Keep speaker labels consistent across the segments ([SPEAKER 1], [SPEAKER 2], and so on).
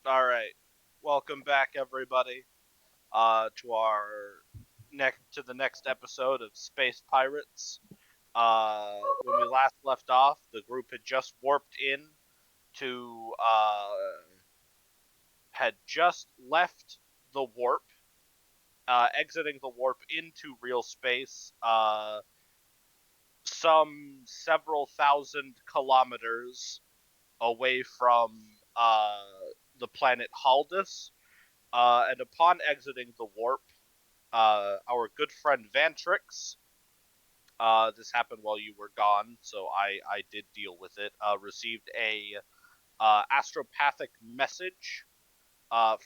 [SPEAKER 1] All right, welcome back, everybody, to our next episode of Space Pirates. When we last left off, the group had just warped in to had just left the warp, exiting the warp into real space. Some several thousand kilometers away from the planet Haldus. And upon exiting the warp, our good friend Vantrix, this happened while you were gone, so I did deal with it, received a astropathic message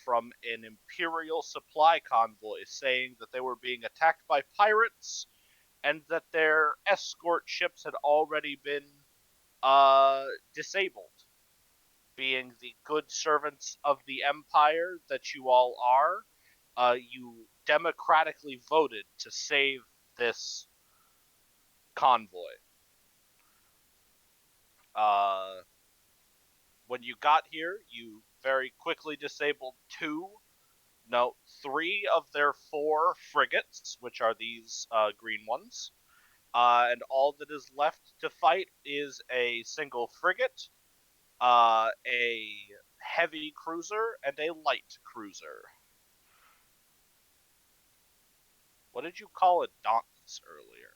[SPEAKER 1] from an Imperial supply convoy saying that they were being attacked by pirates and that their escort ships had already been disabled. Being the good servants of the Empire that you all are, you democratically voted to save this convoy. Uh, when you got here, you very quickly disabled three of their four frigates, which are these green ones. And all that is left to fight is a single frigate, a heavy cruiser, and a light cruiser. What did you call it, Dauntless, earlier?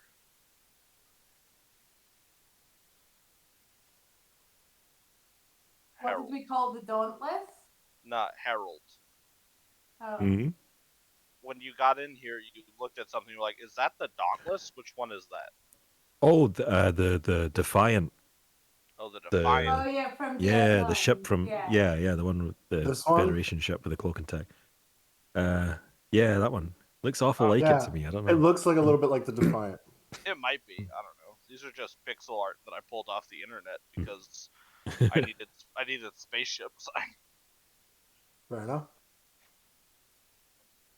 [SPEAKER 2] What did
[SPEAKER 1] Herald.
[SPEAKER 2] we call the Dauntless?
[SPEAKER 1] Not Herald.
[SPEAKER 2] Oh,
[SPEAKER 3] Hmm.
[SPEAKER 1] When you got in here, you looked at something, you're like, is that the Dauntless? Which one is that?
[SPEAKER 3] Oh, the Defiant,
[SPEAKER 1] Oh, the Defiant.
[SPEAKER 2] oh
[SPEAKER 3] the
[SPEAKER 2] yeah, from
[SPEAKER 3] the ship
[SPEAKER 2] DS9.
[SPEAKER 3] from
[SPEAKER 2] Yeah.
[SPEAKER 3] the one with the
[SPEAKER 4] This one?
[SPEAKER 3] Federation ship with the cloak and tag. Yeah, that one looks awful
[SPEAKER 1] Oh,
[SPEAKER 3] like it
[SPEAKER 4] Yeah.
[SPEAKER 3] to me. I don't
[SPEAKER 4] It
[SPEAKER 3] know.
[SPEAKER 4] looks like a little bit like the Defiant.
[SPEAKER 1] it might be. I don't know. These are just pixel art that I pulled off the internet because I needed spaceships.
[SPEAKER 4] Fair enough.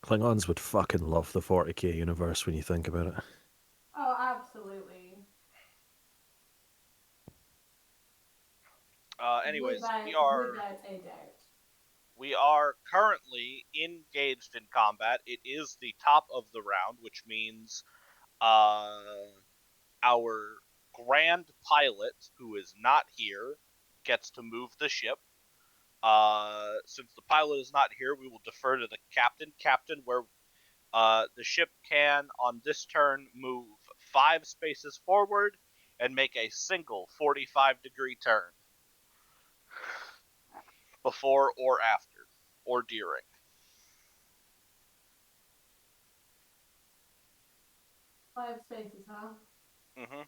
[SPEAKER 3] Klingons would fucking love the 40k universe when you think about it.
[SPEAKER 2] Oh, absolutely.
[SPEAKER 1] Anyways,
[SPEAKER 2] Without a doubt.
[SPEAKER 1] we are currently engaged in combat. It is the top of the round, which means uh, our grand pilot, who is not here, gets to move the ship. Since the pilot is not here, we will defer to the captain. Captain, where the ship can, on this turn, move 5 spaces forward and make a single 45-degree turn before or after or during.
[SPEAKER 2] 5 spaces, huh?
[SPEAKER 1] Mm-hmm.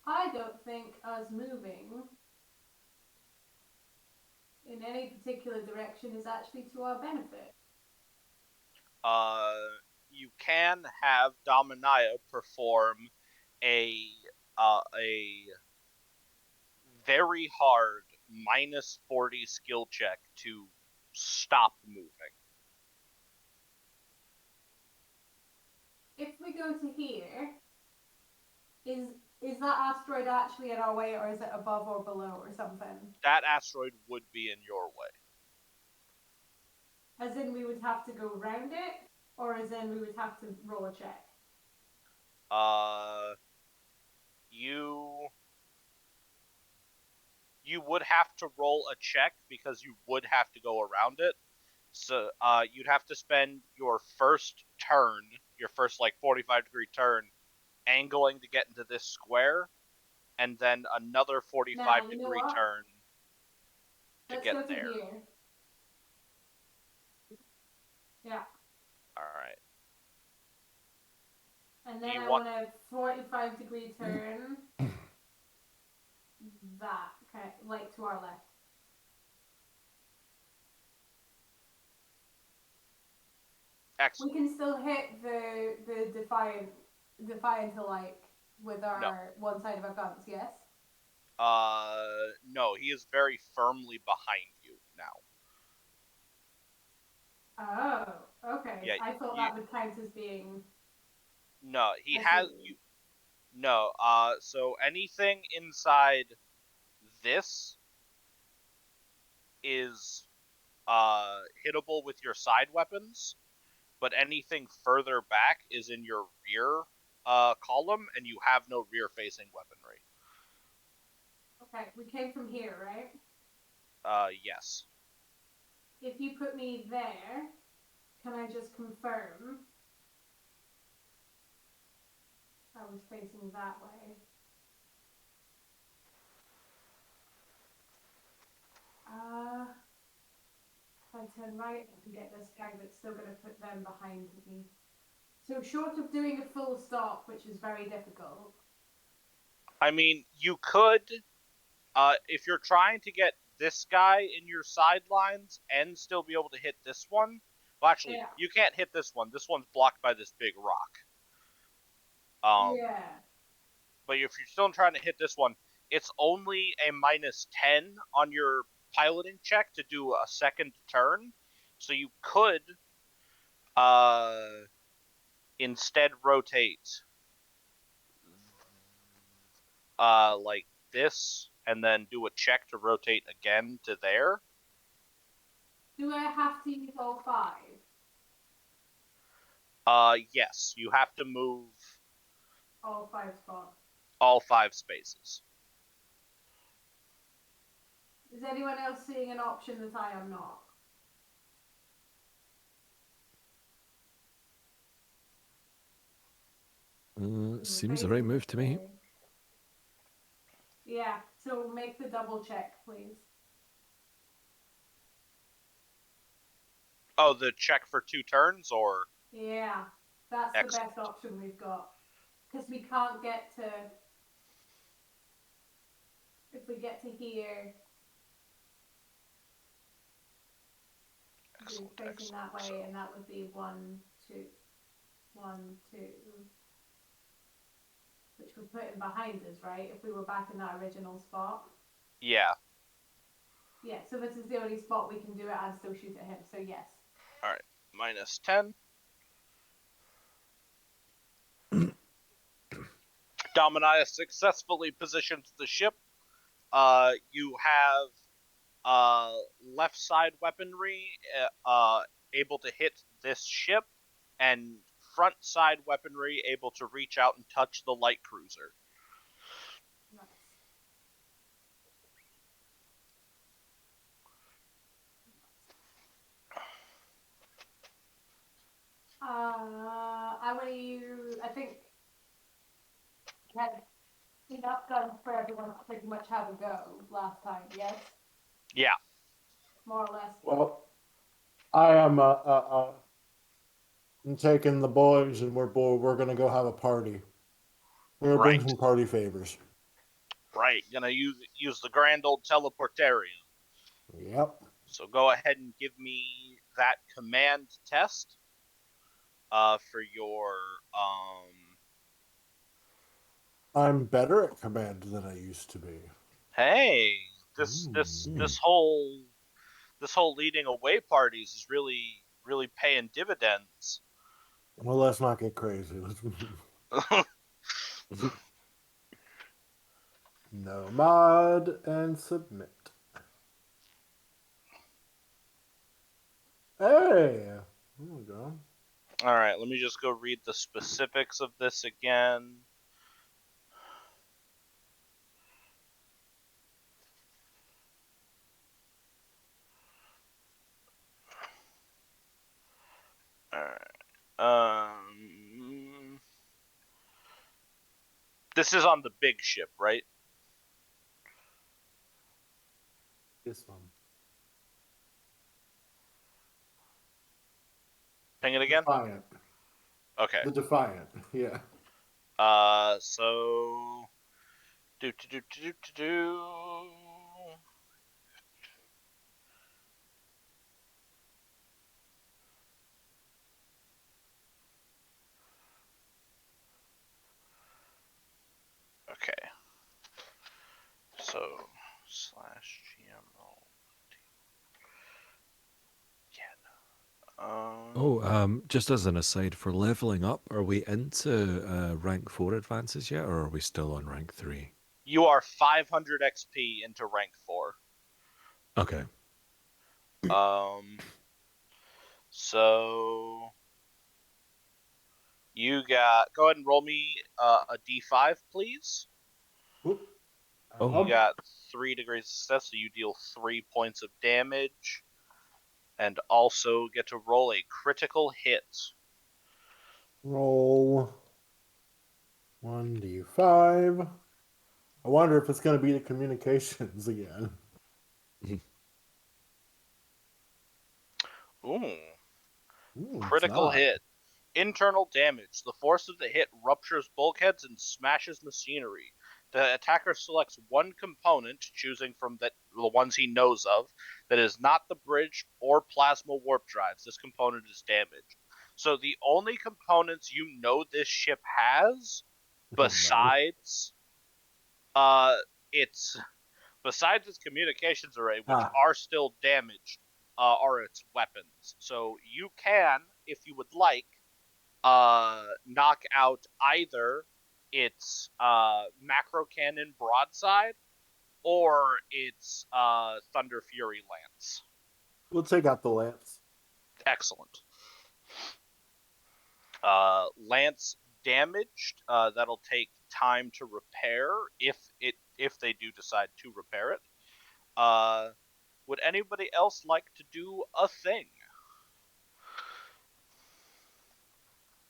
[SPEAKER 2] I don't think us moving in any particular direction is actually to our benefit.
[SPEAKER 1] Uh, you can have Dominia perform a very hard -40 skill check to stop moving.
[SPEAKER 2] If we go to here, is is that asteroid actually in our way, or is it above or below or something?
[SPEAKER 1] That asteroid would be in your way.
[SPEAKER 2] As in, we would have to go round it, or as in we would have to roll a check.
[SPEAKER 1] Uh, you you would have to roll a check because you would have to go around it. So you'd have to spend your first turn, your first like 45-degree turn, angling to get into this square, and then another
[SPEAKER 2] Now,
[SPEAKER 1] 45
[SPEAKER 2] you know
[SPEAKER 1] degree
[SPEAKER 2] what?
[SPEAKER 1] turn to
[SPEAKER 2] Let's
[SPEAKER 1] get
[SPEAKER 2] go to
[SPEAKER 1] there.
[SPEAKER 2] here. Yeah.
[SPEAKER 1] All right.
[SPEAKER 2] And
[SPEAKER 1] Do
[SPEAKER 2] then
[SPEAKER 1] you
[SPEAKER 2] I
[SPEAKER 1] want?
[SPEAKER 2] want a 45-degree turn. That, okay, like to our left. We
[SPEAKER 1] Excellent.
[SPEAKER 2] can still hit the defiant alike with
[SPEAKER 1] No.
[SPEAKER 2] our one side of our guns, yes?
[SPEAKER 1] No. He is very firmly behind you now.
[SPEAKER 2] Oh, okay.
[SPEAKER 1] Yeah.
[SPEAKER 2] I thought
[SPEAKER 1] You.
[SPEAKER 2] that would count as being.
[SPEAKER 1] No. He
[SPEAKER 2] I
[SPEAKER 1] has
[SPEAKER 2] see.
[SPEAKER 1] you. No. So anything inside this is hittable with your side weapons, but anything further back is in your rear column, and you have no rear-facing weaponry.
[SPEAKER 2] Okay, we came from here, right?
[SPEAKER 1] Yes.
[SPEAKER 2] If you put me there, can I just confirm I was facing that way? If I turn right, I can get this guy, but still going to put them behind me. So short of doing a full stop, which is very difficult.
[SPEAKER 1] I mean, you could, if you're trying to get this guy in your sidelines and still be able to hit this one. Well, actually,
[SPEAKER 2] Yeah.
[SPEAKER 1] you can't hit this one. This one's blocked by this big rock.
[SPEAKER 2] Yeah.
[SPEAKER 1] But if you're still trying to hit this one, it's only a -10 on your piloting check to do a second turn. So you could instead rotate like this and then do a check to rotate again to there.
[SPEAKER 2] Do I have to use all 5?
[SPEAKER 1] Yes, you have to move
[SPEAKER 2] All 5 spots.
[SPEAKER 1] all 5 spaces.
[SPEAKER 2] Is anyone else seeing an option that I am not?
[SPEAKER 3] Seems the right move to me.
[SPEAKER 2] Yeah, so make the double check, please.
[SPEAKER 1] Oh, the check for 2 turns, or?
[SPEAKER 2] Yeah, that's
[SPEAKER 1] Excellent.
[SPEAKER 2] the best option we've got. Because we can't get to... If we get to here...
[SPEAKER 1] Excellent,
[SPEAKER 2] Facing
[SPEAKER 1] excellent.
[SPEAKER 2] that way,
[SPEAKER 1] So,
[SPEAKER 2] and that would be 1, 2, 1, 2, which would put him behind us, right? If we were back in that original spot.
[SPEAKER 1] yeah.
[SPEAKER 2] Yeah, so this is the only spot we can do it and still shoot at him. So yes.
[SPEAKER 1] All right, -10. Dominia successfully positions the ship. You have left side weaponry able to hit this ship, and front side weaponry able to reach out and touch the light cruiser.
[SPEAKER 2] Nice. I want to use, I think, had enough guns for everyone to pretty much have a go last time, yes?
[SPEAKER 1] Yeah.
[SPEAKER 2] More or less.
[SPEAKER 4] Well, I am I'm taking the boys, and we're gonna go have a party. We're gonna bring
[SPEAKER 1] Right.
[SPEAKER 4] some party favors.
[SPEAKER 1] Right. Gonna use the grand old teleportarium.
[SPEAKER 4] Yep.
[SPEAKER 1] So go ahead and give me that command test for your
[SPEAKER 4] I'm better at command than I used to be.
[SPEAKER 1] hey, this whole leading away parties is really paying dividends.
[SPEAKER 4] Well, let's not get crazy. No mod and submit. Hey, there we go.
[SPEAKER 1] All right, let me just go read the specifics of this again. All right. This is on the big ship, right?
[SPEAKER 4] This one.
[SPEAKER 1] Ping it again.
[SPEAKER 4] Defiant.
[SPEAKER 1] Okay.
[SPEAKER 4] The Defiant. Yeah.
[SPEAKER 1] So do. Okay. So /GML.
[SPEAKER 3] Just as an aside, for leveling up, are we into rank 4 advances yet, or are we still on rank 3?
[SPEAKER 1] You are 500 XP into rank 4.
[SPEAKER 3] Okay.
[SPEAKER 1] So you got. Go ahead and roll me a d5, please.
[SPEAKER 4] Whoop.
[SPEAKER 3] Oh.
[SPEAKER 1] You got 3 degrees of success, so you deal 3 points of damage, and also get to roll a critical hit.
[SPEAKER 4] Roll 1d5. I wonder if it's going to be the communications again.
[SPEAKER 1] Ooh,
[SPEAKER 4] Ooh, it's
[SPEAKER 1] critical
[SPEAKER 4] not.
[SPEAKER 1] hit. Internal damage. The force of the hit ruptures bulkheads and smashes machinery. The attacker selects one component, choosing from the ones he knows of, that is not the bridge or plasma warp drives. This component is damaged. So the only components you know this ship has,
[SPEAKER 4] Oh, no.
[SPEAKER 1] besides its besides its communications array, which
[SPEAKER 4] Ah.
[SPEAKER 1] are still damaged, are its weapons. So you can, if you would like, knock out either its macro cannon broadside or its Thunder Fury lance.
[SPEAKER 4] We'll take out the lance.
[SPEAKER 1] Excellent. Lance damaged. That'll take time to repair if they do decide to repair it. Would anybody else like to do a thing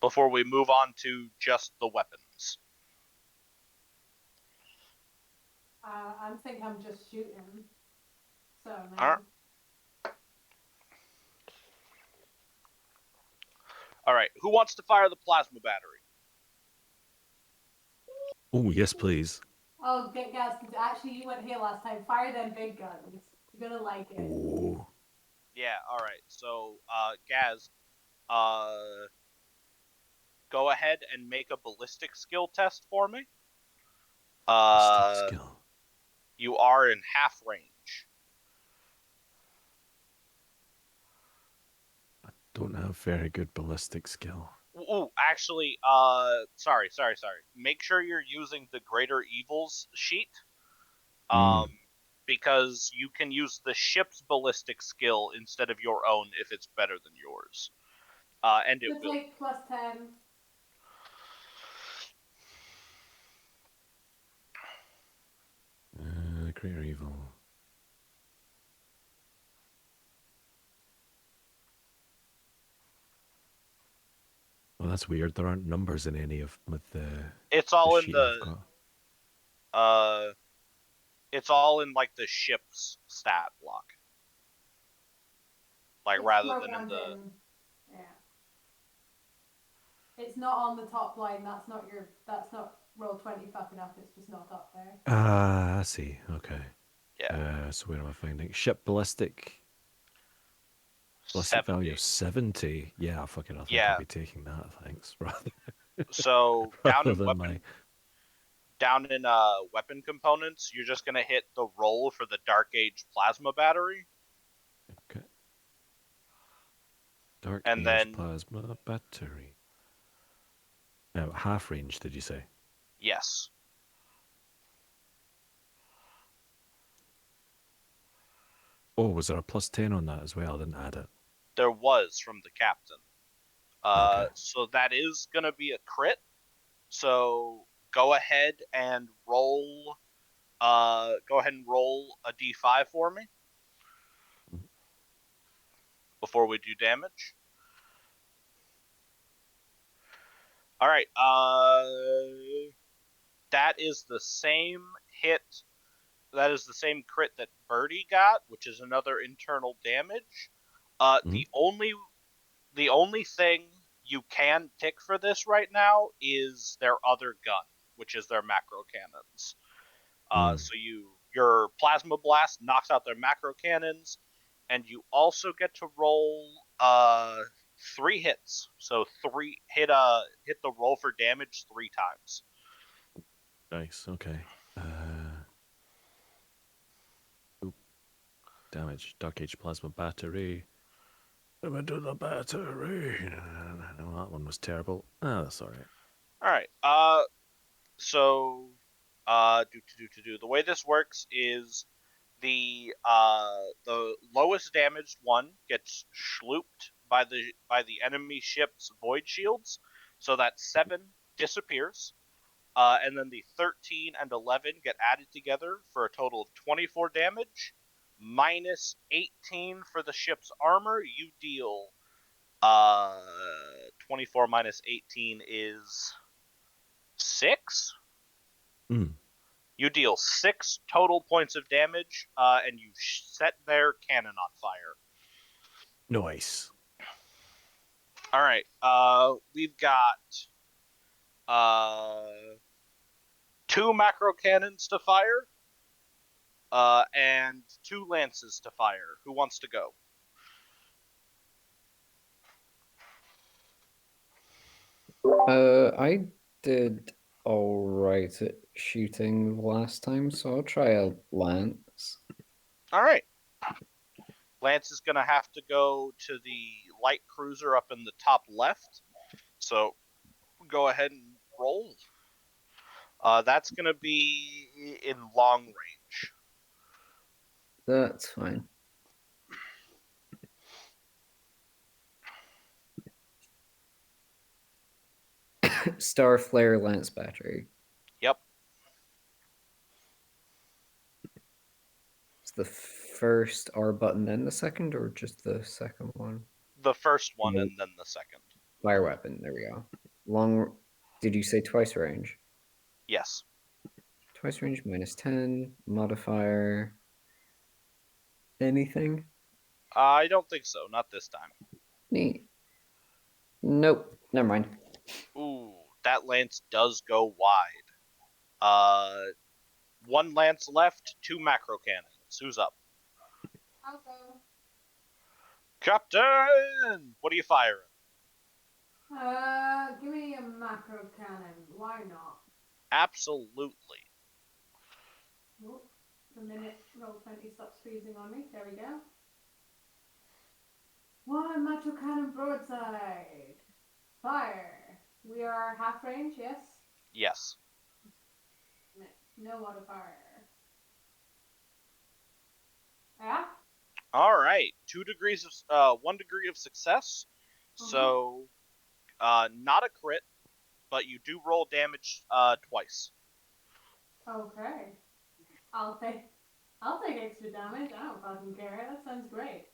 [SPEAKER 1] before we move on to just the weapons?
[SPEAKER 2] I think I'm just shooting. So no.
[SPEAKER 1] All right. All right. Who wants to fire the plasma battery?
[SPEAKER 3] Oh, yes, please.
[SPEAKER 2] Oh, guys, actually, you weren't here last time. Fire them big guns. You're gonna like it.
[SPEAKER 3] Oh.
[SPEAKER 1] Yeah. All right. So, Gaz, go ahead and make a ballistic skill test for me.
[SPEAKER 3] Ballistic skill.
[SPEAKER 1] You are in half range.
[SPEAKER 3] I don't have very good ballistic skill.
[SPEAKER 1] Ooh, actually, sorry. Make sure you're using the Greater Evils sheet, because you can use the ship's ballistic skill instead of your own if it's better than yours. And it
[SPEAKER 2] Just
[SPEAKER 1] will.
[SPEAKER 2] like +10.
[SPEAKER 3] Greater evil. Well, that's weird. There aren't numbers in any of with the.
[SPEAKER 1] It's all in
[SPEAKER 3] sheet I've
[SPEAKER 1] the.
[SPEAKER 3] got.
[SPEAKER 1] It's all in like the ship's stat block, like
[SPEAKER 2] It's
[SPEAKER 1] rather than in
[SPEAKER 2] programmed
[SPEAKER 1] the.
[SPEAKER 2] in. Yeah. It's not on the top line. That's not roll 20 fucking up. It's just not up there.
[SPEAKER 3] Ah, I see. Okay.
[SPEAKER 1] Yeah.
[SPEAKER 3] So where am I finding ship ballistic? Ballistic
[SPEAKER 1] 70.
[SPEAKER 3] value of 70. Yeah, fuck it. I think
[SPEAKER 1] Yeah.
[SPEAKER 3] I'll be taking that. Thanks, rather.
[SPEAKER 1] So down
[SPEAKER 3] rather
[SPEAKER 1] in
[SPEAKER 3] than
[SPEAKER 1] weapon. Down in weapon components, you're just gonna hit the roll for the Dark Age plasma battery.
[SPEAKER 3] Okay. Dark
[SPEAKER 1] And
[SPEAKER 3] Age
[SPEAKER 1] then
[SPEAKER 3] plasma battery. Now, half range, did you say?
[SPEAKER 1] yes.
[SPEAKER 3] Oh, was there a +10 on that as well? I didn't add it.
[SPEAKER 1] There was from the captain.
[SPEAKER 3] Okay.
[SPEAKER 1] So that is gonna be a crit. So go ahead and roll. Go ahead and roll a d5 for me before we do damage. All right. That is the same hit. That is the same crit that Birdie got, which is another internal damage. The only thing you can pick for this right now is their other gun, which is their macro cannons. So your plasma blast knocks out their macro cannons, and you also get to roll 3 hits. So hit the roll for damage 3 times.
[SPEAKER 3] Nice. Okay. Damage. Dark Age plasma battery. Let me do the battery. No, that one was terrible. Oh, that's all right.
[SPEAKER 1] All right. So The way this works is the lowest damaged one gets slooped by the enemy ship's void shields, so that 7 disappears. And then the 13 and 11 get added together for a total of 24 damage, minus 18 for the ship's armor. You deal 24 minus 18 is 6. You deal 6 total points of damage, and you set their cannon on fire.
[SPEAKER 3] Nice.
[SPEAKER 1] All right. We've got 2 macro cannons to fire, and 2 lances to fire. Who wants to go?
[SPEAKER 5] I did all right at shooting last time, so I'll try a lance.
[SPEAKER 1] All right. Lance is going to have to go to the light cruiser up in the top left. So go ahead and roll. That's going to be in long range.
[SPEAKER 5] That's fine. Star Flare Lance Battery.
[SPEAKER 1] Yep.
[SPEAKER 5] Is the first R button then the second, or just the second one?
[SPEAKER 1] The first one
[SPEAKER 5] Nope.
[SPEAKER 1] and then the second.
[SPEAKER 5] Fire weapon. There we go. Long. Did you say twice range?
[SPEAKER 1] Yes.
[SPEAKER 5] Twice range minus 10. Modifier. Anything?
[SPEAKER 1] I don't think so. Not this time.
[SPEAKER 5] Neat. Nope. Never mind.
[SPEAKER 1] Ooh, that lance does go wide. 1 lance left, 2 macro cannons. Who's up?
[SPEAKER 2] I'll go.
[SPEAKER 1] Captain! What are you firing?
[SPEAKER 2] Give me a macro cannon. Why not?
[SPEAKER 1] Absolutely.
[SPEAKER 2] Oh, the minute Roll20 stops freezing on me. There we go. 1 macro cannon broadside. Fire. We are half range, yes?
[SPEAKER 1] Yes.
[SPEAKER 2] No modifier. Yeah?
[SPEAKER 1] All right. 1 degree of success. So, not a crit, but you do roll damage twice.
[SPEAKER 2] Okay. I'll take extra damage. I don't fucking care. That sounds great.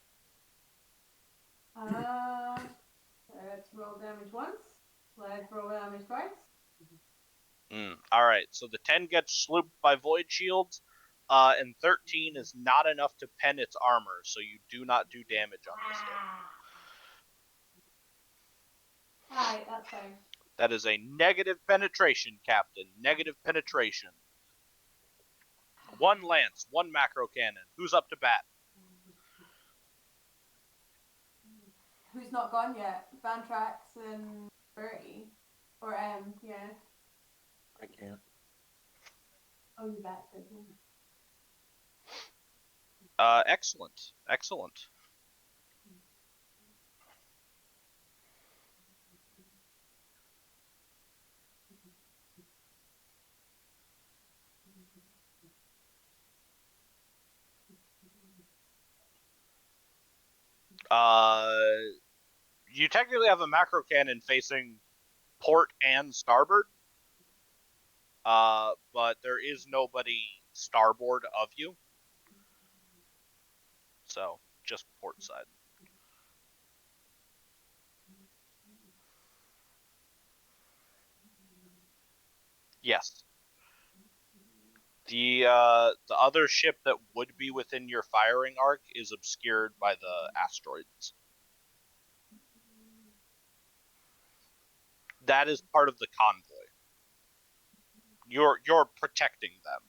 [SPEAKER 2] Let's roll damage once. Let's roll damage twice.
[SPEAKER 1] All right. So the 10 gets slooped by void shields, and 13 is not enough to pen its armor, so you do not do damage on this hit.
[SPEAKER 2] Alright, that's fine.
[SPEAKER 1] That is a negative penetration, Captain. Negative penetration. 1 lance, 1 macro cannon. Who's up to bat?
[SPEAKER 2] Who's not gone yet? Vantrax and Bertie. Or yeah.
[SPEAKER 4] I can't.
[SPEAKER 2] Oh, you bet.
[SPEAKER 1] Excellent. Excellent. You technically have a macro cannon facing port and starboard, but there is nobody starboard of you, so just port side. Yes. The other ship that would be within your firing arc is obscured by the asteroids. That is part of the convoy. You're protecting them.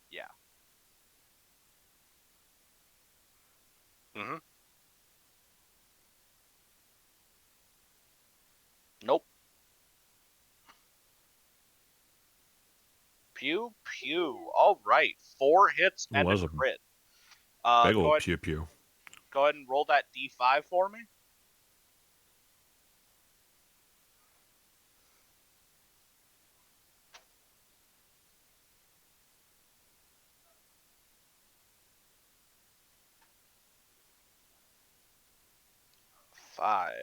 [SPEAKER 1] Yeah. Nope. Pew pew. All right, 4 hits and a crit.
[SPEAKER 3] Big old pew pew.
[SPEAKER 1] Go ahead and roll that D5 for me. 5.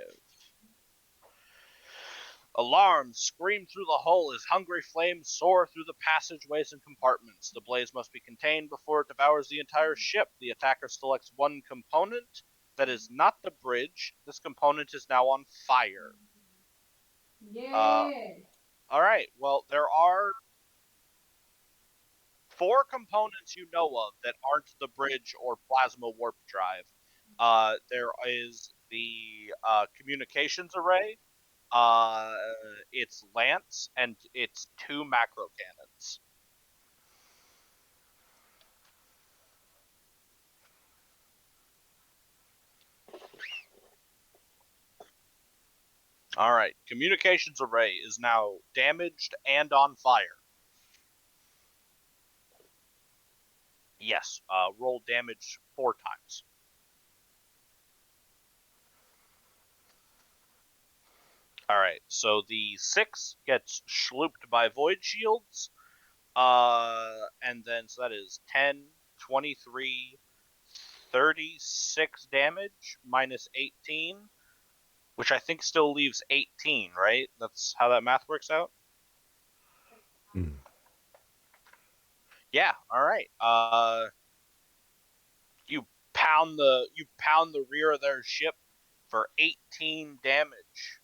[SPEAKER 1] Alarms scream through the hull as hungry flames soar through the passageways and compartments. The blaze must be contained before it devours the entire ship. The attacker selects one component that is not the bridge. This component is now on fire.
[SPEAKER 2] Yeah.
[SPEAKER 1] All right. Well, there are 4 components you know of that aren't the bridge or plasma warp drive. There is the communications array, its lance, and its 2 macro cannons. All right, communications array is now damaged and on fire. Yes, roll damage 4 times. All right, so the 6 gets schlooped by void shields, and then so that is 10, 23, 36 damage minus 18, which I think still leaves 18, right? That's how that math works out.
[SPEAKER 3] Hmm.
[SPEAKER 1] Yeah. All right. You pound the rear of their ship for 18 damage.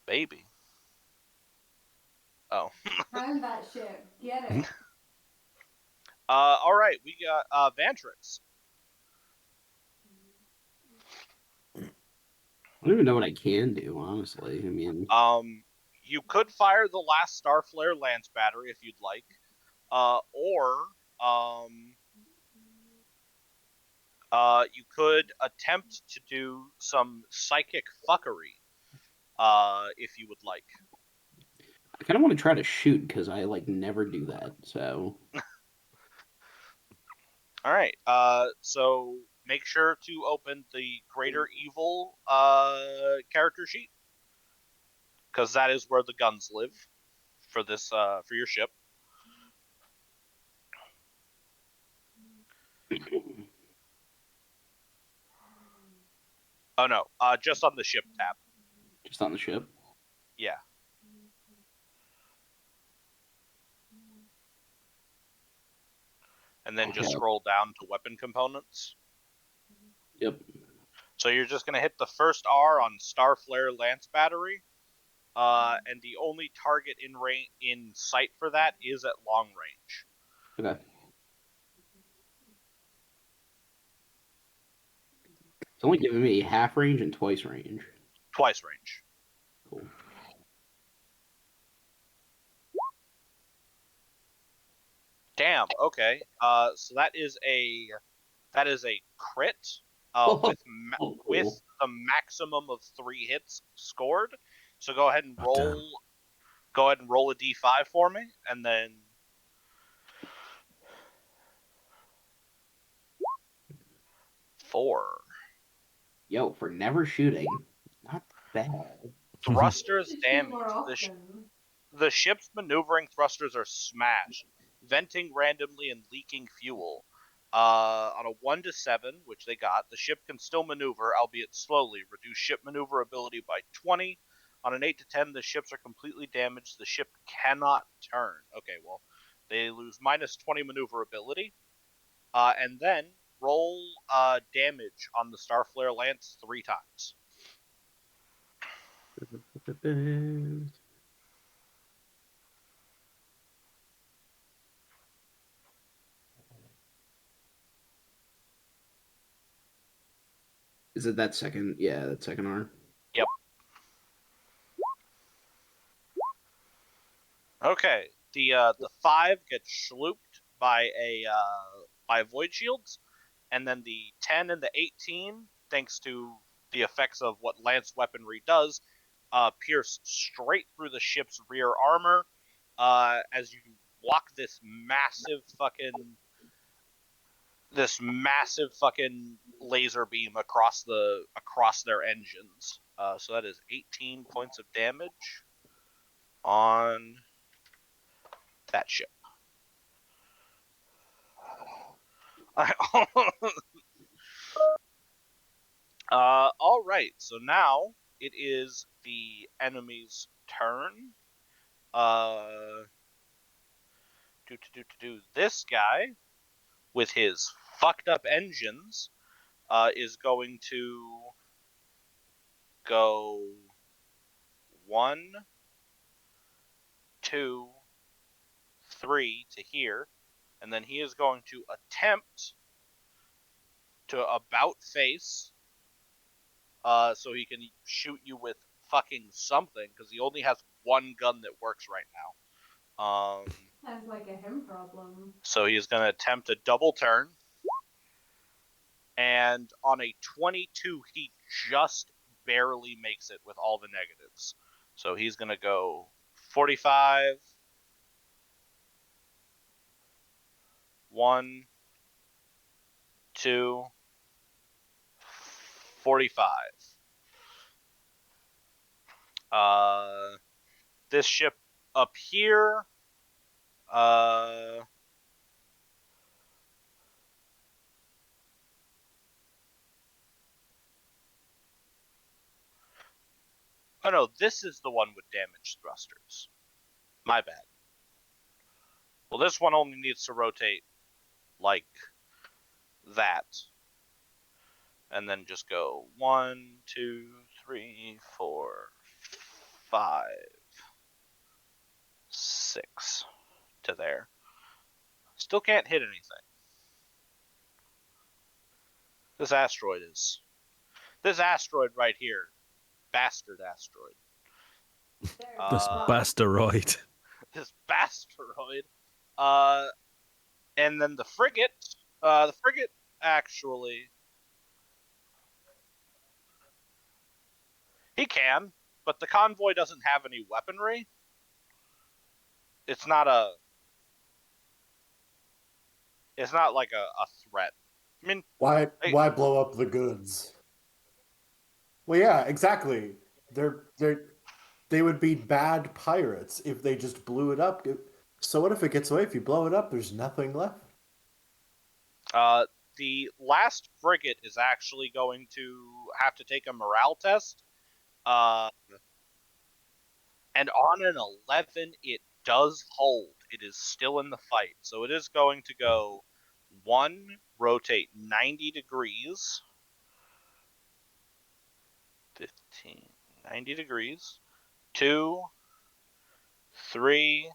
[SPEAKER 1] Baby. Oh.
[SPEAKER 2] Pound that ship. Get it.
[SPEAKER 1] All right. We got Vantrix.
[SPEAKER 6] I don't even know what I can do, honestly. I mean,
[SPEAKER 1] You could fire the last Starflare Lance battery if you'd like, or you could attempt to do some psychic fuckery, if you would like.
[SPEAKER 6] I kind of want to try to shoot because I like never do that. So
[SPEAKER 1] All right. So make sure to open the Greater Evil character sheet, because that is where the guns live for this for your ship. Oh no, just on the ship tab.
[SPEAKER 6] just on the ship.
[SPEAKER 1] Yeah. And then just
[SPEAKER 6] Okay.
[SPEAKER 1] scroll down to weapon components.
[SPEAKER 6] Yep.
[SPEAKER 1] So you're just gonna hit the first R on Starflare Lance battery, and the only target in sight for that is at long range.
[SPEAKER 6] Okay. It's only giving me half range and twice range.
[SPEAKER 1] Twice range.
[SPEAKER 6] Cool.
[SPEAKER 1] Damn. Okay. So that is a crit. With
[SPEAKER 6] cool.
[SPEAKER 1] with the maximum of 3 hits scored. So go ahead and roll.
[SPEAKER 3] damn.
[SPEAKER 1] Go ahead and roll a d5 for me, and then. Four.
[SPEAKER 6] Yo, for never shooting, not bad.
[SPEAKER 1] Thrusters
[SPEAKER 2] Should shoot more
[SPEAKER 1] damaged.
[SPEAKER 2] often.
[SPEAKER 1] The ship's maneuvering thrusters are smashed, venting randomly and leaking fuel. On a 1 to 7, which they got, the ship can still maneuver, albeit slowly. Reduce ship maneuverability by 20. On an 8 to 10, the ships are completely damaged. The ship cannot turn. Okay, well, they lose minus 20 maneuverability. And then roll damage on the Starflare Lance 3 times.
[SPEAKER 6] Is it that second? Yeah, that second R.
[SPEAKER 1] Yep. Okay. The 5 gets schlooped by by void shields, and then the 10 and the 18, thanks to the effects of what lance weaponry does, pierce straight through the ship's rear armor as you walk this massive fucking laser beam across their engines. So that is 18 points of damage on that ship. All right. So now it is the enemy's turn. This guy with his fucked up engines is going to go 1, 2, 3 to here, and then he is going to attempt to about face, so he can shoot you with fucking something, because he only has one gun that works right now.
[SPEAKER 2] Sounds like a him problem.
[SPEAKER 1] So he's going to attempt a double turn, and on a 22, he just barely makes it with all the negatives. So he's going to go 45, 1, 2, 45. This ship up here, oh no, this is the one with damaged thrusters. My bad. Well, this one only needs to rotate like that. And then just go 1, 2, 3, 4, 5, 6 to there. Still can't hit anything. This asteroid right here, bastard asteroid.
[SPEAKER 3] This basteroid.
[SPEAKER 1] This basteroid. And then the frigate actually, he can, but the convoy doesn't have any weaponry. It's not like a threat. I mean,
[SPEAKER 4] Why blow up the goods? Well, yeah, exactly. They would be bad pirates if they just blew it up. So what if it gets away? If you blow it up, there's nothing left.
[SPEAKER 1] the last frigate is actually going to have to take a morale test. And on an 11, it does hold. It is still in the fight. So it is going to go 1, rotate 90 degrees. 15, 90 degrees. 2, 3.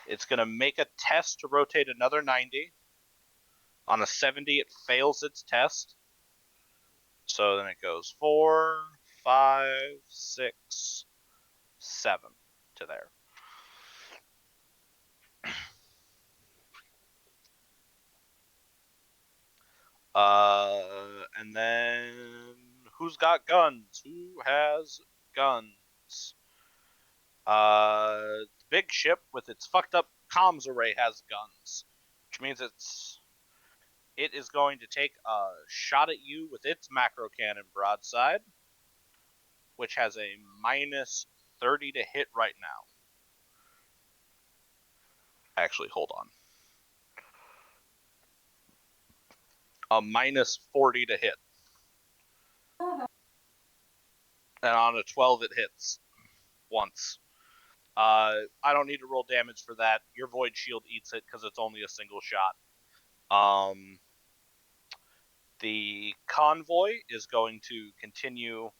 [SPEAKER 1] It's going to make a test to rotate another 90. On a 70, it fails its test. So then it goes 4, 5, 6, 7 to there. And then who's got guns? Who has guns? The big ship with its fucked up comms array has guns, which means it is going to take a shot at you with its macro cannon broadside, which has a minus 30 to hit right now. Actually, hold on. A minus 40 to hit. And on a 12, it hits once. I don't need to roll damage for that. Your Void Shield eats it because it's only a single shot. The convoy is going to continue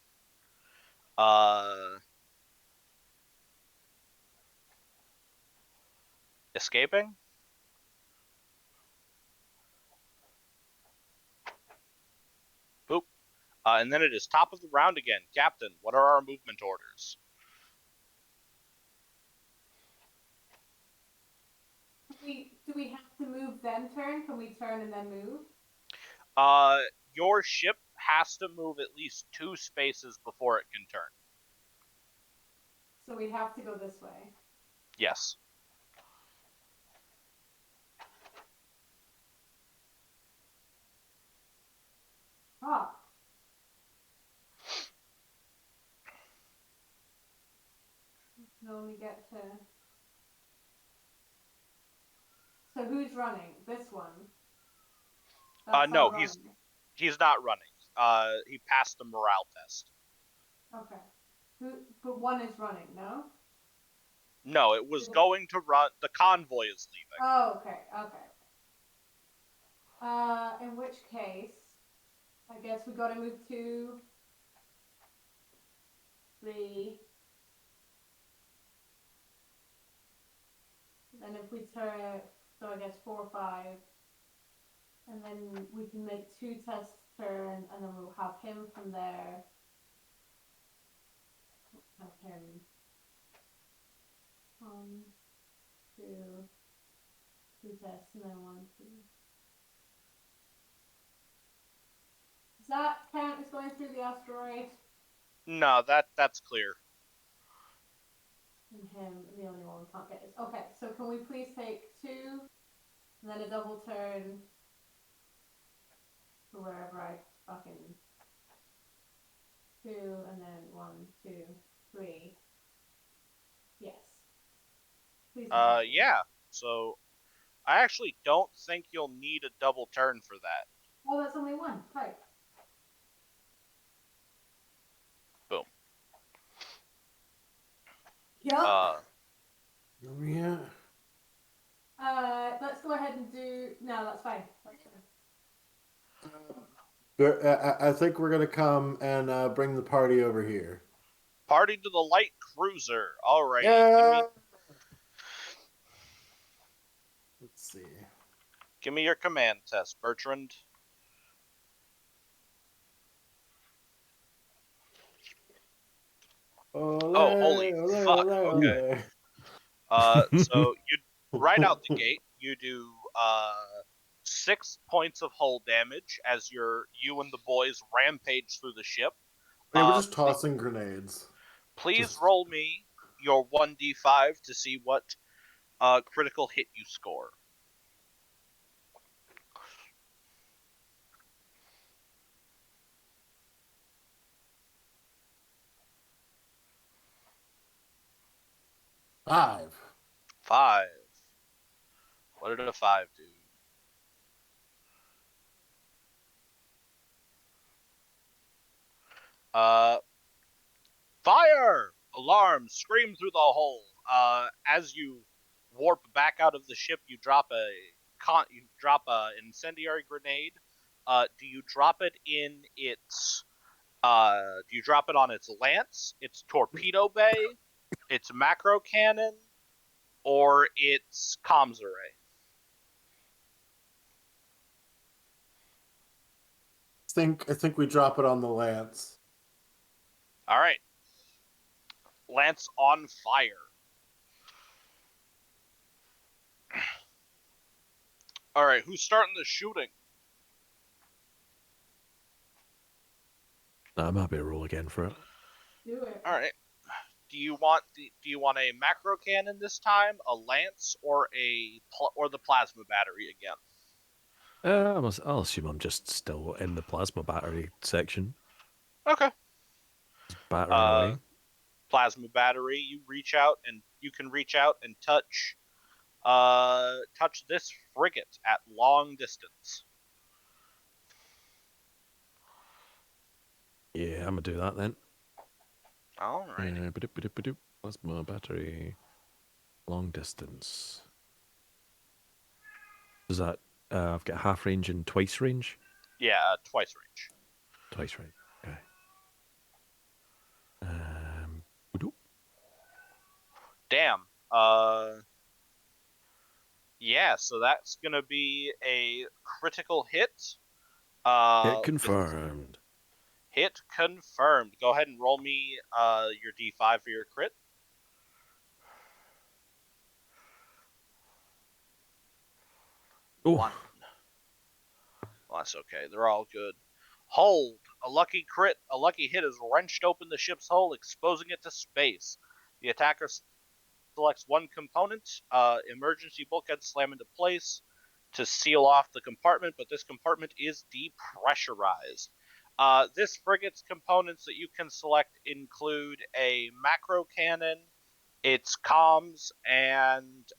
[SPEAKER 1] escaping. Boop. And then it is top of the round again. Captain, what are our movement orders?
[SPEAKER 2] Do we have to move then turn? Can we turn and then move?
[SPEAKER 1] Your ship has to move at least 2 spaces before it can turn.
[SPEAKER 2] So we have to go this way.
[SPEAKER 1] Yes.
[SPEAKER 2] Ah. We can only get to... So who's running? This one? That's
[SPEAKER 1] No,
[SPEAKER 2] not
[SPEAKER 1] he's
[SPEAKER 2] running.
[SPEAKER 1] not running. he passed the morale test.
[SPEAKER 2] Okay. But one is running, no?
[SPEAKER 1] No, it was going to run. The convoy is leaving.
[SPEAKER 2] Oh, okay. In which case, I guess we gotta move 2, 3. Then if we turn, so I guess 4, 5. And then we can make 2 tests turn, and then we'll have him from there. Have him. 1, 2, 2 tests, and then 1, 2. Does that count as going through the asteroid?
[SPEAKER 1] No, that's clear.
[SPEAKER 2] And him, the only one we can't get is. Okay, so can we please take 2, and then a double turn to wherever I fucking. 2, and then 1, 2, 3. Yes. Please.
[SPEAKER 1] Yeah. So, I actually don't think you'll need a double turn for that.
[SPEAKER 2] Oh, that's only 1. Right.
[SPEAKER 1] Boom.
[SPEAKER 2] Yep.
[SPEAKER 4] Oh, yeah.
[SPEAKER 2] Let's go ahead and do. No, that's fine.
[SPEAKER 4] I think we're gonna come and bring the party over here.
[SPEAKER 1] Party to the light cruiser. All right.
[SPEAKER 4] Yeah. Let's see.
[SPEAKER 1] Give me your command test, Bertrand.
[SPEAKER 4] Oh,
[SPEAKER 1] holy fuck, okay. So you right out the gate, you do 6 points of hull damage as you and the boys rampage through the ship.
[SPEAKER 4] We're just tossing grenades.
[SPEAKER 1] Please roll me your 1d5 to see what critical hit you score.
[SPEAKER 4] Five.
[SPEAKER 1] 5. What did a 5 do? Fire! Alarm! Scream through the hole. As you warp back out of the ship, you drop a incendiary grenade. Do you drop it in its? Do you drop it on its lance, its torpedo bay, its macro cannon, or its comms array?
[SPEAKER 4] I think we drop it on the lance.
[SPEAKER 1] All right. Lance on fire. All right, who's starting the shooting?
[SPEAKER 3] I'm happy to roll again for it.
[SPEAKER 2] Do it.
[SPEAKER 1] All right. Do you want a macro cannon this time, a lance, or the plasma battery again?
[SPEAKER 3] I'll assume I'm just still in the plasma battery section.
[SPEAKER 1] Okay.
[SPEAKER 3] Just battering away.
[SPEAKER 1] Plasma battery. You can reach out and touch this frigate at long distance.
[SPEAKER 3] Yeah, I'm gonna do that then.
[SPEAKER 1] All right.
[SPEAKER 3] Plasma battery, long distance. Does that? I've got half range and twice range.
[SPEAKER 1] Yeah, twice range.
[SPEAKER 3] Twice range. Okay.
[SPEAKER 1] Damn. Yeah. So that's gonna be a critical hit.
[SPEAKER 3] Hit confirmed.
[SPEAKER 1] Hit confirmed. Go ahead and roll me your d5 for your crit.
[SPEAKER 3] Oh.
[SPEAKER 1] 1. Well, that's okay. They're all good. Hold. A lucky crit. A lucky hit has wrenched open the ship's hull, exposing it to space. The attacker selects one component. Emergency bulkhead slam into place to seal off the compartment, but this compartment is depressurized. This frigate's components that you can select include a macro cannon, its comms, and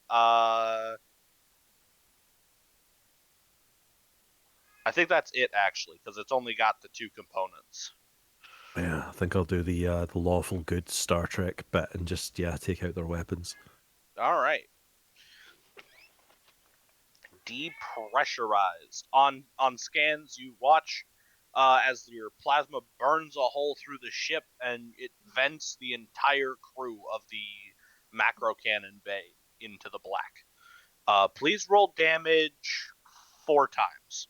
[SPEAKER 1] I think that's it actually, because it's only got the 2 components.
[SPEAKER 3] Yeah, I think I'll do the lawful good Star Trek bit and just take out their weapons.
[SPEAKER 1] All right. Depressurize. On scans, you watch as your plasma burns a hole through the ship and it vents the entire crew of the macro cannon bay into the black. Please roll damage 4 times.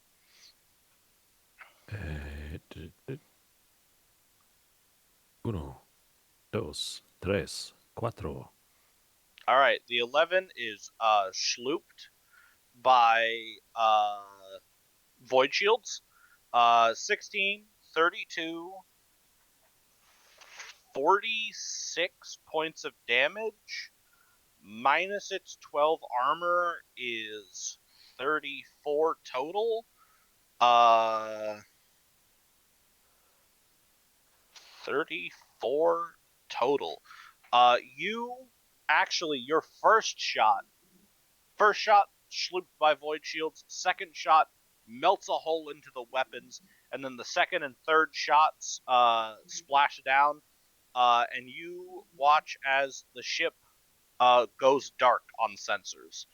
[SPEAKER 3] Uno, dos, tres, cuatro.
[SPEAKER 1] All right, the 11 is slooped by void shields. 16, 32, 46 points of damage. Minus its 12 armor is 34 total. 34 total. Your first shot slooped by void shields. Second shot melts a hole into the weapons, and then the second and third shots splash down, and you watch as the ship goes dark on sensors.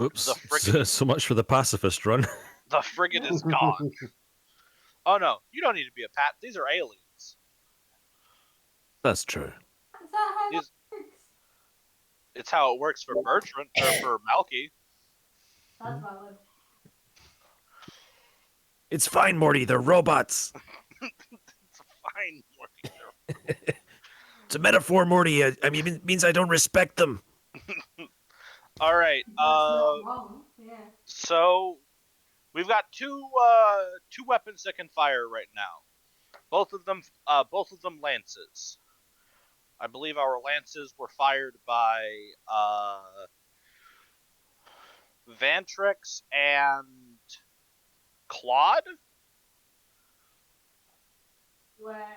[SPEAKER 3] Oops. So much for the pacifist run.
[SPEAKER 1] The frigate is gone. Oh no, you don't need to be a pat. These are aliens.
[SPEAKER 3] That's true.
[SPEAKER 2] Is that how that works?
[SPEAKER 1] It's how it works for Bertrand or for Malky.
[SPEAKER 2] That's valid.
[SPEAKER 3] It's fine, Morty. They're robots.
[SPEAKER 1] It's fine, Morty.
[SPEAKER 3] It's a metaphor, Morty. I mean, it means I don't respect them.
[SPEAKER 1] All right.
[SPEAKER 2] That's not wrong. Yeah.
[SPEAKER 1] So we've got two weapons that can fire right now. Both of them lances. I believe our lances were fired by Vantrix and Claude.
[SPEAKER 2] Where?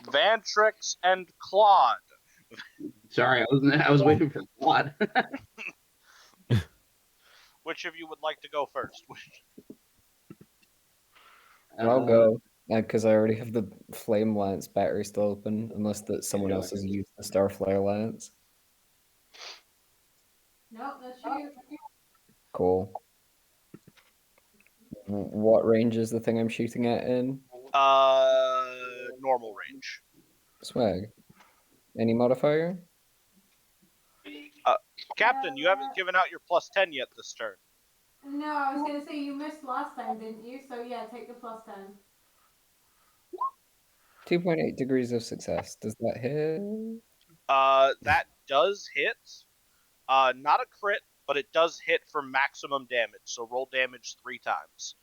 [SPEAKER 1] Vantrix and Claude.
[SPEAKER 6] Sorry, I was waiting for Claude.
[SPEAKER 1] Which of you would like to go first?
[SPEAKER 5] I'll go because I already have the flame lance battery still open, unless that someone else has used the Starflare lance.
[SPEAKER 2] No, that's you.
[SPEAKER 5] Cool. What range is the thing I'm shooting at in?
[SPEAKER 1] Normal range.
[SPEAKER 5] Swag. Any modifier?
[SPEAKER 1] Captain, you haven't given out your +10 yet this turn.
[SPEAKER 2] No, I was gonna say you missed last time, didn't you? So yeah, take the +10.
[SPEAKER 5] 2.8 degrees of success. Does that hit?
[SPEAKER 1] That does hit. Not a crit, but it does hit for maximum damage. So roll damage 3 times.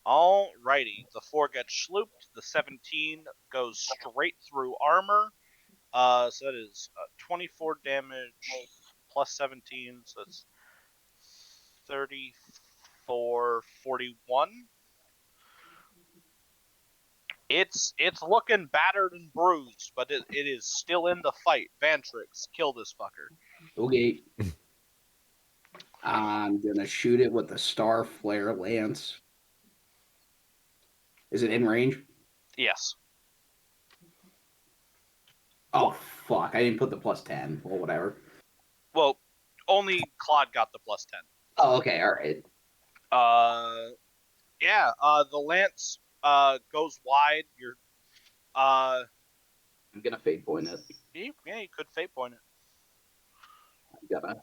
[SPEAKER 1] Alrighty, the 4 gets slooped. The 17 goes straight through armor. So that is 24 damage plus 17, so it's 34, 41. It's looking battered and bruised, but it is still in the fight. Vantrix, kill this fucker.
[SPEAKER 6] Okay. I'm gonna shoot it with the Starflare lance. Is it in range?
[SPEAKER 1] Yes.
[SPEAKER 6] Oh fuck! I didn't put the +10 or whatever.
[SPEAKER 1] Well, only Claude got the +10.
[SPEAKER 6] Oh, okay, all right.
[SPEAKER 1] Yeah. The lance goes wide.
[SPEAKER 6] I'm gonna fate point it.
[SPEAKER 1] You could fate point it.
[SPEAKER 6] I'm gonna.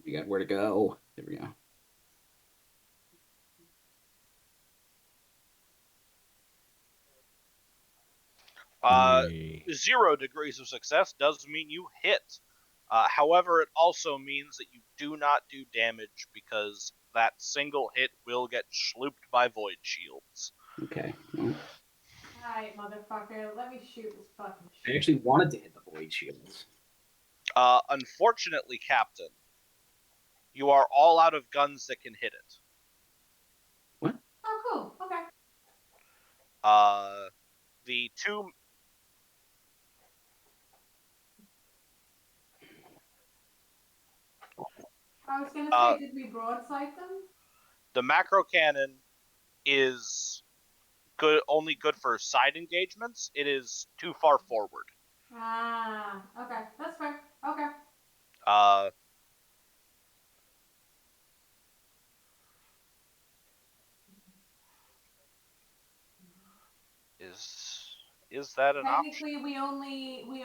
[SPEAKER 6] You got where to go. There we go.
[SPEAKER 3] Yay.
[SPEAKER 1] 0 degrees of success does mean you hit. However, it also means that you do not do damage because that single hit will get slooped by void shields.
[SPEAKER 6] Okay. Well,
[SPEAKER 2] Alright, motherfucker, let me shoot this fucking
[SPEAKER 6] I
[SPEAKER 2] shit.
[SPEAKER 6] actually wanted to hit the void shields.
[SPEAKER 1] Unfortunately, Captain, you are all out of guns that can hit it.
[SPEAKER 2] Oh, cool. Okay.
[SPEAKER 1] The two.
[SPEAKER 2] I was gonna say, did we broadside them?
[SPEAKER 1] The macro cannon is only good for side engagements. It is too far forward.
[SPEAKER 2] Ah, okay. That's fair. Okay.
[SPEAKER 1] Is that an option?
[SPEAKER 2] Technically, we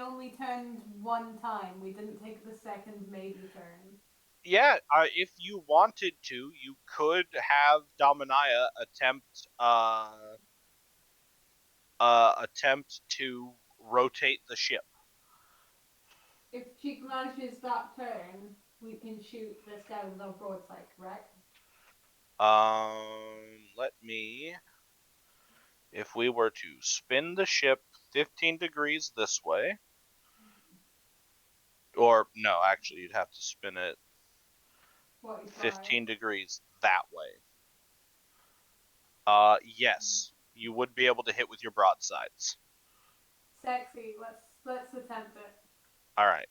[SPEAKER 2] only turned one time. We didn't take the second maybe turn.
[SPEAKER 1] Yeah, if you wanted to, you could have Dominia attempt to rotate the ship.
[SPEAKER 2] If she manages that turn, we can shoot this guy with our broadside, correct?
[SPEAKER 1] Let me. If we were to spin the ship 15 degrees this way, or no, actually, you'd have to spin it
[SPEAKER 2] 45.
[SPEAKER 1] 15 degrees that way. Yes, you would be able to hit with your broadsides.
[SPEAKER 2] Sexy. Let's attempt it.
[SPEAKER 1] All right.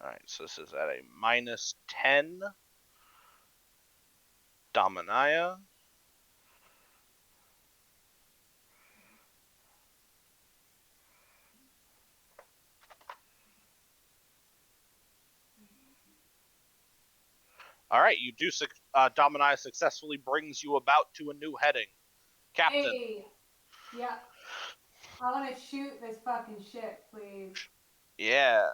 [SPEAKER 1] All right, so this is at a -10 Dominia. All right, you do. Dominia successfully brings you about to a new heading, Captain.
[SPEAKER 2] Hey. Yeah. I want to shoot this fucking ship, please.
[SPEAKER 1] Yeah,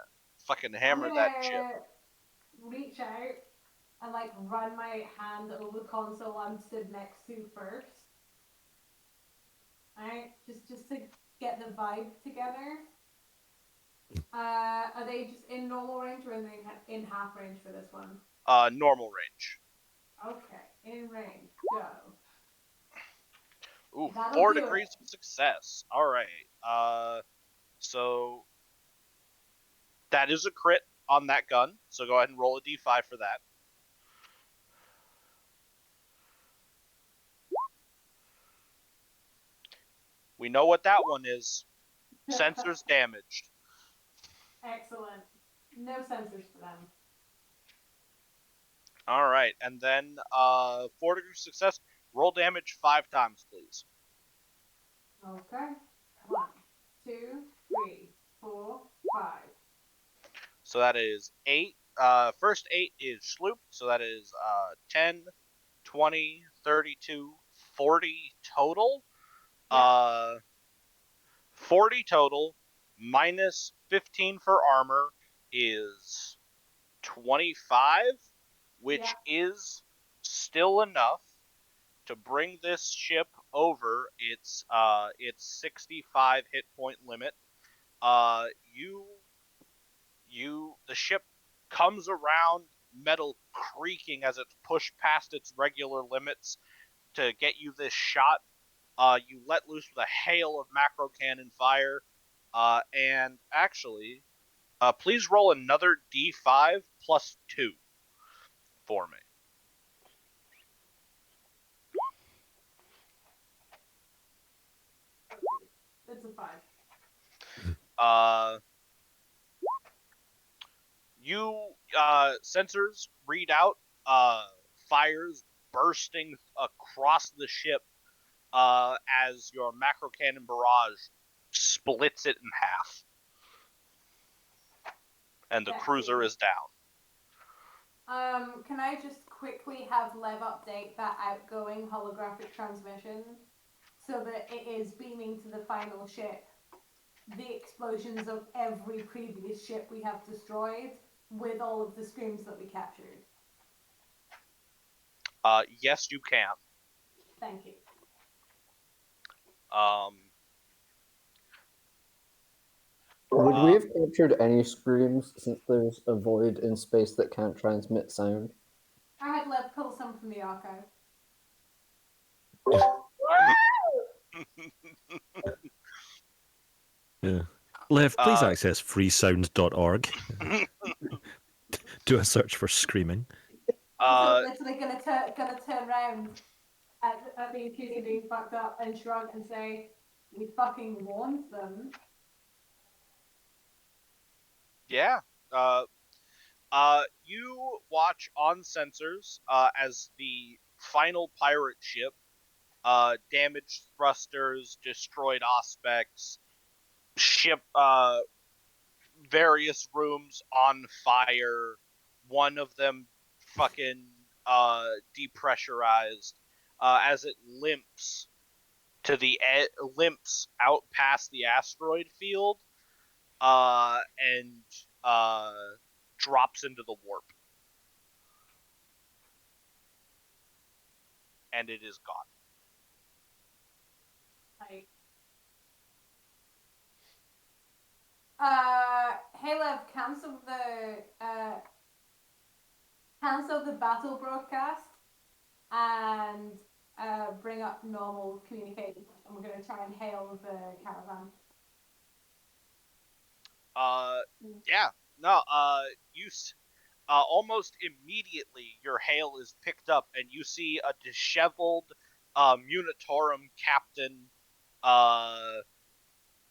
[SPEAKER 1] fucking hammer that ship.
[SPEAKER 2] Reach out and like run my hand over the console I'm stood next to first. Alright, just to get the vibe together. Are they just in normal range or are they in half range for this one?
[SPEAKER 1] Normal range.
[SPEAKER 2] Okay, in range, go.
[SPEAKER 1] Ooh,
[SPEAKER 2] That'll
[SPEAKER 1] 4
[SPEAKER 2] do
[SPEAKER 1] degrees
[SPEAKER 2] it.
[SPEAKER 1] of success. All right. So that is a crit on that gun. So go ahead and roll a d5 for that. We know what that one is. Sensors damaged.
[SPEAKER 2] Excellent. No sensors for them.
[SPEAKER 1] All right, and then 4 degrees of success. Roll damage 5 times, please.
[SPEAKER 2] Okay. 1, 2, 3, 4, 5.
[SPEAKER 1] So that is 8. First 8 is Sloop, so that is 10, 20, 32, 40 total.
[SPEAKER 2] Yeah.
[SPEAKER 1] 40 total minus 15 for armor is 25, which is still enough to bring this ship over its 65 hit point limit. The ship comes around, metal creaking as it's pushed past its regular limits to get you this shot. You let loose with a hail of macro cannon fire, and actually, please roll another d5 plus 2 for me.
[SPEAKER 2] It's a 5.
[SPEAKER 1] Sensors read out fires bursting across the ship as your macro cannon barrage splits it in half, and the cruiser is down.
[SPEAKER 2] Can I just quickly have Lev update that outgoing holographic transmission so that it is beaming to the final ship the explosions of every previous ship we have destroyed with all of the screams that we captured?
[SPEAKER 1] Yes, you can.
[SPEAKER 2] Thank you.
[SPEAKER 5] Would we have captured any screams since there's a void in space that can't transmit sound?
[SPEAKER 2] I had Lev pull some from the archive.
[SPEAKER 3] Yeah. Lev, please
[SPEAKER 1] Uh,
[SPEAKER 3] access freesound.org. Do a search for screaming.
[SPEAKER 2] Also, literally gonna turn around at the accused of being fucked up and shrug and say, "We fucking warned them."
[SPEAKER 1] Yeah. You watch on sensors as the final pirate ship, damaged thrusters, destroyed aspects, ship, various rooms on fire, one of them fucking depressurized, as it limps limps out past the asteroid field, and drops into the warp. And it is gone.
[SPEAKER 2] Like, hey Lev, cancel the battle broadcast and bring up normal communication. And we're gonna try and hail the caravan.
[SPEAKER 1] Yeah. No. You. Almost immediately, your hail is picked up, and you see a disheveled Munitorum captain.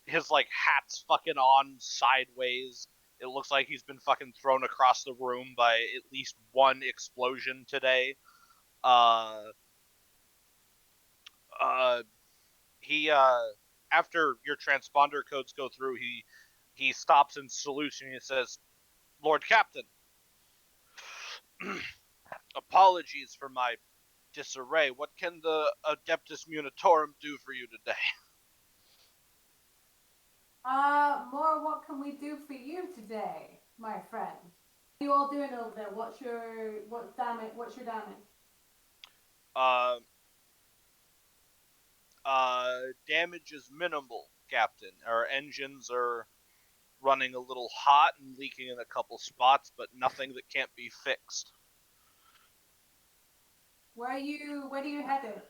[SPEAKER 1] His like hat's fucking on sideways. It looks like he's been fucking thrown across the room by at least one explosion today. He after your transponder codes go through, he stops and salutes you and he says, "Lord Captain, apologies for my disarray. What can the Adeptus Munitorum do for you today?"
[SPEAKER 2] More, what can we do for you today, my friend? What are you all doing over there? What's your damage?
[SPEAKER 1] Damage is minimal, Captain. Our engines are running a little hot and leaking in a couple spots, but nothing that can't be fixed.
[SPEAKER 2] Where are you headed?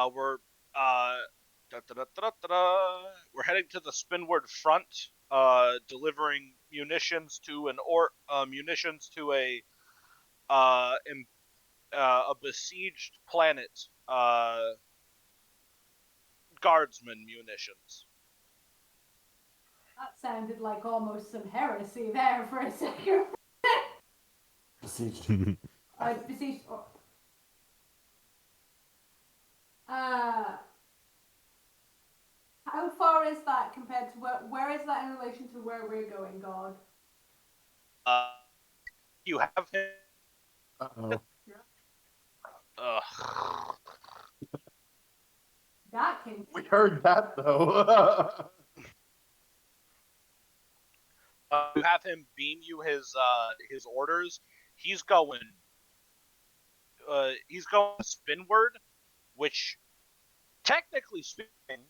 [SPEAKER 1] We're we're heading to the Spinward front, delivering munitions to a besieged planet. Guardsman munitions.
[SPEAKER 2] That sounded like almost some heresy there for a second.
[SPEAKER 4] Besieged.
[SPEAKER 2] Besieged. How far is that compared to where is that in relation to where we're going, God?
[SPEAKER 1] You have him.
[SPEAKER 4] Uh-oh.
[SPEAKER 2] That can.
[SPEAKER 4] We heard that, though.
[SPEAKER 1] You have him beam you his orders. He's going spinward, which technically speaking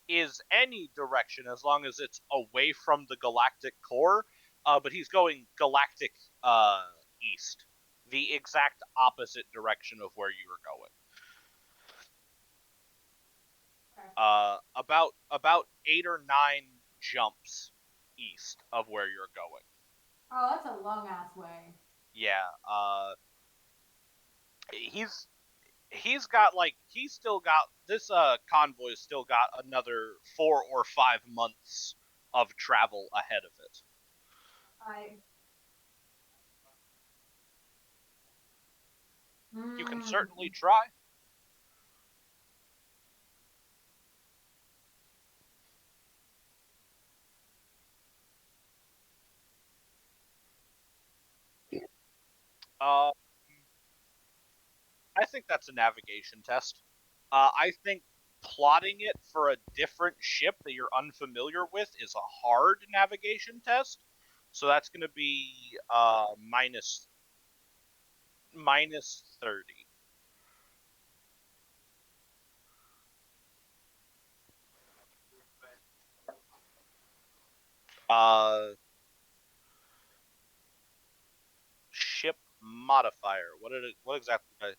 [SPEAKER 1] is any direction as long as it's away from the galactic core. But he's going galactic east, the exact opposite direction of where you were going. About 8 or 9 jumps east of where you're going.
[SPEAKER 2] Oh, that's a long ass way.
[SPEAKER 1] Yeah. This convoy's still got another 4 or 5 months of travel ahead of it. You can certainly try. I think that's a navigation test. I think plotting it for a different ship that you're unfamiliar with is a hard navigation test. So that's going to be minus 30. Ship modifier. What exactly did I?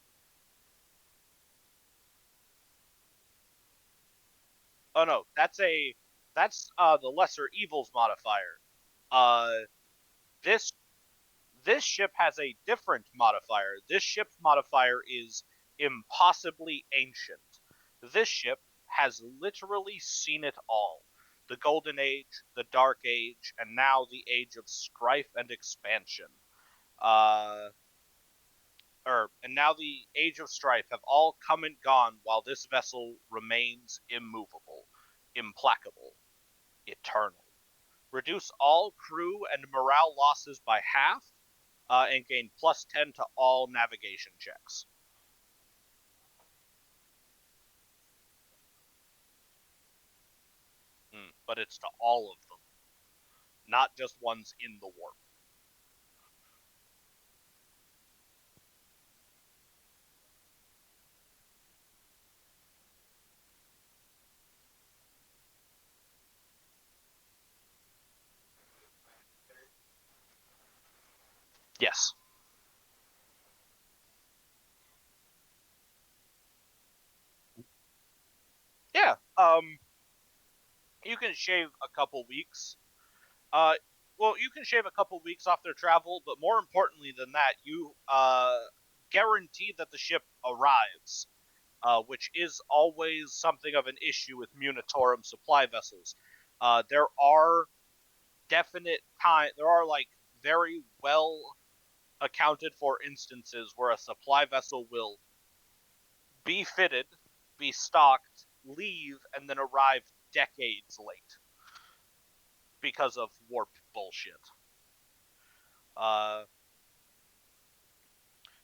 [SPEAKER 1] Oh no, that's the lesser evils modifier. Uh, this this ship has a different modifier. This ship's modifier is impossibly ancient. This ship has literally seen it all. The Golden Age, the Dark Age, and now the Age of Strife and Expansion. Uh, and now the Age of Strife have all come and gone while this vessel remains immovable, implacable, eternal. Reduce all crew and morale losses by half, and gain +10 to all navigation checks. But it's to all of them, not just ones in the warp. Yes. Yeah. You can shave a couple weeks. Well, you can shave a couple weeks off their travel, but more importantly than that, you guarantee that the ship arrives, which is always something of an issue with Munitorum supply vessels. There are like very well accounted for instances where a supply vessel will be fitted, be stocked, leave, and then arrive decades late because of warp bullshit.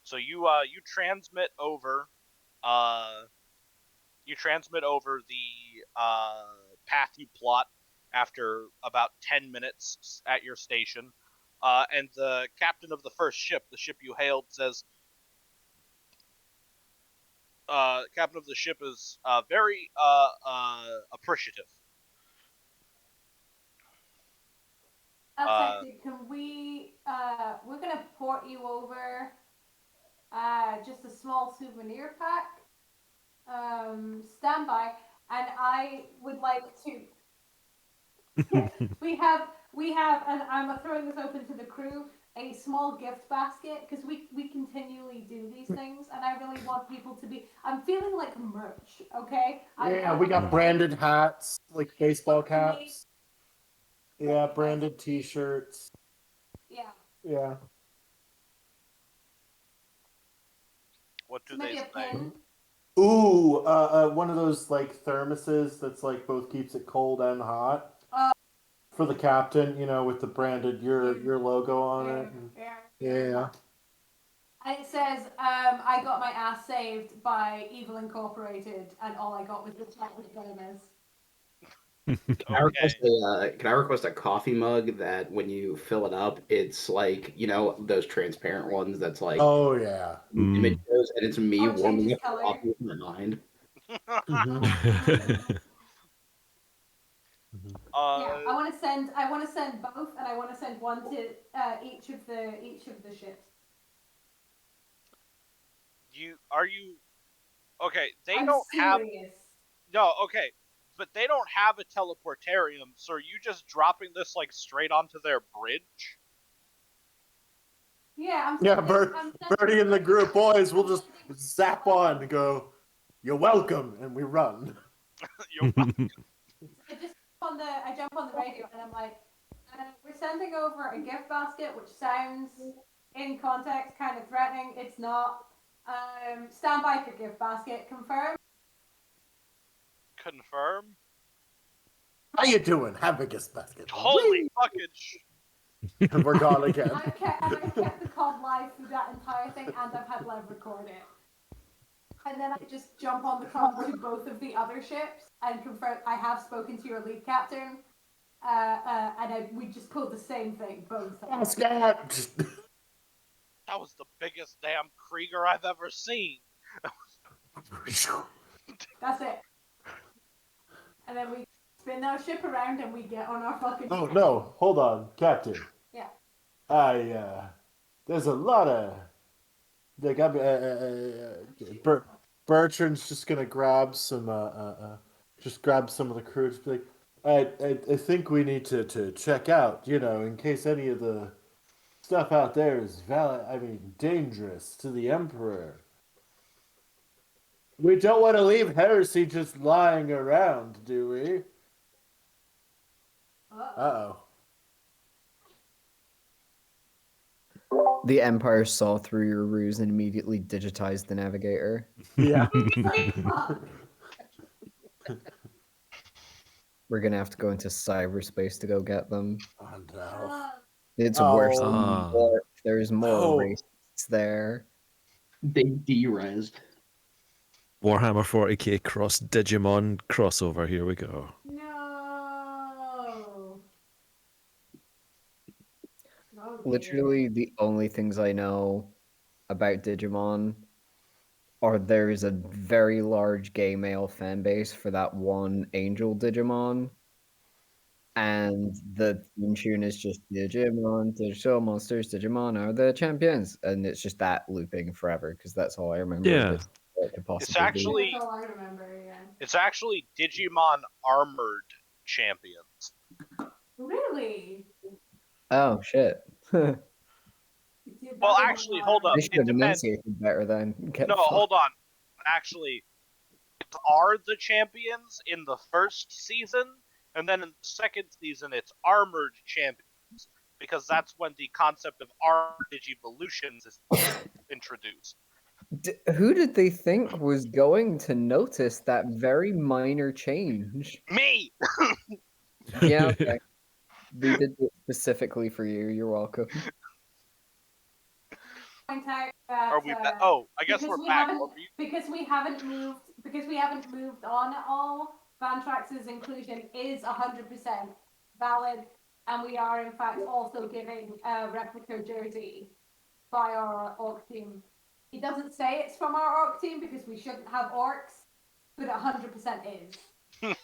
[SPEAKER 1] So you transmit over the path you plot after about 10 minutes at your station, and the captain of the first ship, the ship you hailed, says, captain of the ship is very appreciative.
[SPEAKER 2] That's actually, can we, we're gonna port you over, just a small souvenir pack. Stand by, and I would like to. we have, and I'm throwing this open to the crew, a small gift basket, because we continually do these things, and I really want people to be. I'm feeling like merch, okay?
[SPEAKER 4] Yeah, we got branded hats, like baseball caps. Yeah, branded T-shirts.
[SPEAKER 2] Yeah.
[SPEAKER 4] Yeah.
[SPEAKER 1] What do
[SPEAKER 2] So maybe
[SPEAKER 1] they
[SPEAKER 2] a
[SPEAKER 1] say?
[SPEAKER 2] pin.
[SPEAKER 4] Ooh, one of those like thermoses that's like both keeps it cold and hot. For the captain, you know, with the branded your logo on it. Yeah.
[SPEAKER 2] And it says, I got my ass saved by Evil Incorporated, and all I got was the chat with Gomez.
[SPEAKER 6] Can I request a coffee mug that when you fill it up, it's like, you know, those transparent ones that's like
[SPEAKER 4] Oh yeah.
[SPEAKER 6] images, and it's me
[SPEAKER 2] Oh, it
[SPEAKER 6] warming
[SPEAKER 2] changes
[SPEAKER 6] up
[SPEAKER 2] color.
[SPEAKER 6] coffee with my mind.
[SPEAKER 2] Yeah, I want to send both, and I want to send one to each of the ships.
[SPEAKER 1] Are you okay?
[SPEAKER 2] I'm serious.
[SPEAKER 1] Okay, but they don't have a teleportarium, so are you just dropping this like straight onto their bridge?
[SPEAKER 2] Yeah,
[SPEAKER 4] Yeah, Birdie and the group boys will just zap on and go, "You're welcome," and we run.
[SPEAKER 2] I jump on the radio, and I'm like, we're sending over a gift basket, which sounds in context kind of threatening. It's not. Stand by for gift basket. Confirm.
[SPEAKER 1] Confirm.
[SPEAKER 4] How you doing? Have a gift basket.
[SPEAKER 1] Holy fucking
[SPEAKER 4] And we're gone again.
[SPEAKER 2] I've kept the COD live through that entire thing, and I've had Lev record it. And then I just jump on the COD to both of the other ships and confirm I have spoken to your lead captain. We just pulled the same thing both times.
[SPEAKER 4] Scott.
[SPEAKER 1] That was the biggest damn Krieger I've ever seen.
[SPEAKER 2] That's it. And then we spin that ship around and we get on our fucking.
[SPEAKER 4] Oh no, hold on, Captain.
[SPEAKER 2] Yeah.
[SPEAKER 4] There's a lot of like Bertrand's just gonna grab some just grab some of the crew. Just be like, I think we need to check out, in case any of the stuff out there is dangerous to the Emperor. We don't want to leave heresy just lying around, do we? Uh-oh.
[SPEAKER 5] The Empire saw through your ruse and immediately digitized the navigator.
[SPEAKER 4] Yeah.
[SPEAKER 5] We're gonna have to go into cyberspace to go get them.
[SPEAKER 4] Oh no.
[SPEAKER 5] It's worse than
[SPEAKER 3] Oh.
[SPEAKER 5] warp. There's more
[SPEAKER 4] No.
[SPEAKER 5] racists there.
[SPEAKER 6] They derezzed.
[SPEAKER 3] Warhammer 40k cross Digimon crossover. Here we go.
[SPEAKER 2] No. Oh, dear.
[SPEAKER 5] Literally, the only things I know about Digimon are there is a very large gay male fan base for that one Angel Digimon. And the theme tune is just Digimon, Digital Monsters, Digimon are the champions. And it's just that looping forever because that's all I remember. of
[SPEAKER 3] Yeah.
[SPEAKER 5] it, what it could possibly
[SPEAKER 1] It's
[SPEAKER 5] be.
[SPEAKER 1] actually
[SPEAKER 2] That's all I remember, yeah.
[SPEAKER 1] it's actually Digimon Armored Champions.
[SPEAKER 2] Really?
[SPEAKER 5] Oh, shit. They
[SPEAKER 1] Well, actually, hold up.
[SPEAKER 5] should
[SPEAKER 1] It
[SPEAKER 5] have
[SPEAKER 1] depends.
[SPEAKER 5] enunciated better then. Get
[SPEAKER 1] No,
[SPEAKER 5] fucked.
[SPEAKER 1] hold on. Actually, it are the champions in the first season, and then in the second season, it's Armored Champions, because that's when the concept of armored Digivolutions is introduced.
[SPEAKER 5] Who did they think was going to notice that very minor change?
[SPEAKER 1] Me!
[SPEAKER 5] Yeah, okay. We did it specifically for you. You're welcome.
[SPEAKER 2] Point out that,
[SPEAKER 1] Are we oh, I guess
[SPEAKER 2] because
[SPEAKER 1] we're
[SPEAKER 2] we
[SPEAKER 1] back.
[SPEAKER 2] haven't-
[SPEAKER 1] What were you-
[SPEAKER 2] because we haven't moved on at all, Vantrax's inclusion is 100% valid, and we are in fact also giving a replica jersey by our orc team. It doesn't say it's from our orc team because we shouldn't have orcs, but it 100% is.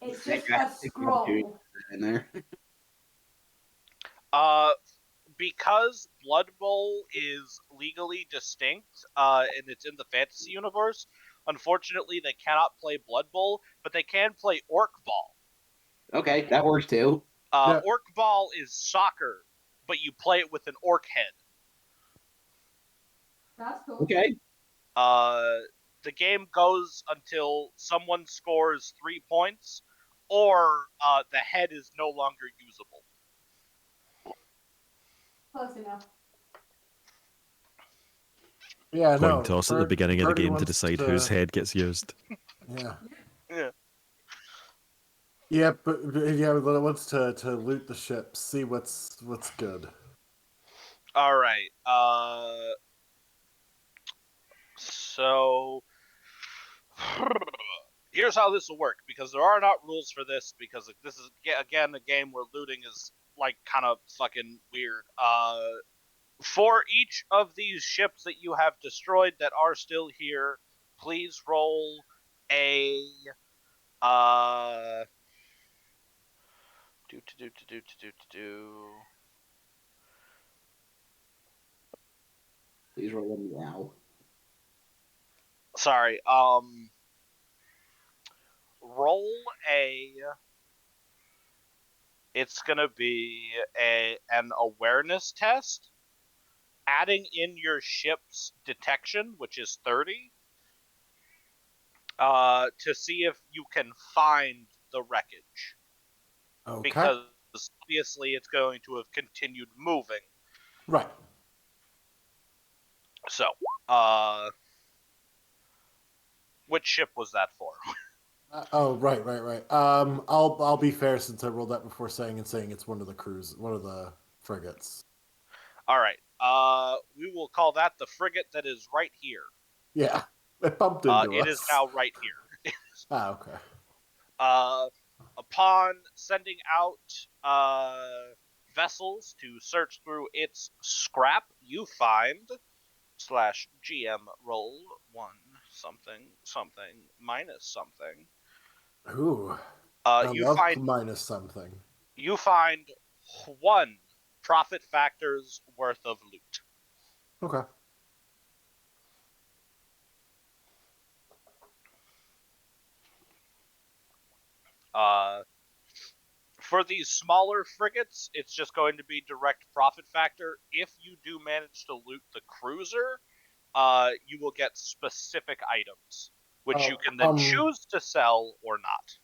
[SPEAKER 2] It's just a scroll.
[SPEAKER 6] In there.
[SPEAKER 1] Because Blood Bowl is legally distinct, and it's in the fantasy universe, unfortunately they cannot play Blood Bowl, but they can play Orc Ball.
[SPEAKER 6] Okay, that works too.
[SPEAKER 4] Yeah.
[SPEAKER 1] Orc Ball is soccer, but you play it with an orc head.
[SPEAKER 2] That's cool.
[SPEAKER 6] Okay.
[SPEAKER 1] The game goes until someone scores 3 points, or the head is no longer usable.
[SPEAKER 2] Close enough.
[SPEAKER 4] Yeah, no.
[SPEAKER 3] Coin toss at the beginning of the
[SPEAKER 4] Birdie
[SPEAKER 3] game to
[SPEAKER 4] wants
[SPEAKER 3] decide whose head gets used.
[SPEAKER 4] Yeah.
[SPEAKER 1] Yeah.
[SPEAKER 4] Yeah, but it wants to loot the ship, see what's good.
[SPEAKER 1] All right. So here's how this will work, because there are not rules for this, because this is again a game where looting is like kind of fucking weird. For each of these ships that you have destroyed that are still here, please roll a
[SPEAKER 6] Please roll them now.
[SPEAKER 1] Sorry, roll a. It's gonna be an awareness test, adding in your ship's detection, which is 30, to see if you can find the wreckage.
[SPEAKER 4] Okay.
[SPEAKER 1] Because obviously it's going to have continued moving.
[SPEAKER 4] Right.
[SPEAKER 1] So, which ship was that for?
[SPEAKER 4] Right. I'll be fair since I rolled that before saying it's one of the frigates.
[SPEAKER 1] All right. We will call that the frigate that is right here.
[SPEAKER 4] Yeah, it bumped into us.
[SPEAKER 1] It is now right here.
[SPEAKER 4] Okay.
[SPEAKER 1] Upon sending out vessels to search through its scrap, you find /GM roll 1 something something minus something.
[SPEAKER 4] Ooh. I
[SPEAKER 1] You
[SPEAKER 4] love
[SPEAKER 1] find
[SPEAKER 4] minus something.
[SPEAKER 1] 1 profit factor's worth of loot.
[SPEAKER 4] Okay.
[SPEAKER 1] For these smaller frigates, it's just going to be direct profit factor. If you do manage to loot the cruiser, you will get specific items, which you can then choose to sell or not.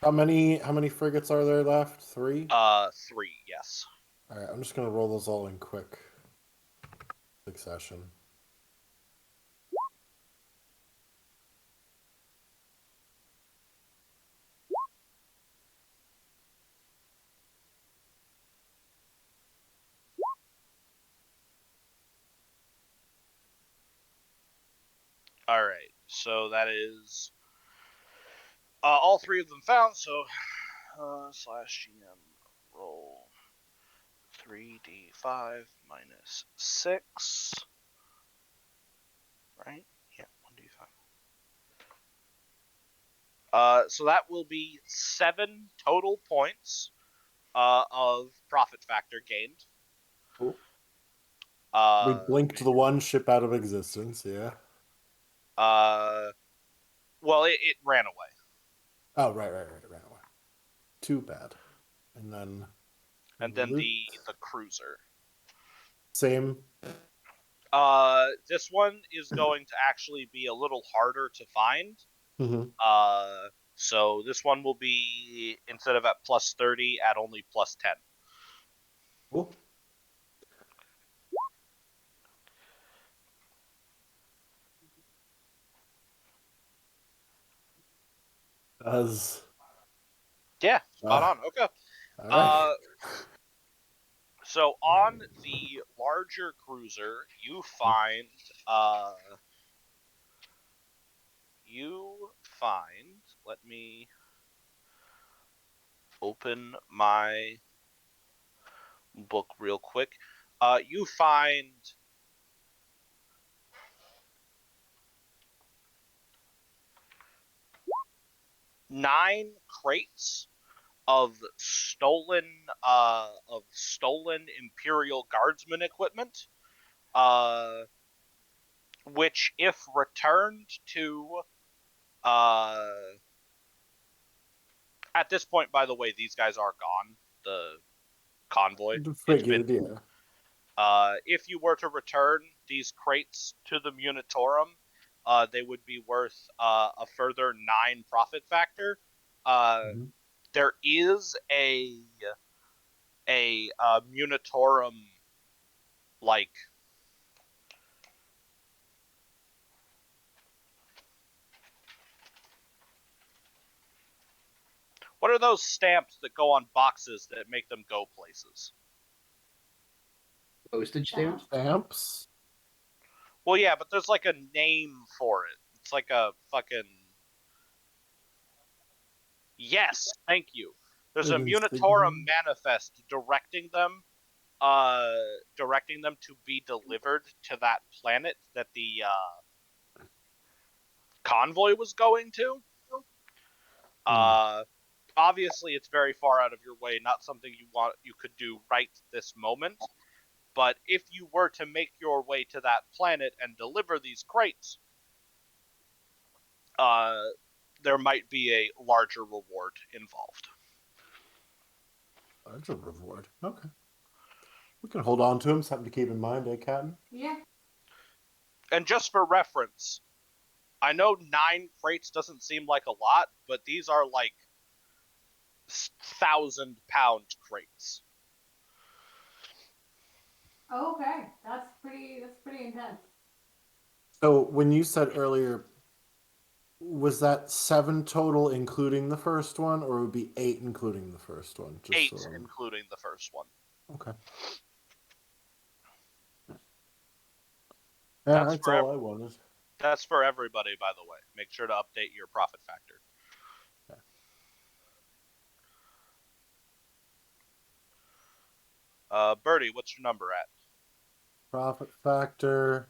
[SPEAKER 4] How many frigates are there left? 3?
[SPEAKER 1] 3, yes.
[SPEAKER 4] All right, I'm just gonna roll those all in quick succession.
[SPEAKER 1] All right, so that is all 3 of them found. So slash GM roll 3d5 minus 6. Right? Yeah, 1d5. So that will be 7 total points of profit factor gained.
[SPEAKER 4] Cool. We
[SPEAKER 1] Uh,
[SPEAKER 4] blinked the one ship out of existence. Yeah.
[SPEAKER 1] well, it ran away.
[SPEAKER 4] Oh, right. Ran away. Too bad. And then.
[SPEAKER 1] And then
[SPEAKER 4] loot.
[SPEAKER 1] the cruiser.
[SPEAKER 4] Same.
[SPEAKER 1] This one is going to actually be a little harder to find.
[SPEAKER 4] Mm-hmm.
[SPEAKER 1] So this one will be, instead of at plus 30, at only plus 10.
[SPEAKER 4] Cool. As
[SPEAKER 1] Yeah, spot on. Okay.
[SPEAKER 4] all right.
[SPEAKER 1] So on the larger cruiser, you find let me open my book real quick. You find 9 crates of stolen Imperial Guardsman equipment, which, if returned to at this point, by the way, these guys are gone. The convoy.
[SPEAKER 4] Figured, yeah.
[SPEAKER 1] If you were to return these crates to the Munitorum, they would be worth a further 9 profit factor.
[SPEAKER 4] Mhm.
[SPEAKER 1] There is a Munitorum, like, what are those stamps that go on boxes that make them go places?
[SPEAKER 6] Postage stamps?
[SPEAKER 4] Stamps.
[SPEAKER 1] Well, yeah, but there's like a name for it. It's like a fucking... Yes, thank you. There's a Munitorum manifest directing them to be delivered to that planet that the convoy was going to. Obviously, it's very far out of your way, not something you could do right this moment. But if you were to make your way to that planet and deliver these crates, there might be a larger reward involved.
[SPEAKER 4] Larger reward. Okay. We can hold on to him. Something to keep in mind, eh, Captain?
[SPEAKER 2] Yeah.
[SPEAKER 1] And just for reference, I know 9 crates doesn't seem like a lot, but these are like 1,000-pound crates.
[SPEAKER 2] Oh, okay. That's pretty intense.
[SPEAKER 4] So when you said earlier, was that 7 total including the first one, or it would be 8 including the first one?
[SPEAKER 1] 8 including the first one.
[SPEAKER 4] Okay. Yeah, that's all I wanted.
[SPEAKER 1] That's for everybody, by the way. Make sure to update your profit factor. Yeah. Birdie, what's your number at?
[SPEAKER 4] Profit factor.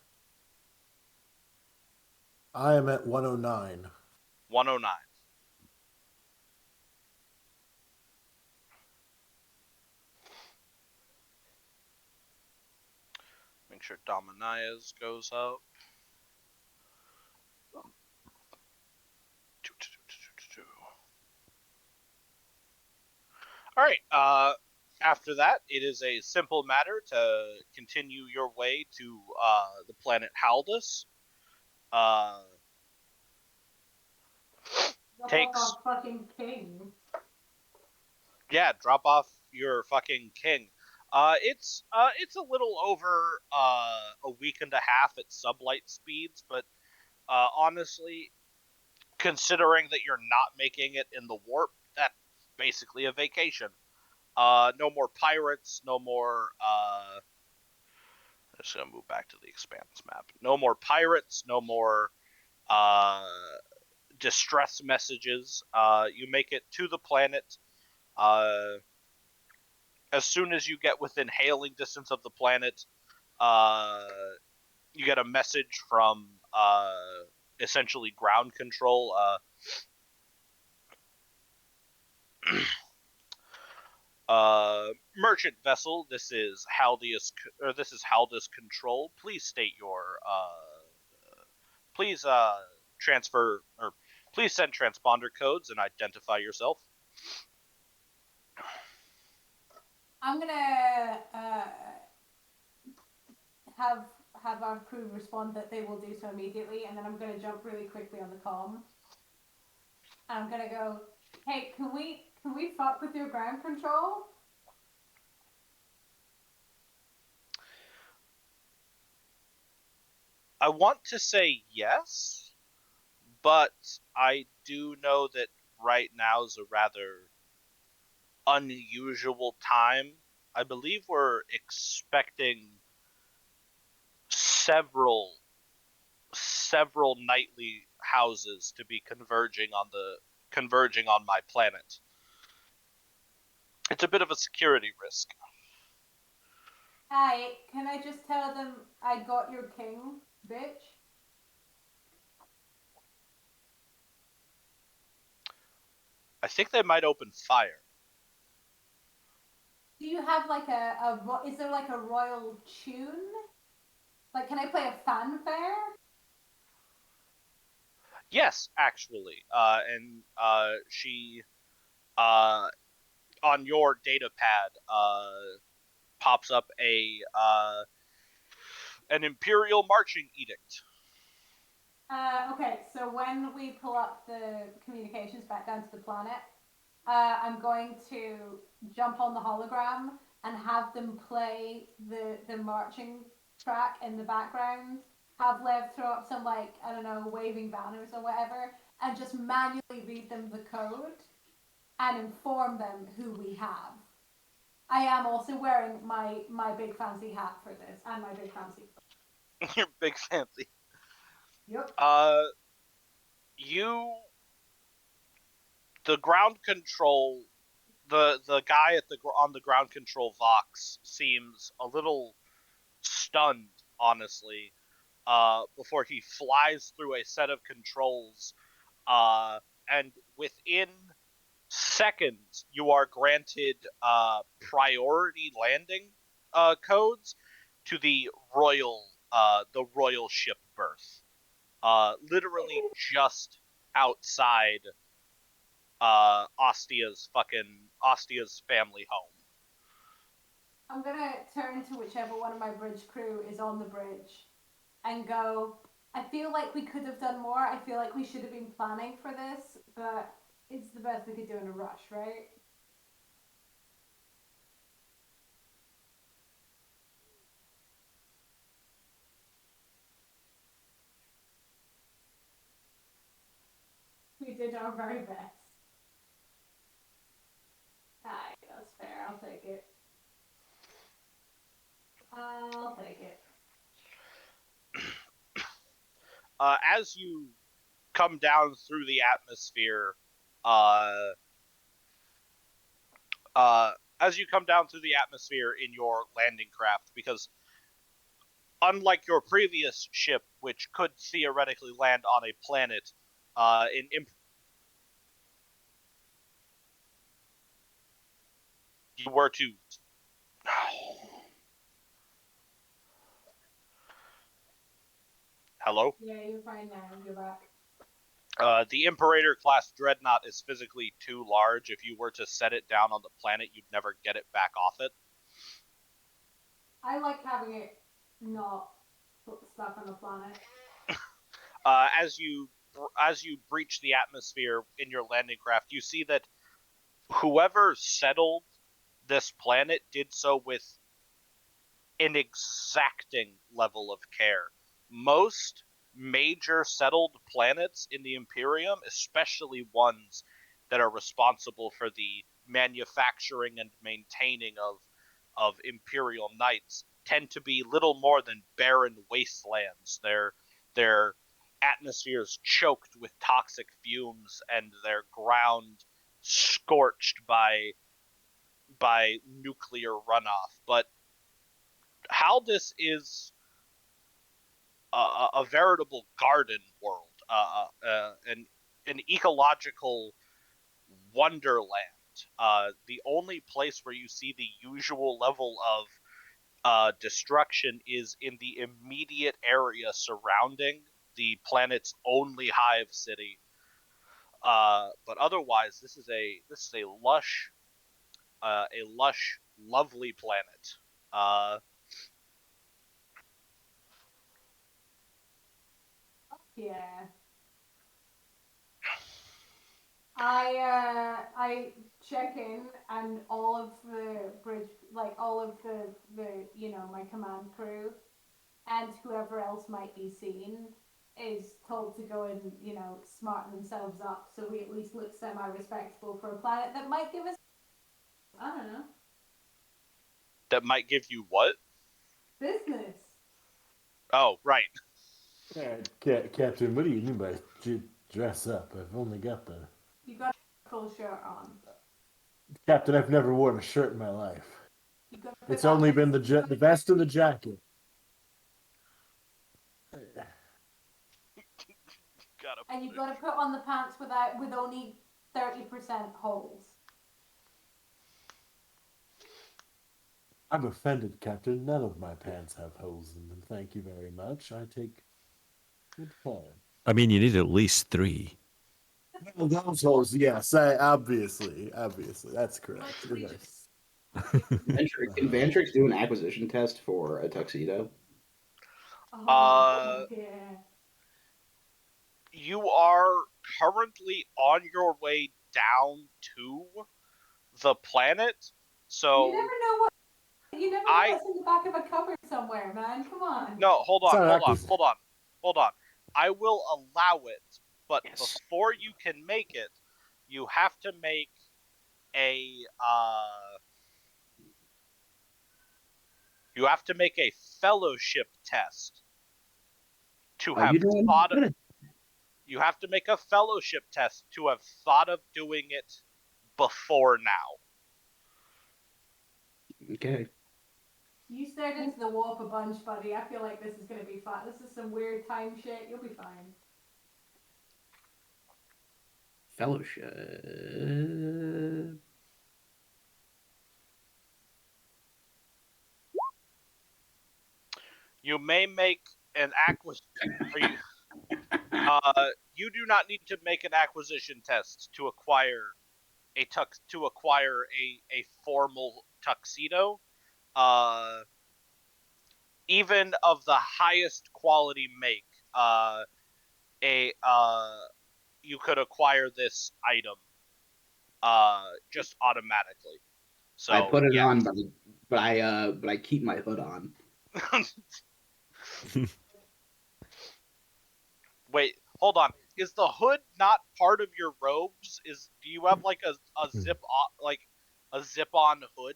[SPEAKER 4] I am at 109.
[SPEAKER 1] 109. sure Dominias goes up. All right. After that, it is a simple matter to continue your way to the planet Haldus.
[SPEAKER 2] Drop
[SPEAKER 1] Takes
[SPEAKER 2] off our fucking king.
[SPEAKER 1] Yeah, drop off your fucking king. It's a little over a week and a half at sublight speeds, but honestly, considering that you're not making it in the warp, that's basically a vacation. No more pirates, no more. I'm just gonna move back to the Expanse map. No more pirates, no more uh, distress messages. You make it to the planet. Uh, as soon as you get within hailing distance of the planet, uh, you get a message from essentially ground control. Merchant vessel. This is Haldus Control. Please state your. Please transfer or please send transponder codes and identify yourself.
[SPEAKER 2] I'm gonna have our crew respond that they will do so immediately, and then I'm gonna jump really quickly on the comm. And I'm gonna go, hey, can we fuck with your ground control?
[SPEAKER 1] I want to say yes, but I do know that right now is a rather unusual time. I believe we're expecting several nightly houses to be converging on my planet. It's a bit of a security risk.
[SPEAKER 2] Hi, can I just tell them I got your king, bitch?
[SPEAKER 1] I think they might open fire.
[SPEAKER 2] Do you have like is there like a royal tune? Like, can I play a fanfare?
[SPEAKER 1] Yes, actually. And she on your data pad pops up an imperial marching edict.
[SPEAKER 2] Okay, so when we pull up the communications back down to the planet, I'm going to jump on the hologram and have them play the marching track in the background. Have Lev throw up some, like, I don't know, waving banners or whatever, and just manually read them the code and inform them who we have. I am also wearing my big fancy hat for this and my big fancy.
[SPEAKER 1] You're big fancy.
[SPEAKER 2] Yep.
[SPEAKER 1] The ground control, the guy on the ground control Vox seems a little stunned, honestly, before he flies through a set of controls, and within seconds you are granted priority landing codes to the royal ship berth, literally just outside Ostia's family home.
[SPEAKER 2] I'm gonna turn to whichever one of my bridge crew is on the bridge and go, I feel like we could have done more. I feel like we should have been planning for this, but it's the best we could do in a rush, right? We did our very best. Aye, that's fair. I'll take it. I'll take it.
[SPEAKER 1] As you come down through the atmosphere, uh, in your landing craft, because unlike your previous ship, which could theoretically land on a planet, you were to Hello?
[SPEAKER 2] Yeah, you're fine now. You're back.
[SPEAKER 1] The Imperator class dreadnought is physically too large. If you were to set it down on the planet, you'd never get it back off it.
[SPEAKER 2] I like having it not stuck on the planet.
[SPEAKER 1] As you breach the atmosphere in your landing craft, you see that whoever settled this planet did so with an exacting level of care. Most major settled planets in the Imperium, especially ones that are responsible for the manufacturing and maintaining of Imperial Knights, tend to be little more than barren wastelands. Their atmospheres choked with toxic fumes and their ground scorched by nuclear runoff. But Haldis is a veritable garden world, an ecological wonderland. The only place where you see the usual level of destruction is in the immediate area surrounding the planet's only hive city. But otherwise, this is a lush, lovely planet.
[SPEAKER 2] Yeah. I check in, and all of the bridge, like all of the my command crew and whoever else might be seen is told to go and smarten themselves up, so we at least look semi-respectable for a planet that might give us, I don't know,
[SPEAKER 1] That might give you what?
[SPEAKER 2] business.
[SPEAKER 1] Oh, right.
[SPEAKER 4] Captain, what do you mean by dress up? I've only got the
[SPEAKER 2] You got a full shirt on.
[SPEAKER 4] Captain. I've never worn a shirt in my life.
[SPEAKER 2] You got to put
[SPEAKER 4] It's
[SPEAKER 2] that
[SPEAKER 4] only
[SPEAKER 2] vest-
[SPEAKER 4] been the vest and the jacket.
[SPEAKER 2] and you got to put on the pants with only 30% holes.
[SPEAKER 4] I'm offended, Captain. None of my pants have holes in them. Thank you very much. I take good care.
[SPEAKER 3] I mean, you need at least 3.
[SPEAKER 4] Well, those holes, yes. Obviously, that's correct.
[SPEAKER 2] Literally
[SPEAKER 4] You're right.
[SPEAKER 2] just
[SPEAKER 6] Can Vantrix do an acquisition test for a tuxedo?
[SPEAKER 2] yeah.
[SPEAKER 1] You are currently on your way down to the planet, so
[SPEAKER 2] You never know what you never know what's in the back of a cupboard somewhere, man. Come on.
[SPEAKER 1] no, hold
[SPEAKER 4] It's
[SPEAKER 1] on,
[SPEAKER 4] not
[SPEAKER 1] hold on,
[SPEAKER 4] acquisition.
[SPEAKER 1] hold on, hold on. I will allow it, but
[SPEAKER 6] Yes.
[SPEAKER 1] before you can make it, you have to make a fellowship test to have
[SPEAKER 6] You know
[SPEAKER 1] thought
[SPEAKER 6] what?
[SPEAKER 1] of, you have to make a fellowship test to have thought of doing it before now.
[SPEAKER 6] Okay.
[SPEAKER 2] You stared into the warp a bunch, buddy. I feel like this is gonna be fun. This is some weird time shit. You'll be fine.
[SPEAKER 6] Fellowship.
[SPEAKER 1] You may make an acquisition. You do not need to make an acquisition test to acquire a formal tuxedo. Even of the highest quality make, a you could acquire this item just automatically. So
[SPEAKER 6] I put it
[SPEAKER 1] yeah.
[SPEAKER 6] on, but I keep my hood on.
[SPEAKER 1] Wait, hold on. Is the hood not part of your robes? Do you have like a zip on hood?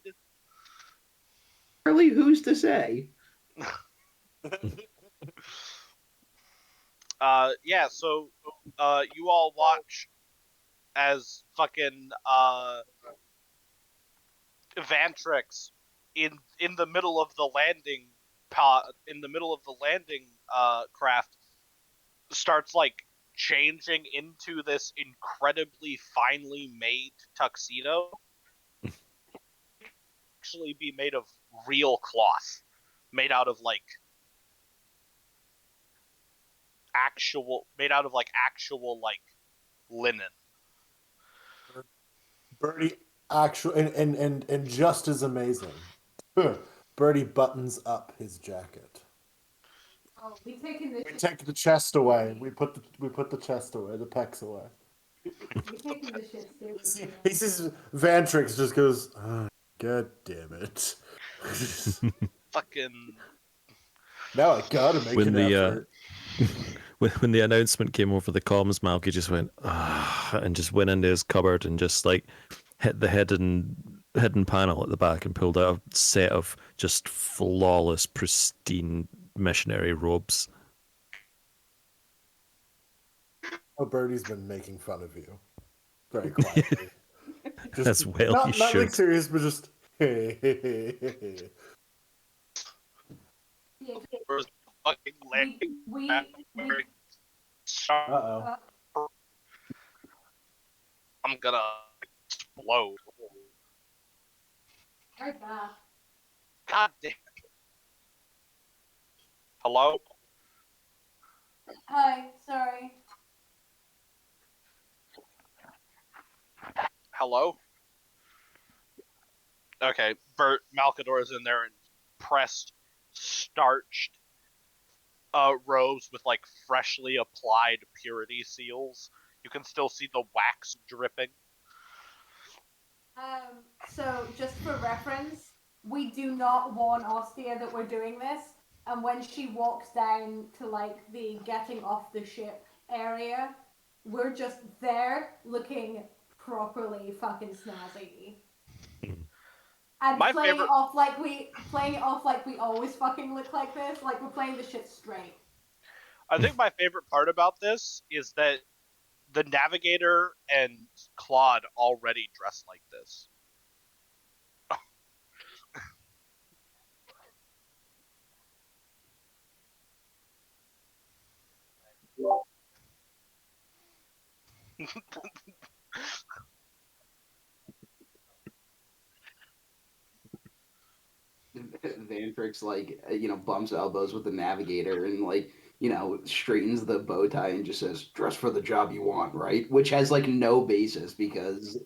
[SPEAKER 6] Really, who's to say?
[SPEAKER 1] Yeah, so you all watch as fucking Vantrix in the middle of the landing craft starts like changing into this incredibly finely made tuxedo, actually be made of real cloth, made out of like made out of like actual like linen.
[SPEAKER 4] Birdie actually, and just as amazing, Birdie buttons up his jacket.
[SPEAKER 2] Oh, we taking the
[SPEAKER 4] We
[SPEAKER 2] shit.
[SPEAKER 4] take the chest away. We put the chest away, the pecs away.
[SPEAKER 2] We taking the shit seriously.
[SPEAKER 4] He sees Vantrix just goes, oh, God damn it.
[SPEAKER 1] Fucking
[SPEAKER 4] Now I gotta make
[SPEAKER 3] When
[SPEAKER 4] an
[SPEAKER 3] the
[SPEAKER 4] effort.
[SPEAKER 3] when the announcement came over the comms, Malky just went and just went into his cupboard and just like hit the hidden panel at the back and pulled out a set of just flawless, pristine missionary robes.
[SPEAKER 4] Oh, Birdie's been making fun of you. Very quietly. Just,
[SPEAKER 3] As well,
[SPEAKER 4] not,
[SPEAKER 3] he
[SPEAKER 4] not like
[SPEAKER 3] should.
[SPEAKER 4] serious, but just
[SPEAKER 2] Yeah,
[SPEAKER 1] where's fucking leg.
[SPEAKER 2] we
[SPEAKER 4] Uh-oh.
[SPEAKER 1] I'm gonna explode.
[SPEAKER 2] heard that.
[SPEAKER 1] God damn. Hello?
[SPEAKER 2] Hi, sorry.
[SPEAKER 1] Hello? Okay, Bert Malkador's in there and pressed, starched robes with like freshly applied purity seals. You can still see the wax dripping.
[SPEAKER 2] So just for reference, we do not warn Ostia that we're doing this, and when she walks down to like the getting off the ship area, we're just there looking properly fucking snazzy. And
[SPEAKER 1] My
[SPEAKER 2] playing
[SPEAKER 1] favorite-
[SPEAKER 2] it off like we always fucking look like this, like we're playing the shit straight.
[SPEAKER 1] I think my favorite part about this is that the Navigator and Claude already dress like this.
[SPEAKER 6] Vantrix like bumps elbows with the navigator and like straightens the bow tie and just says dress for the job you want, right? Which has like no basis because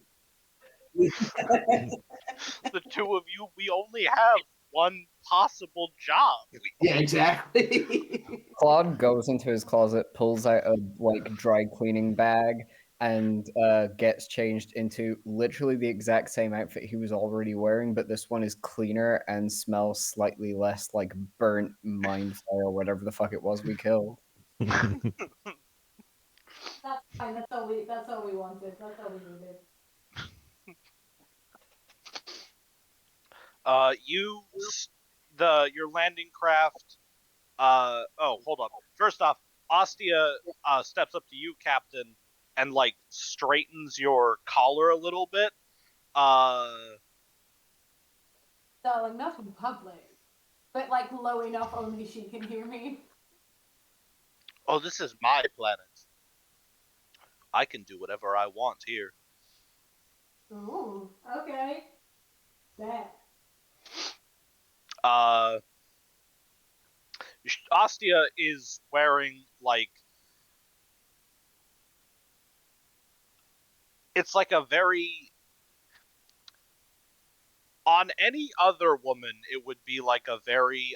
[SPEAKER 1] The two of you, we only have one possible job.
[SPEAKER 6] yeah, exactly.
[SPEAKER 5] Claude goes into his closet, pulls out a like dry cleaning bag, and gets changed into literally the exact same outfit he was already wearing, but this one is cleaner and smells slightly less like burnt mind fire or whatever the fuck it was we killed.
[SPEAKER 2] That's fine. That's all we wanted. That's all we needed.
[SPEAKER 1] Your landing craft. Hold up. First off, Ostia steps up to you, Captain, and like straightens your collar a little bit.
[SPEAKER 2] Darling, not in public, but like low enough only she can hear me.
[SPEAKER 1] Oh, this is my planet. I can do whatever I want here.
[SPEAKER 2] Ooh, okay. That.
[SPEAKER 1] Ostia is wearing like it's like a very on any other woman it would be like a very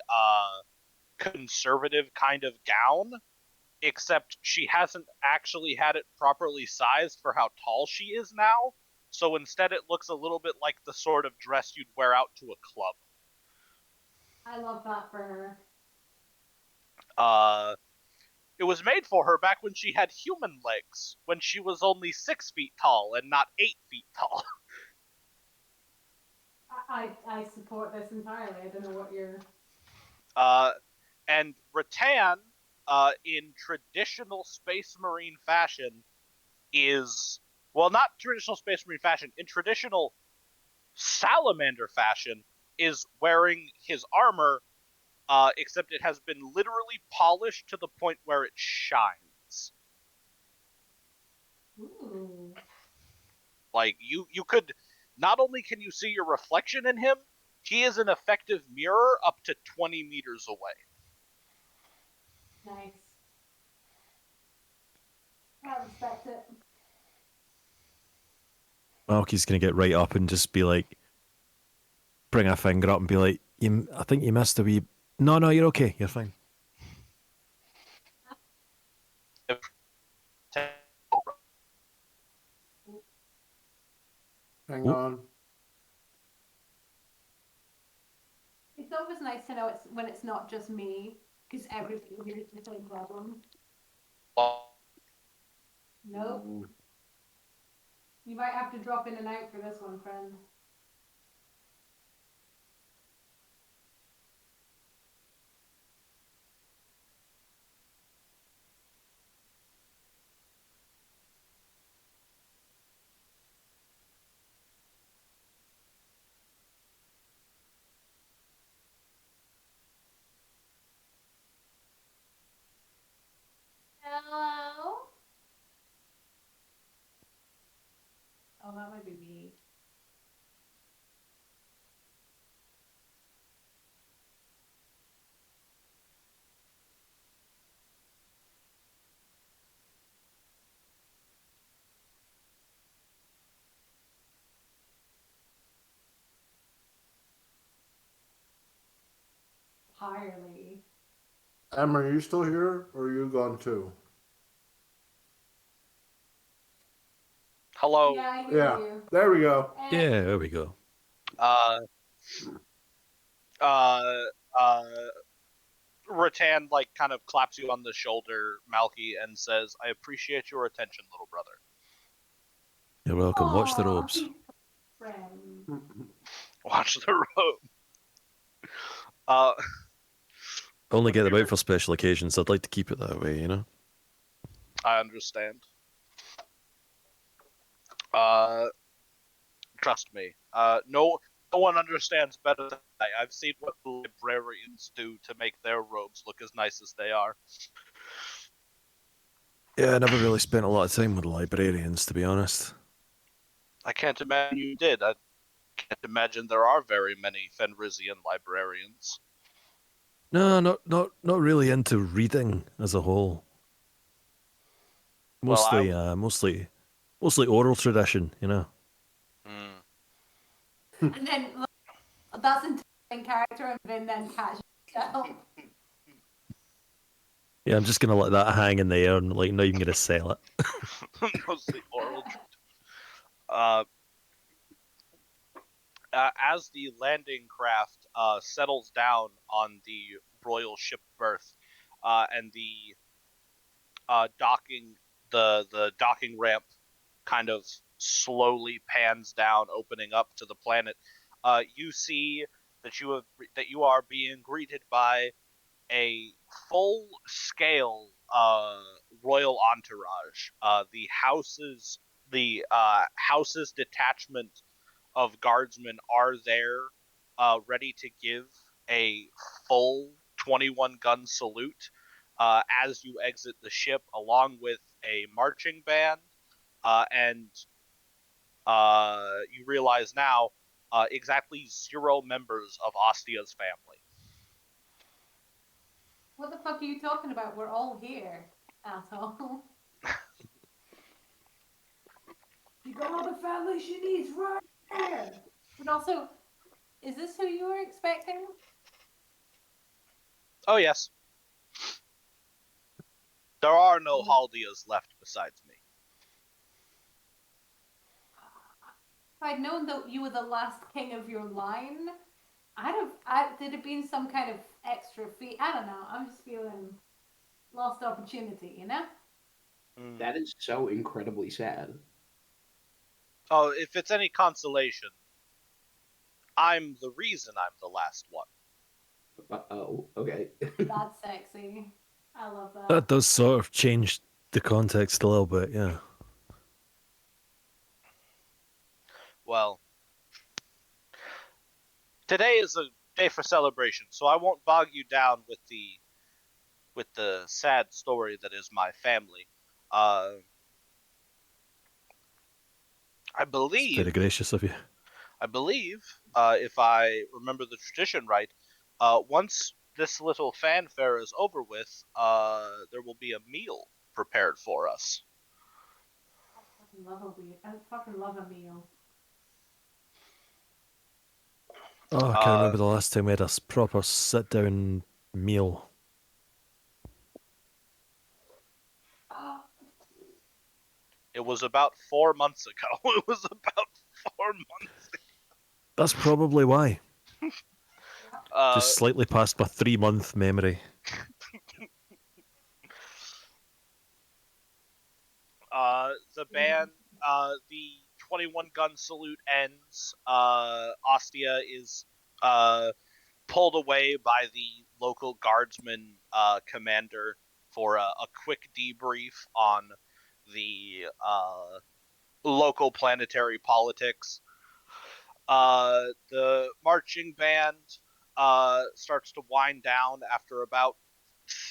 [SPEAKER 1] conservative kind of gown, except she hasn't actually had it properly sized for how tall she is now, so instead it looks a little bit like the sort of dress you'd wear out to a club.
[SPEAKER 2] I love that for her.
[SPEAKER 1] It was made for her back when she had human legs, when she was only 6 feet tall and not 8 feet tall.
[SPEAKER 2] I support this entirely. I don't know what you're.
[SPEAKER 1] And Rattan, in traditional Space Marine fashion, is well, not traditional Space Marine fashion. In traditional Salamander fashion, is wearing his armor. Except it has been literally polished to the point where it shines.
[SPEAKER 2] Ooh.
[SPEAKER 1] Like you could not only can you see your reflection in him, he is an effective mirror up to 20 meters away.
[SPEAKER 2] Nice. I respect it.
[SPEAKER 3] Malky's gonna get right up and just be like, bring a finger up and be like, I think you missed a wee. No, no, you're okay. You're fine.
[SPEAKER 4] Hang
[SPEAKER 3] Oop.
[SPEAKER 4] on.
[SPEAKER 2] It's always nice to know it's when it's not just me, because everybody hears the same problem. Nope. You might have to drop in and out for this one, friend. Hello? Oh, that might be me. Entirely.
[SPEAKER 4] Em, are you still here, or are you gone too?
[SPEAKER 1] Hello.
[SPEAKER 2] Yeah, I hear
[SPEAKER 4] Yeah.
[SPEAKER 2] you.
[SPEAKER 4] There we go.
[SPEAKER 3] Yeah, there we go.
[SPEAKER 1] Uh, uh, uh, Rattan like kind of claps you on the shoulder, Malky, and says, "I appreciate your attention, little brother."
[SPEAKER 3] You're welcome. Watch the
[SPEAKER 2] Aw,
[SPEAKER 3] robes.
[SPEAKER 2] he's a friend.
[SPEAKER 1] Watch the road. Uh,
[SPEAKER 3] Only get them out for special occasions. I'd like to keep it that way, you know?
[SPEAKER 1] I understand. Trust me. No one understands better than I. I've seen what the librarians do to make their robes look as nice as they are.
[SPEAKER 3] Yeah, I never really spent a lot of time with librarians, to be honest.
[SPEAKER 1] I can't imagine you did. I can't imagine there are very many Fenrisian librarians.
[SPEAKER 3] No, not really into reading as a whole.
[SPEAKER 1] Well,
[SPEAKER 3] Mostly,
[SPEAKER 1] I-
[SPEAKER 3] mostly oral tradition, you know.
[SPEAKER 2] And then that's in character, and then casual.
[SPEAKER 3] Yeah, I'm just gonna let that hang in the air and like not even gonna sell it.
[SPEAKER 1] Mostly oral. As the landing craft settles down on the royal ship berth, and the the docking ramp kind of slowly pans down, opening up to the planet, you see that you are being greeted by a full scale royal entourage. The house's detachment of guardsmen are there, ready to give a full 21 gun salute as you exit the ship, along with a marching band, and you realize now exactly 0 members of Ostia's family.
[SPEAKER 2] What the fuck are you talking about? We're all here, asshole. You got all the family she needs right here. But also, is this who you were expecting?
[SPEAKER 1] Oh yes, there are no Haldias left besides me.
[SPEAKER 2] If I'd known that you were the last king of your line, did it been some kind of extra feat? I don't know. I'm just feeling lost opportunity, you know?
[SPEAKER 6] That is so incredibly sad.
[SPEAKER 1] Oh, if it's any consolation, I'm the reason I'm the last one.
[SPEAKER 6] Oh, okay.
[SPEAKER 2] That's sexy. I love that.
[SPEAKER 3] That does sort of change the context a little bit, yeah.
[SPEAKER 1] Well, today is a day for celebration, so I won't bog you down with the sad story that is my family. I
[SPEAKER 3] It's
[SPEAKER 1] believe,
[SPEAKER 3] very gracious of you.
[SPEAKER 1] if I remember the tradition right, once this little fanfare is over with, there will be a meal prepared for us.
[SPEAKER 2] I fucking love a meal.
[SPEAKER 3] Oh, I can't remember the last time we had a proper sit down meal.
[SPEAKER 1] It was about 4 months ago. It was about 4 months.
[SPEAKER 3] That's probably why.
[SPEAKER 1] Uh,
[SPEAKER 3] Just slightly past my 3-month memory.
[SPEAKER 1] the band, the 21 gun salute ends. Ostia is pulled away by the local guardsman commander for a quick debrief on the local planetary politics. The marching band starts to wind down after about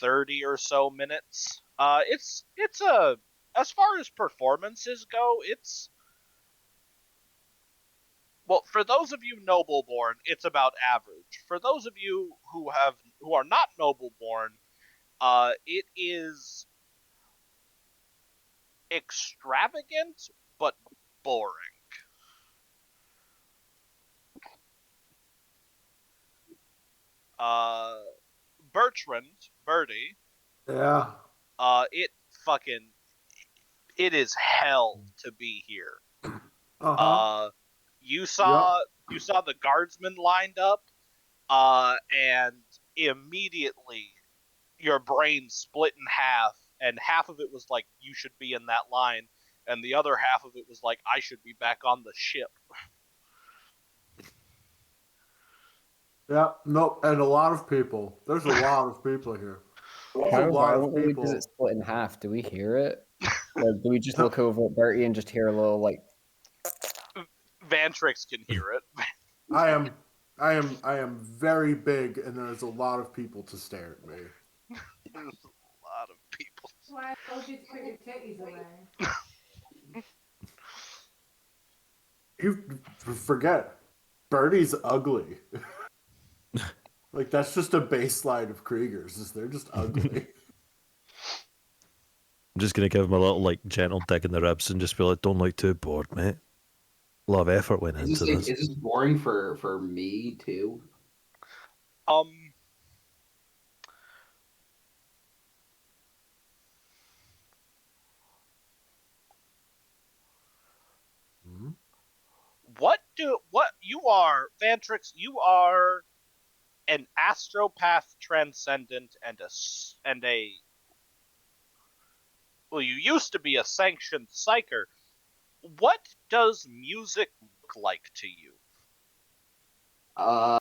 [SPEAKER 1] 30 or so minutes. It's a, as far as performances go, it's, well, for those of you noble-born, it's about average. For those of you who are not noble-born, it is extravagant but boring. Uh, Birdie,
[SPEAKER 4] Yeah.
[SPEAKER 1] it fucking, it is hell to be here.
[SPEAKER 4] Uh-huh.
[SPEAKER 1] You saw the guardsmen lined up, and immediately your brain split in half, and half of it was like you should be in that line, and the other half of it was like I should be back on the ship.
[SPEAKER 4] Yeah. Nope. And a lot of people. There's a lot of people here. There's a
[SPEAKER 5] How
[SPEAKER 4] lot of
[SPEAKER 5] violently does
[SPEAKER 4] people.
[SPEAKER 5] it split in half? Do we hear it? Like, do we just look over at Bertie and just hear a little like?
[SPEAKER 1] Vantrix can hear it.
[SPEAKER 4] I am very big, and there's a lot of people to stare at me.
[SPEAKER 1] There's a lot of people.
[SPEAKER 2] Why told you to put your titties away?
[SPEAKER 4] You forget, Birdie's ugly. Like, that's just a baseline of Kriegers, is they're just ugly.
[SPEAKER 3] I'm just gonna give him a little like gentle dig in the ribs and just be like, "Don't look too bored, mate." A lot of effort went
[SPEAKER 6] Is
[SPEAKER 3] into
[SPEAKER 6] this, like,
[SPEAKER 3] this.
[SPEAKER 6] is this boring for me too?
[SPEAKER 4] Hmm?
[SPEAKER 1] What you are, Vantrix? You are an astropath transcendent and a well, you used to be a sanctioned psyker. What does music look like to you?
[SPEAKER 6] Uh,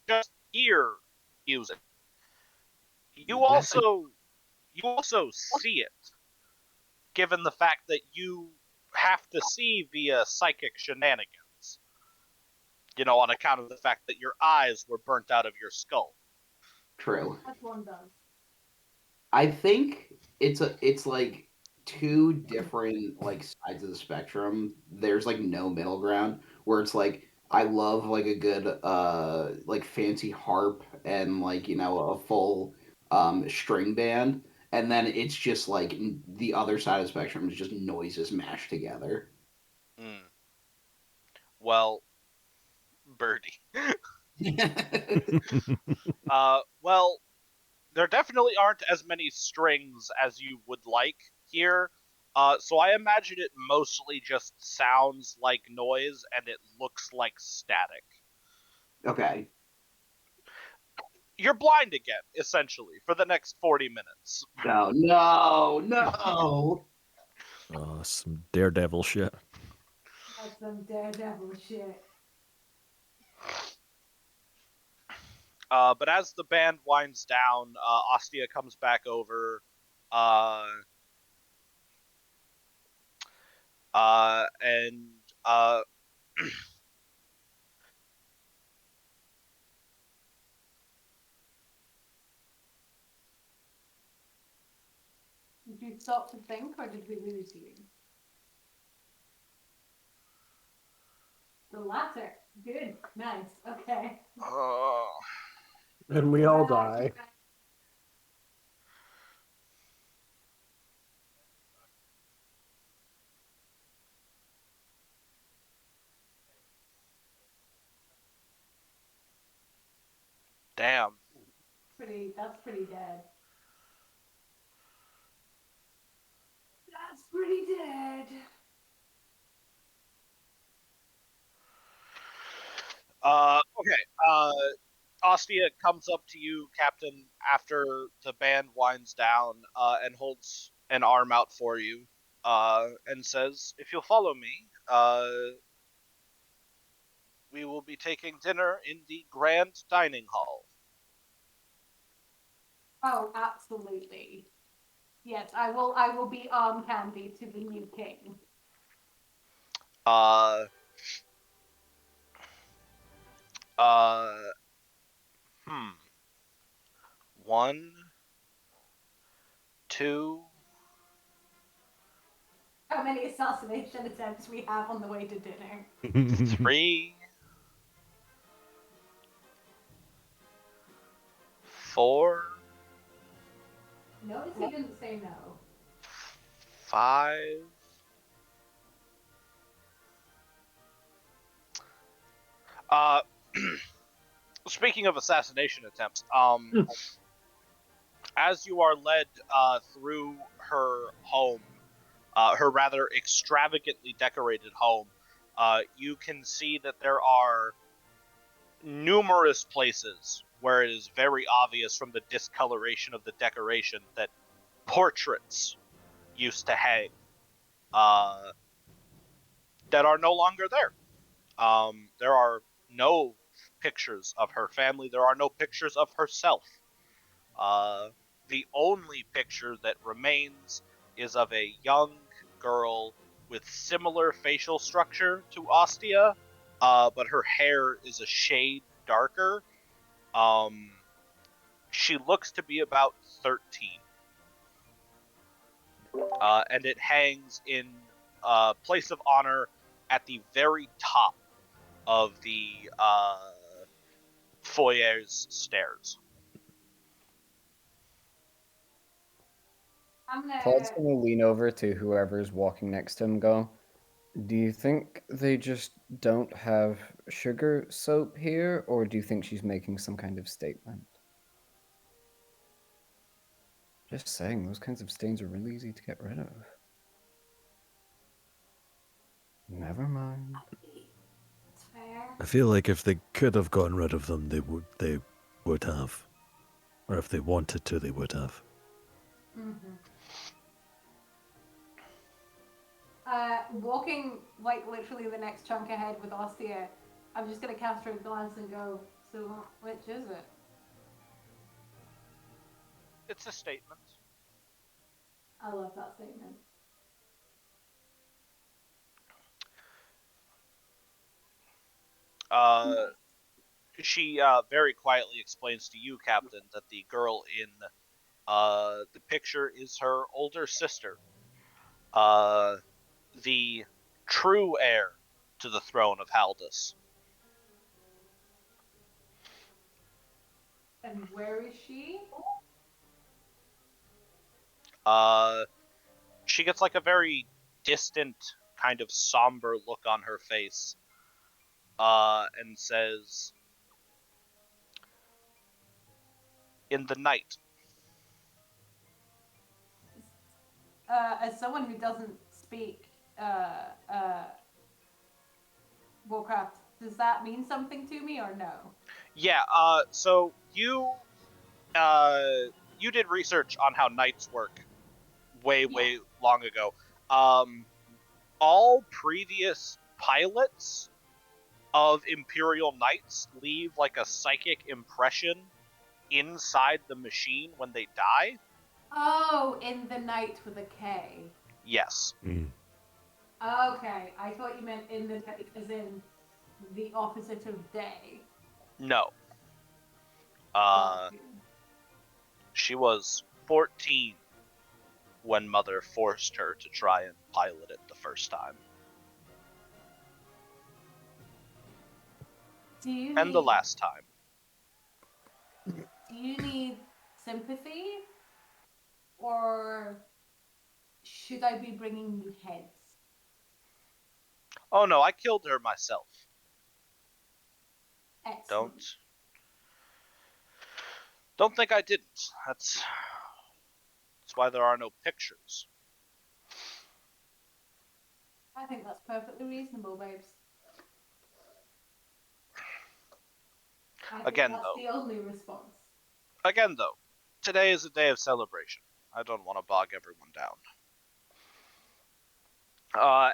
[SPEAKER 1] Just hear music. You
[SPEAKER 6] That's a-
[SPEAKER 1] also see it, given the fact that you have to see via psychic shenanigans. You know, on account of the fact that your eyes were burnt out of your skull.
[SPEAKER 6] true.
[SPEAKER 2] As one does.
[SPEAKER 6] I think it's like two different like sides of the spectrum. There's like no middle ground where it's like I love like a good like fancy harp and like a full string band, and then it's just like the other side of the spectrum is just noises mashed together.
[SPEAKER 1] Mm. Well, Birdie. Well, there definitely aren't as many strings as you would like here. So I imagine it mostly just sounds like noise and it looks like static.
[SPEAKER 6] Okay.
[SPEAKER 1] You're blind again, essentially, for the next 40 minutes.
[SPEAKER 6] No, no, no.
[SPEAKER 3] Oh, some daredevil shit.
[SPEAKER 2] That's some daredevil shit.
[SPEAKER 1] But as the band winds down, Ostia comes back over. And
[SPEAKER 2] Did you stop to think, or did we lose you? The latter. Good. Nice. Okay.
[SPEAKER 4] And we all die.
[SPEAKER 1] Damn.
[SPEAKER 2] That's pretty dead. That's pretty dead.
[SPEAKER 1] Okay. Ostia comes up to you, Captain, after the band winds down, and holds an arm out for you, and says, "If you'll follow me, we will be taking dinner in the grand dining hall."
[SPEAKER 2] Oh, absolutely. Yes, I will. I will be arm candy to the new king.
[SPEAKER 1] Uh, uh, hmm. One, two,
[SPEAKER 2] How many assassination attempts we have on the way to dinner?
[SPEAKER 1] 3, 4,
[SPEAKER 2] Notice he didn't say no.
[SPEAKER 1] 5. Uh, speaking of assassination attempts, as you are led through her home, her rather extravagantly decorated home, you can see that there are numerous places where it is very obvious from the discoloration of the decoration that portraits used to hang that are no longer there. There are no pictures of her family. There are no pictures of herself. The only picture that remains is of a young girl with similar facial structure to Ostia, but her hair is a shade darker. She looks to be about 13. And it hangs in a place of honor at the very top of the foyer's stairs.
[SPEAKER 5] Claude's gonna lean over to whoever's walking next to him. Go. Do you think they just don't have sugar soap here, or do you think she's making some kind of statement? Just saying, those kinds of stains are really easy to get rid of. Never mind.
[SPEAKER 2] It's fair.
[SPEAKER 3] I feel like if they could have gotten rid of them, they would have, or if they wanted to, they would have.
[SPEAKER 2] Mm-hmm. Walking like literally the next chunk ahead with Ostia, I'm just gonna cast her a glance and go, so which is it?
[SPEAKER 1] It's a statement.
[SPEAKER 2] I love that statement.
[SPEAKER 1] She very quietly explains to you, Captain, that the girl in the picture is her older sister, the true heir to the throne of Haldus.
[SPEAKER 2] And where is she?
[SPEAKER 1] She gets like a very distant, kind of somber look on her face, and says, "In the night."
[SPEAKER 2] As someone who doesn't speak Warcraft, does that mean something to me or no?
[SPEAKER 1] Yeah. So you did research on how knights work way long ago. All previous pilots of Imperial Knights leave like a psychic impression inside the machine when they die.
[SPEAKER 2] Oh, in the night with a K.
[SPEAKER 1] Yes.
[SPEAKER 3] Mm.
[SPEAKER 2] Okay, I thought you meant in the night as in the opposite of day.
[SPEAKER 1] No. She was 14 when Mother forced her to try and pilot it the first time. And the last time.
[SPEAKER 2] Do you need sympathy? Or should I be bringing you heads?
[SPEAKER 1] Oh no, I killed her myself.
[SPEAKER 2] Excellent.
[SPEAKER 1] Don't think I didn't. That's why there are no pictures.
[SPEAKER 2] I think that's perfectly reasonable, babes. I think
[SPEAKER 1] Again,
[SPEAKER 2] that's
[SPEAKER 1] though.
[SPEAKER 2] the only response.
[SPEAKER 1] Again, though, today is a day of celebration. I don't want to bog everyone down.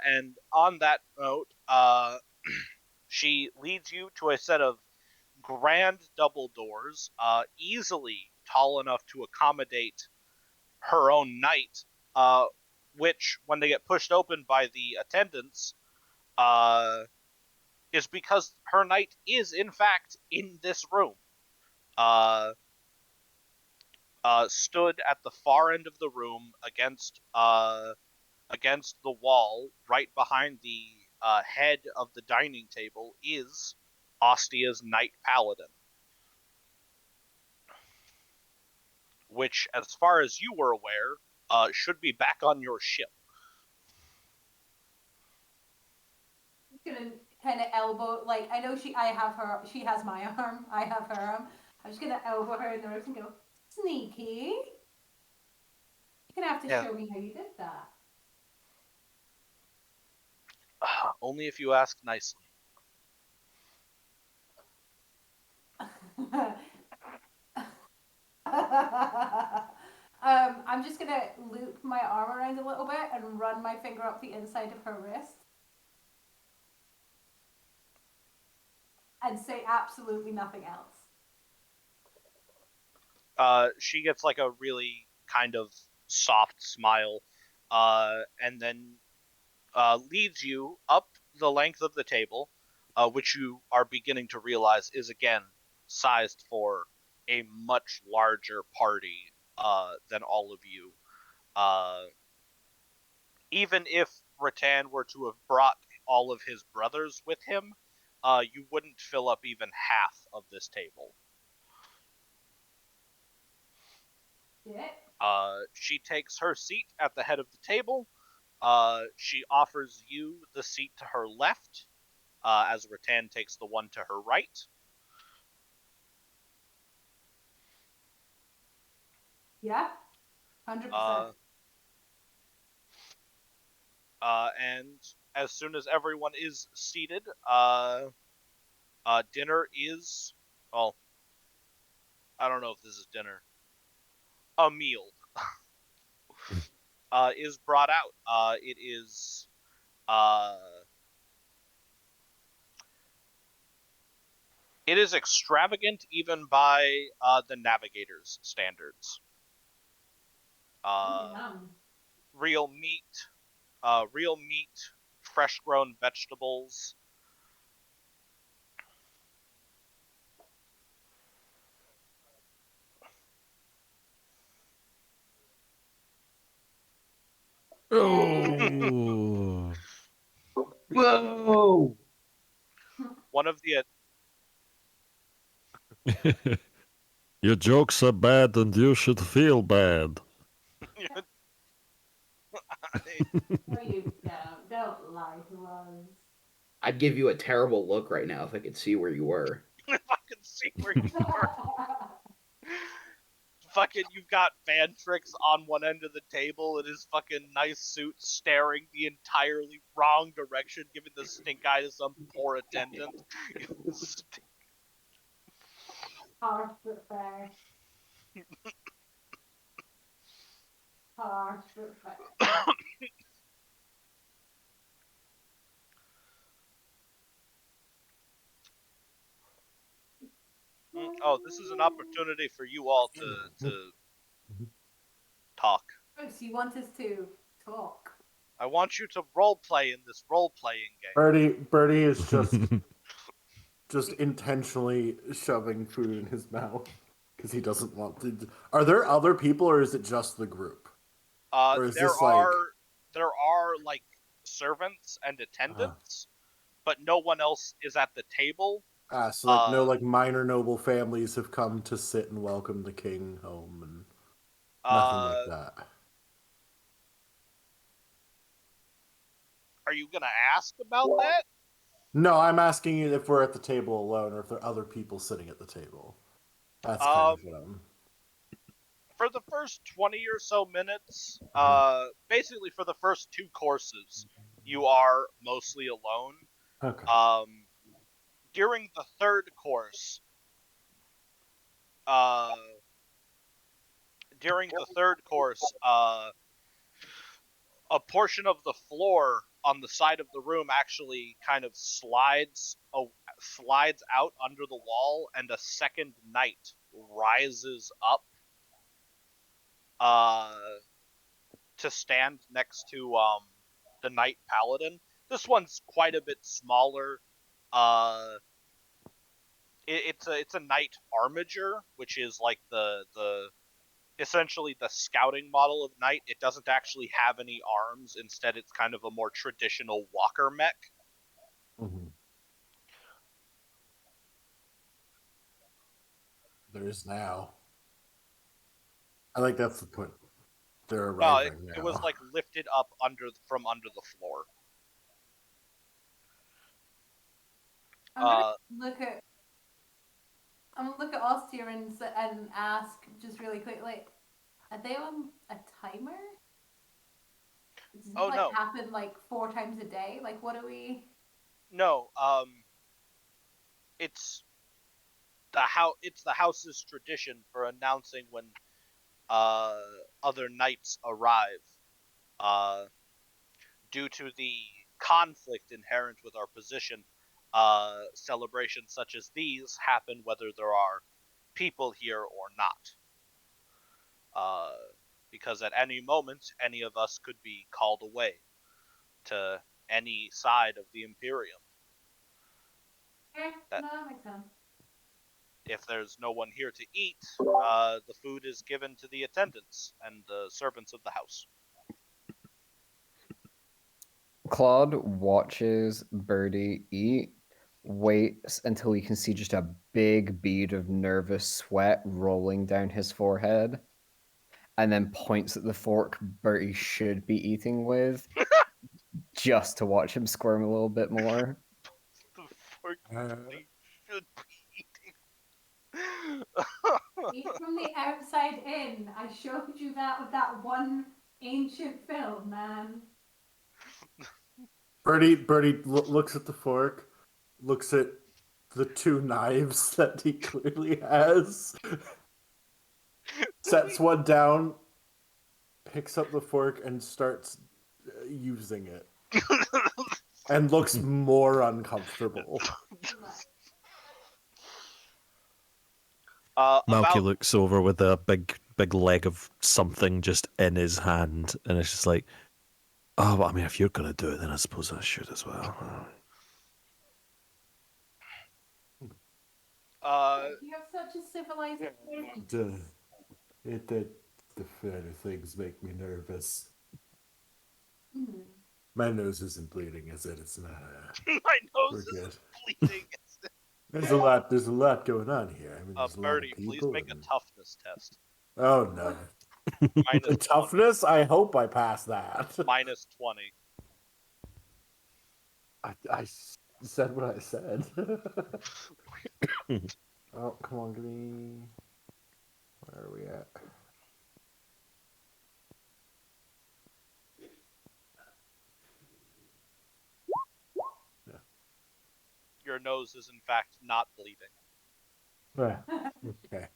[SPEAKER 1] And on that note, she leads you to a set of grand double doors, easily tall enough to accommodate her own knight, which, when they get pushed open by the attendants, is because her knight is, in fact, in this room. Stood at the far end of the room against the wall, right behind the head of the dining table, is Ostia's Knight Paladin, which, as far as you were aware, should be back on your ship.
[SPEAKER 2] I'm gonna kind of elbow, like, I know she has my arm, I have her arm. I'm just gonna elbow her in the ribs and go, sneaky. You're gonna have to
[SPEAKER 1] Yeah.
[SPEAKER 2] show me how you did that.
[SPEAKER 1] Only if you ask nicely.
[SPEAKER 2] I'm just gonna loop my arm around a little bit and run my finger up the inside of her wrist. And say absolutely nothing else.
[SPEAKER 1] She gets like a really kind of soft smile, and then leads you up the length of the table, which you are beginning to realize is again sized for a much larger party than all of you. Even if Rattan were to have brought all of his brothers with him, you wouldn't fill up even half of this table.
[SPEAKER 2] Yeah.
[SPEAKER 1] She takes her seat at the head of the table. She offers you the seat to her left, as Rattan takes the one to her right.
[SPEAKER 2] Yeah. 100%.
[SPEAKER 1] And as soon as everyone is seated, dinner is, well, I don't know if this is dinner. A meal is brought out. It is extravagant even by the navigator's standards. Real meat, fresh grown vegetables.
[SPEAKER 3] Oh.
[SPEAKER 6] Whoa!
[SPEAKER 1] One of the
[SPEAKER 3] Your jokes are bad and you should feel bad.
[SPEAKER 2] No, you don't. Don't lie to us.
[SPEAKER 6] I'd give you a terrible look right now if I could see where you were.
[SPEAKER 1] If I can see where you are. Fucking, you've got Vantrix on one end of the table in his fucking nice suit, staring the entirely wrong direction, giving the stink eye to some poor attendant.
[SPEAKER 2] Harsh but fair. Harsh but fair.
[SPEAKER 1] Oh, this is an opportunity for you all to talk.
[SPEAKER 2] Oh, so you want us to talk?
[SPEAKER 1] I want you to roleplay in this role-playing game.
[SPEAKER 4] Birdie is just intentionally shoving food in his mouth because he doesn't want to. Are there other people, or is it just the group? Or is
[SPEAKER 1] There
[SPEAKER 4] this
[SPEAKER 1] are like servants and attendants, but no one else is at the table.
[SPEAKER 4] so like no like minor noble families have come to sit and welcome the king home and nothing like that.
[SPEAKER 1] Are you gonna ask about that?
[SPEAKER 4] No, I'm asking you if we're at the table alone or if there are other people sitting at the table. That's kind of what I'm.
[SPEAKER 1] for the first 20 or so minutes, basically for the first 2 courses, you are mostly alone.
[SPEAKER 4] Okay.
[SPEAKER 1] During the 3rd course, a portion of the floor on the side of the room actually kind of slides out under the wall, and a second knight rises up to stand next to the knight paladin. This one's quite a bit smaller. It's a knight armiger, which is like the essentially the scouting model of knight. It doesn't actually have any arms. Instead, it's kind of a more traditional walker mech.
[SPEAKER 4] Mm-hmm. There is now. I like that's the point. They're
[SPEAKER 1] No,
[SPEAKER 4] arriving now.
[SPEAKER 1] it was like lifted up from under the floor.
[SPEAKER 2] I'm gonna look at Ostia and ask just really quickly, are they on a timer? Does this
[SPEAKER 1] no.
[SPEAKER 2] happen like 4 times a day? Like, what do we?
[SPEAKER 1] No, it's the house's tradition for announcing when other knights arrive. Due to the conflict inherent with our position, celebrations such as these happen whether there are people here or not. Because at any moment, any of us could be called away to any side of the Imperium.
[SPEAKER 2] Yeah, no, that makes sense.
[SPEAKER 1] If there's no one here to eat, the food is given to the attendants and the servants of the house.
[SPEAKER 5] Claude watches Birdie eat, waits until he can see just a big bead of nervous sweat rolling down his forehead, and then points at the fork Birdie should be eating with, just to watch him squirm a little bit more.
[SPEAKER 1] The fork they should be eating.
[SPEAKER 2] Eat from the outside in. I showed you that with that one ancient film, man.
[SPEAKER 4] Birdie looks at the fork, looks at the 2 knives that he clearly has, sets one down, picks up the fork, and starts using it. And looks more uncomfortable.
[SPEAKER 3] Malky looks over with a big leg of something just in his hand, and it's just like, oh, well, I mean, if you're gonna do it, then I suppose I should as well.
[SPEAKER 2] You have such a civilized
[SPEAKER 4] The further things make me nervous.
[SPEAKER 2] Mm.
[SPEAKER 4] My nose isn't bleeding, is it? It's not.
[SPEAKER 1] My nose
[SPEAKER 4] We're
[SPEAKER 1] is bleeding.
[SPEAKER 4] There's a lot going on here. I mean, there's a lot of
[SPEAKER 1] Birdie, please
[SPEAKER 4] people
[SPEAKER 1] make a
[SPEAKER 4] and-
[SPEAKER 1] toughness test.
[SPEAKER 4] Oh no.
[SPEAKER 1] Minus
[SPEAKER 4] The toughness? I hope I pass that.
[SPEAKER 1] minus 20.
[SPEAKER 4] I said what I said. Oh, come on, give me. Where are we at?
[SPEAKER 1] Your nose is in fact not bleeding.
[SPEAKER 4] Okay.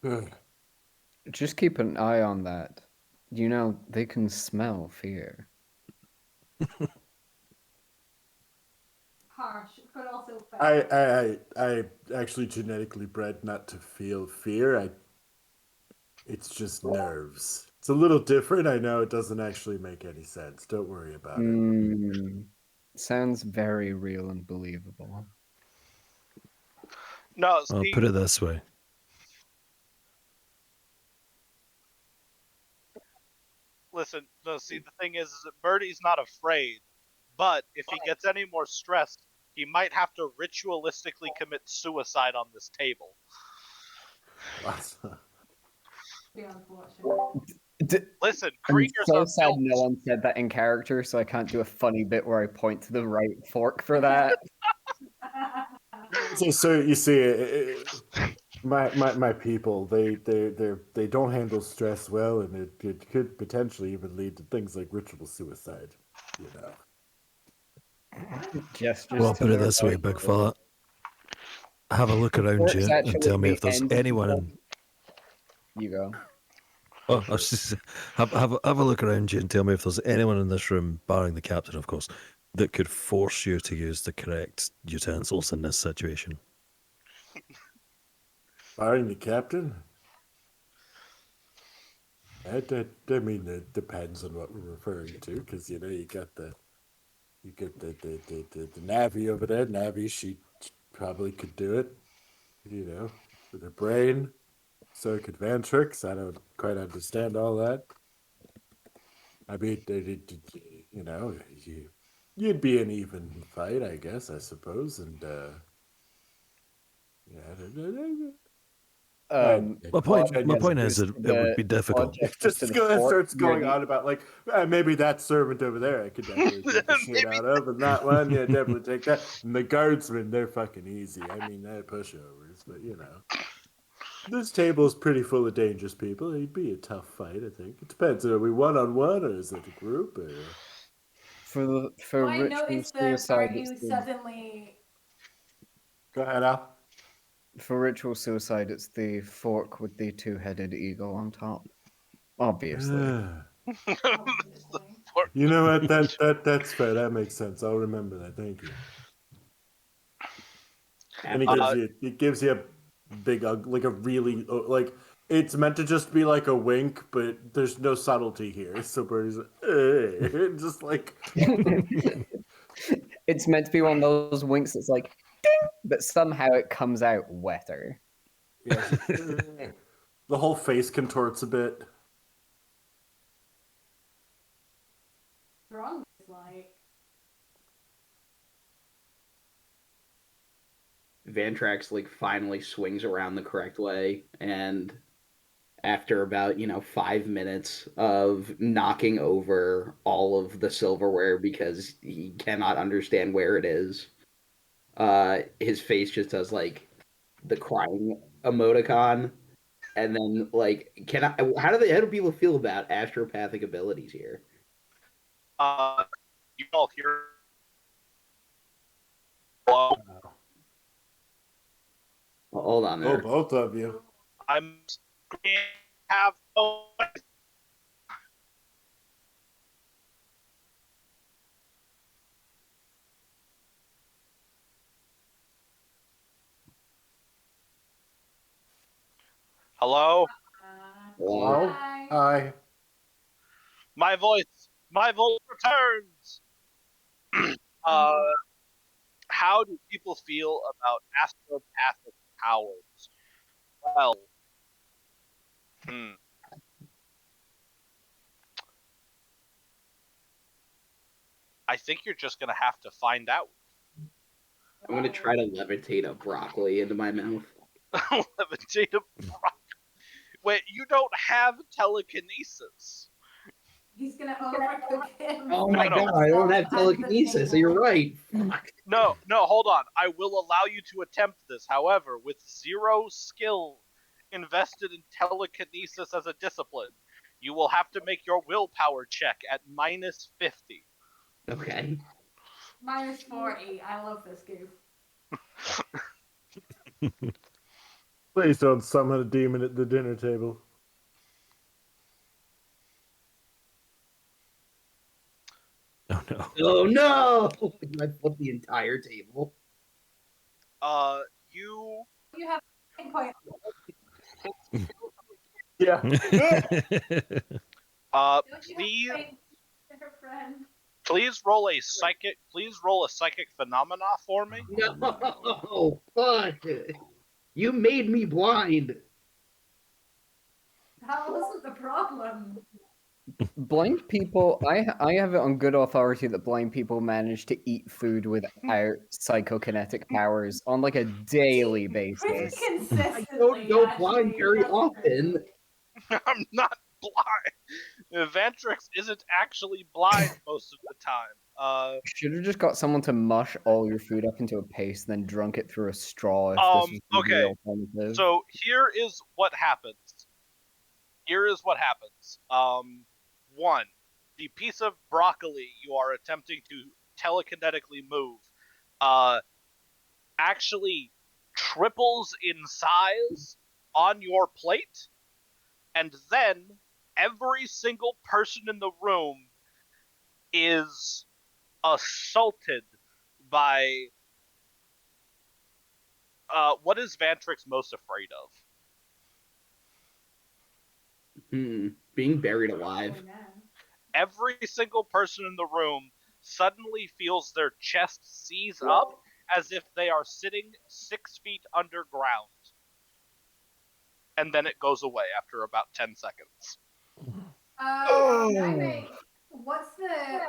[SPEAKER 4] Good.
[SPEAKER 5] Just keep an eye on that. You know, they can smell fear.
[SPEAKER 2] Harsh, but also fair.
[SPEAKER 4] I actually genetically bred not to feel fear. It's just nerves. It's a little different. I know it doesn't actually make any sense. Don't worry about it.
[SPEAKER 5] Sounds very real and believable.
[SPEAKER 1] No,
[SPEAKER 3] I'll
[SPEAKER 1] see,
[SPEAKER 3] put it this way.
[SPEAKER 1] listen, no, see, the thing is that Birdie's not afraid, but if he gets any more stressed, he might have to ritualistically commit suicide on this table.
[SPEAKER 2] Be unfortunate.
[SPEAKER 1] Listen,
[SPEAKER 5] I'm
[SPEAKER 1] creatures
[SPEAKER 5] so
[SPEAKER 1] are
[SPEAKER 5] sad
[SPEAKER 1] built.
[SPEAKER 5] no one said that in character, so I can't do a funny bit where I point to the right fork for that.
[SPEAKER 4] So you see, My people, they don't handle stress well, and it could potentially even lead to things like ritual suicide. You know.
[SPEAKER 5] Gestures
[SPEAKER 3] Well,
[SPEAKER 5] to
[SPEAKER 3] put it
[SPEAKER 5] their
[SPEAKER 3] this way,
[SPEAKER 5] right
[SPEAKER 3] big
[SPEAKER 5] ear.
[SPEAKER 3] fella. Have a look around
[SPEAKER 5] Orcs
[SPEAKER 3] you and
[SPEAKER 5] actually
[SPEAKER 3] tell me
[SPEAKER 5] the
[SPEAKER 3] if there's
[SPEAKER 5] end of
[SPEAKER 3] anyone in.
[SPEAKER 5] You go.
[SPEAKER 3] Oh, I was just, have a look around you and tell me if there's anyone in this room, barring the captain, of course, that could force you to use the correct utensils in this situation.
[SPEAKER 4] Barring the captain. I mean, it depends on what we're referring to, because you get the Navi over there. Navi, she probably could do it, with her brain. So could Vantrix. I don't quite understand all that. I mean, you'd be an even fight, I guess, I suppose, and yeah.
[SPEAKER 3] My
[SPEAKER 5] Odd
[SPEAKER 3] point is
[SPEAKER 5] gestures
[SPEAKER 3] that
[SPEAKER 5] to
[SPEAKER 3] it would be
[SPEAKER 5] odd
[SPEAKER 3] difficult.
[SPEAKER 5] gestures to
[SPEAKER 4] Just
[SPEAKER 5] the fort
[SPEAKER 4] starts
[SPEAKER 5] near
[SPEAKER 4] going
[SPEAKER 5] the-
[SPEAKER 4] on about like maybe that servant over there I could definitely take the shit
[SPEAKER 1] Maybe-
[SPEAKER 4] out of, and that one, yeah, definitely take that. And the guardsmen, they're fucking easy. I mean, they're pushovers, but this table is pretty full of dangerous people. It'd be a tough fight, I think. It depends. Are we one-on-one, or is it a group? Or
[SPEAKER 5] for
[SPEAKER 2] I
[SPEAKER 5] ritual
[SPEAKER 2] noticed that
[SPEAKER 5] suicide.
[SPEAKER 2] you
[SPEAKER 5] It's the,
[SPEAKER 2] suddenly.
[SPEAKER 4] go ahead, Al.
[SPEAKER 5] for ritual suicide, it's the fork with the two-headed eagle on top. Obviously.
[SPEAKER 2] Obviously.
[SPEAKER 4] You know what? That's fair. That makes sense. I'll remember that. Thank you. And it gives you a big, like a really, like, it's meant to just be like a wink, but there's no subtlety here. So Birdie's like, just like,
[SPEAKER 5] It's meant to be one of those winks that's like, ding, but somehow it comes out wetter.
[SPEAKER 4] yeah, the whole face contorts a bit.
[SPEAKER 2] Wrong is like.
[SPEAKER 6] Vantrax like finally swings around the correct way, and after about 5 minutes of knocking over all of the silverware because he cannot understand where it is, his face just does like the crying emoticon, and then like, how do people feel about astropathic abilities here?
[SPEAKER 1] You all hear.
[SPEAKER 6] Hold on
[SPEAKER 4] Oh,
[SPEAKER 6] there.
[SPEAKER 4] both of you.
[SPEAKER 1] I'm have no. Hello?
[SPEAKER 6] Hello?
[SPEAKER 2] Hi.
[SPEAKER 4] Hi.
[SPEAKER 1] My voice returns. How do people feel about astropathic powers? Well, I think you're just gonna have to find out.
[SPEAKER 6] I'm gonna try to levitate a broccoli into my mouth.
[SPEAKER 1] Levitate a broccoli. Wait, you don't have telekinesis.
[SPEAKER 2] He's gonna overcook him.
[SPEAKER 6] Oh my
[SPEAKER 1] No.
[SPEAKER 6] god, I don't have telekinesis. So you're right. Fuck.
[SPEAKER 1] No, hold on. I will allow you to attempt this. However, with 0 skill invested in telekinesis as a discipline, you will have to make your willpower check at -50.
[SPEAKER 6] Okay.
[SPEAKER 2] -40. I love this goof.
[SPEAKER 4] Please don't summon a demon at the dinner table.
[SPEAKER 3] Oh no.
[SPEAKER 6] Oh no! I flipped the entire table.
[SPEAKER 1] You
[SPEAKER 2] You have a point.
[SPEAKER 4] Yeah.
[SPEAKER 2] Don't you have
[SPEAKER 1] please
[SPEAKER 2] faith in her friend?
[SPEAKER 1] please roll a psychic phenomena for me.
[SPEAKER 6] No! Fuck! You made me blind!
[SPEAKER 2] That wasn't the problem.
[SPEAKER 5] Blind people, I have it on good authority that blind people manage to eat food without psychokinetic powers on like a daily
[SPEAKER 2] Pretty
[SPEAKER 5] basis.
[SPEAKER 6] I
[SPEAKER 2] consistently.
[SPEAKER 6] don't go
[SPEAKER 2] actually,
[SPEAKER 6] blind very
[SPEAKER 2] doesn't it?
[SPEAKER 6] often.
[SPEAKER 1] I'm not blind. Vantrix isn't actually blind most of the time.
[SPEAKER 5] Should have just got someone to mush all your food up into a paste, then drunk it through a straw if this was the
[SPEAKER 1] Okay.
[SPEAKER 5] alternative.
[SPEAKER 1] So here is what happens. One, the piece of broccoli you are attempting to telekinetically move, actually triples in size on your plate, and then every single person in the room is assaulted by what is Vantrix most afraid of?
[SPEAKER 6] Being buried alive.
[SPEAKER 2] Oh, man.
[SPEAKER 1] Every single person in the room suddenly feels their chest seize up as if they are sitting 6 feet underground. And then it goes away after about 10 seconds.
[SPEAKER 2] Can I make... What's the...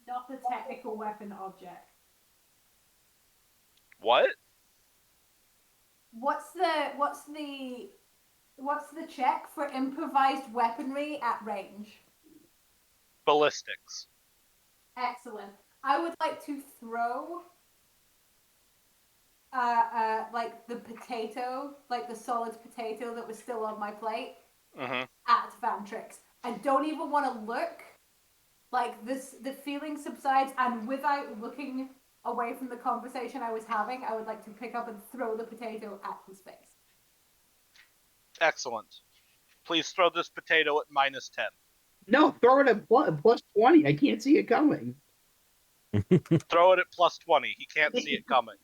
[SPEAKER 2] not the technical weapon object.
[SPEAKER 1] What?
[SPEAKER 2] What's the check for improvised weaponry at range?
[SPEAKER 1] Ballistics.
[SPEAKER 2] Excellent. I would like to throw like the potato, like the solid potato that was still on my plate
[SPEAKER 1] Mm-hmm.
[SPEAKER 2] at Vantrix. I don't even want to look. Like this, the feeling subsides, and without looking away from the conversation I was having, I would like to pick up and throw the potato at his face.
[SPEAKER 1] Excellent. Please throw this potato at -10.
[SPEAKER 6] No, throw it at plus 20. I can't see it coming.
[SPEAKER 1] Throw it at +20. He can't see it coming.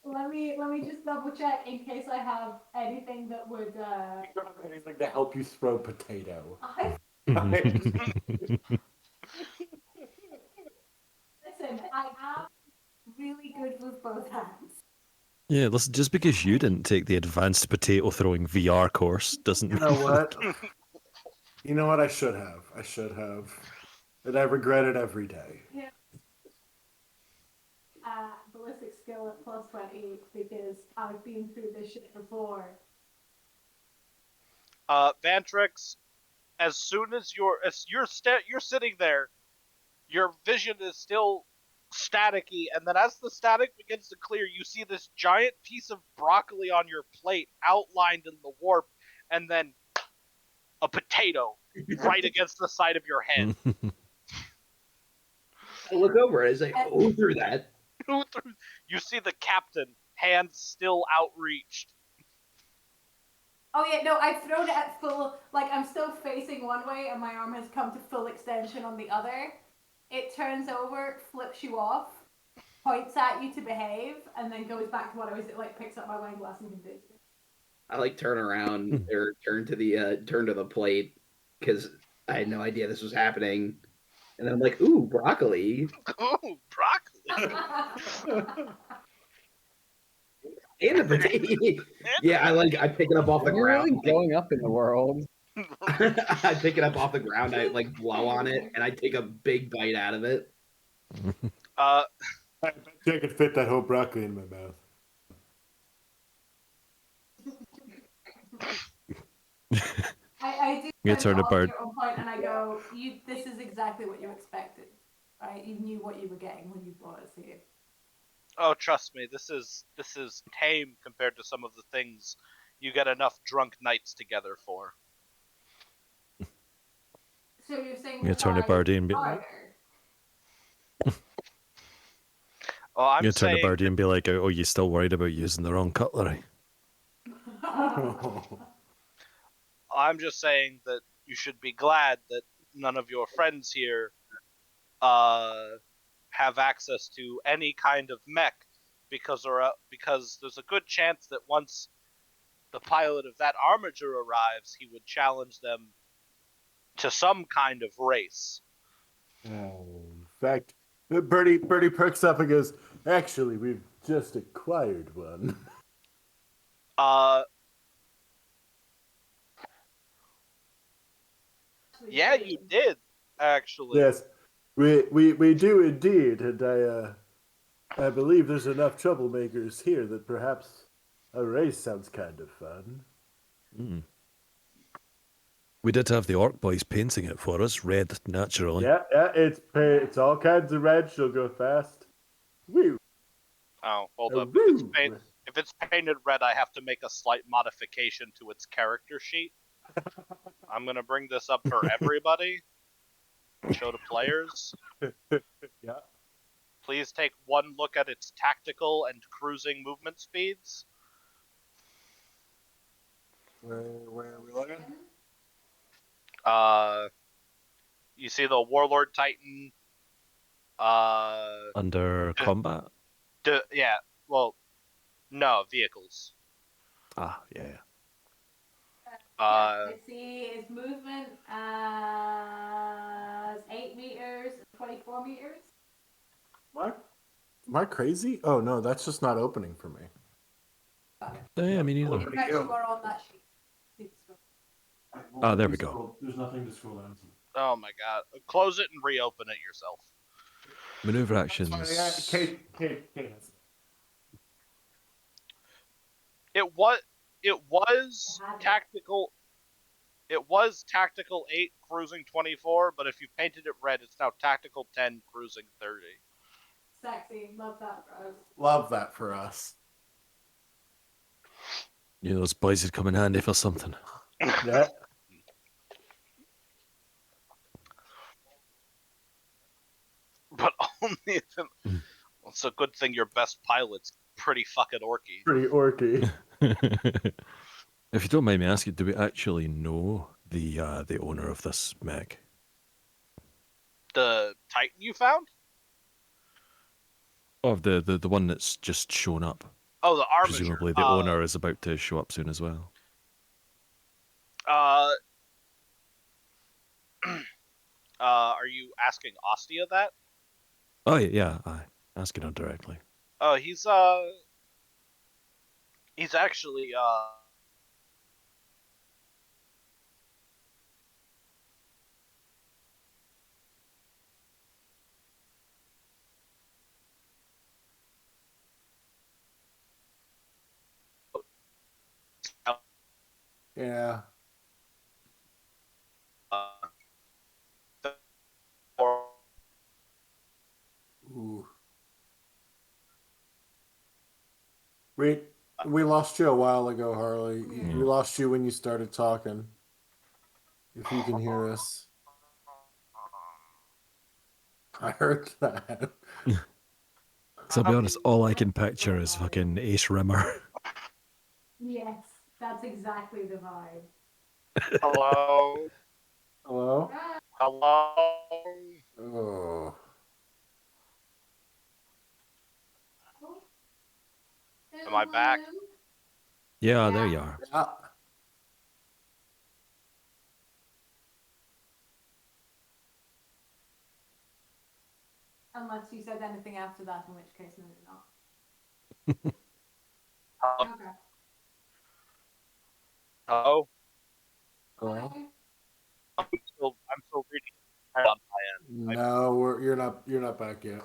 [SPEAKER 2] Let me just double check in case I have anything that would.
[SPEAKER 4] You don't have anything to help you throw potato.
[SPEAKER 2] Listen, I am really good with both hands.
[SPEAKER 3] Yeah, listen, just because you didn't take the advanced potato throwing VR course doesn't
[SPEAKER 4] You
[SPEAKER 3] mean
[SPEAKER 4] know what? You know what? I should have. And I regret it every day.
[SPEAKER 2] Yeah. Ballistic skill at +20 because I've been through this shit before.
[SPEAKER 1] Vantrix, as soon as you're sitting there, your vision is still staticky, and then as the static begins to clear, you see this giant piece of broccoli on your plate outlined in the warp, and then a potato right against the side of your head.
[SPEAKER 6] I look over as I go through that.
[SPEAKER 1] You see the captain, hands still outreached.
[SPEAKER 2] Oh yeah, no, I've thrown it at full, like I'm still facing one way and my arm has come to full extension on the other. It turns over, flips you off, points at you to behave, and then goes back to what I was, it like picks up my wine glass and continues.
[SPEAKER 6] I like turn around or turn to the plate because I had no idea this was happening. And then I'm like, ooh, broccoli.
[SPEAKER 1] Ooh, broccoli.
[SPEAKER 6] And the potato. Yeah, I pick it up off the
[SPEAKER 5] You're
[SPEAKER 6] ground.
[SPEAKER 5] really going up in the world.
[SPEAKER 6] I pick it up off the ground, I like blow on it, and I take a big bite out of it.
[SPEAKER 1] Uh,
[SPEAKER 4] I bet you I could fit that whole broccoli in my mouth.
[SPEAKER 2] I do
[SPEAKER 3] You turn a bird.
[SPEAKER 2] at one point and I go, this is exactly what you expected, right? You knew what you were getting when you brought us here.
[SPEAKER 1] oh, trust me, this is tame compared to some of the things you get enough drunk nights together for.
[SPEAKER 2] So you're saying
[SPEAKER 3] You turn a birdie and be
[SPEAKER 2] harder?
[SPEAKER 1] Oh, I'm
[SPEAKER 3] you turn a
[SPEAKER 1] saying
[SPEAKER 3] birdie and be like, "Oh, you still worried about using the wrong cutlery?"
[SPEAKER 1] I'm just saying that you should be glad that none of your friends here have access to any kind of mech, because there's a good chance that once the pilot of that armature arrives, he would challenge them to some kind of race.
[SPEAKER 4] In fact, Birdie perks up and goes, actually, we've just acquired one.
[SPEAKER 1] Yeah, you did, actually.
[SPEAKER 4] Yes, we do indeed, and I believe there's enough troublemakers here that perhaps a race sounds kind of fun.
[SPEAKER 3] Mm. We did have the Orc boys painting it for us, red naturally.
[SPEAKER 4] Yeah, it's all kinds of red. She'll go fast. Woo!
[SPEAKER 1] Oh, hold up.
[SPEAKER 4] Woo!
[SPEAKER 1] If it's painted red, I have to make a slight modification to its character sheet. I'm gonna bring this up for everybody. Show to players.
[SPEAKER 4] Yeah.
[SPEAKER 1] Please take one look at its tactical and cruising movement speeds.
[SPEAKER 4] Where are we looking?
[SPEAKER 1] You see the Warlord Titan.
[SPEAKER 3] Under combat.
[SPEAKER 1] Yeah. Well, no vehicles.
[SPEAKER 3] Ah, yeah.
[SPEAKER 2] Let's see, its movement as 8 meters, 24 meters.
[SPEAKER 4] Am I crazy? Oh no, that's just not opening for me.
[SPEAKER 2] Got it.
[SPEAKER 3] Yeah, I mean,
[SPEAKER 4] Oh,
[SPEAKER 3] either.
[SPEAKER 2] In fact, you are on that sheet.
[SPEAKER 3] Ah, there we go.
[SPEAKER 4] There's nothing to scroll down to.
[SPEAKER 1] Oh my god. Close it and reopen it yourself.
[SPEAKER 3] Maneuver actions.
[SPEAKER 4] Kate.
[SPEAKER 1] It was tactical. It was tactical 8, cruising 24, but if you painted it red, it's now tactical 10, cruising 30.
[SPEAKER 2] Sexy. Love that, bros.
[SPEAKER 4] Love that for us.
[SPEAKER 3] You know, those boys would come in handy for something.
[SPEAKER 4] Yeah.
[SPEAKER 1] But only if it's a good thing your best pilot's pretty fucking orky.
[SPEAKER 4] Pretty orky.
[SPEAKER 3] If you don't mind me asking, do we actually know the owner of this mech?
[SPEAKER 1] The Titan you found?
[SPEAKER 3] Of the one that's just shown up.
[SPEAKER 1] Oh, the Armiger.
[SPEAKER 3] Presumably the owner is about to show up soon as well.
[SPEAKER 1] Are you asking Ostia that?
[SPEAKER 3] Oh yeah, I asking her directly.
[SPEAKER 1] Oh, he's actually
[SPEAKER 4] Yeah. Ooh. We lost you a while ago, Harley. We lost you when you started talking. If you can hear us. I heard that.
[SPEAKER 3] So I'll be honest, all I can picture is fucking Ace Rimmer.
[SPEAKER 2] Yes, that's exactly the vibe.
[SPEAKER 1] hello.
[SPEAKER 4] Hello?
[SPEAKER 1] Hello.
[SPEAKER 4] Oh.
[SPEAKER 1] Am I back?
[SPEAKER 3] Yeah, there you are.
[SPEAKER 4] Yeah.
[SPEAKER 2] Unless you said anything after that, in which case, no, you're not. Okay.
[SPEAKER 1] Hello.
[SPEAKER 4] Hello?
[SPEAKER 1] I'm still reading on my end.
[SPEAKER 4] No, you're not back yet.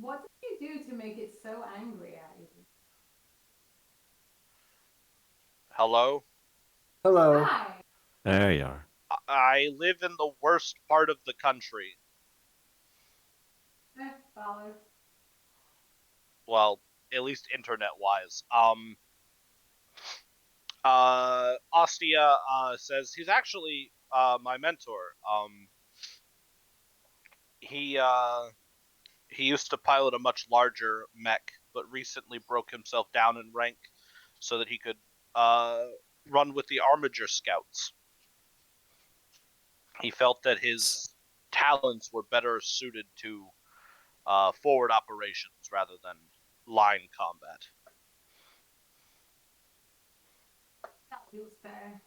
[SPEAKER 2] What did you do to make it so angry at you?
[SPEAKER 1] Hello.
[SPEAKER 4] Hello.
[SPEAKER 2] Hi.
[SPEAKER 3] There you are.
[SPEAKER 1] I live in the worst part of the country.
[SPEAKER 2] Follow.
[SPEAKER 1] Well, at least internet-wise. Ostia says he's actually my mentor. He used to pilot a much larger mech, but recently broke himself down in rank so that he could run with the Armiger Scouts. He felt that his talents were better suited to forward operations rather than line combat.
[SPEAKER 2] That feels fair.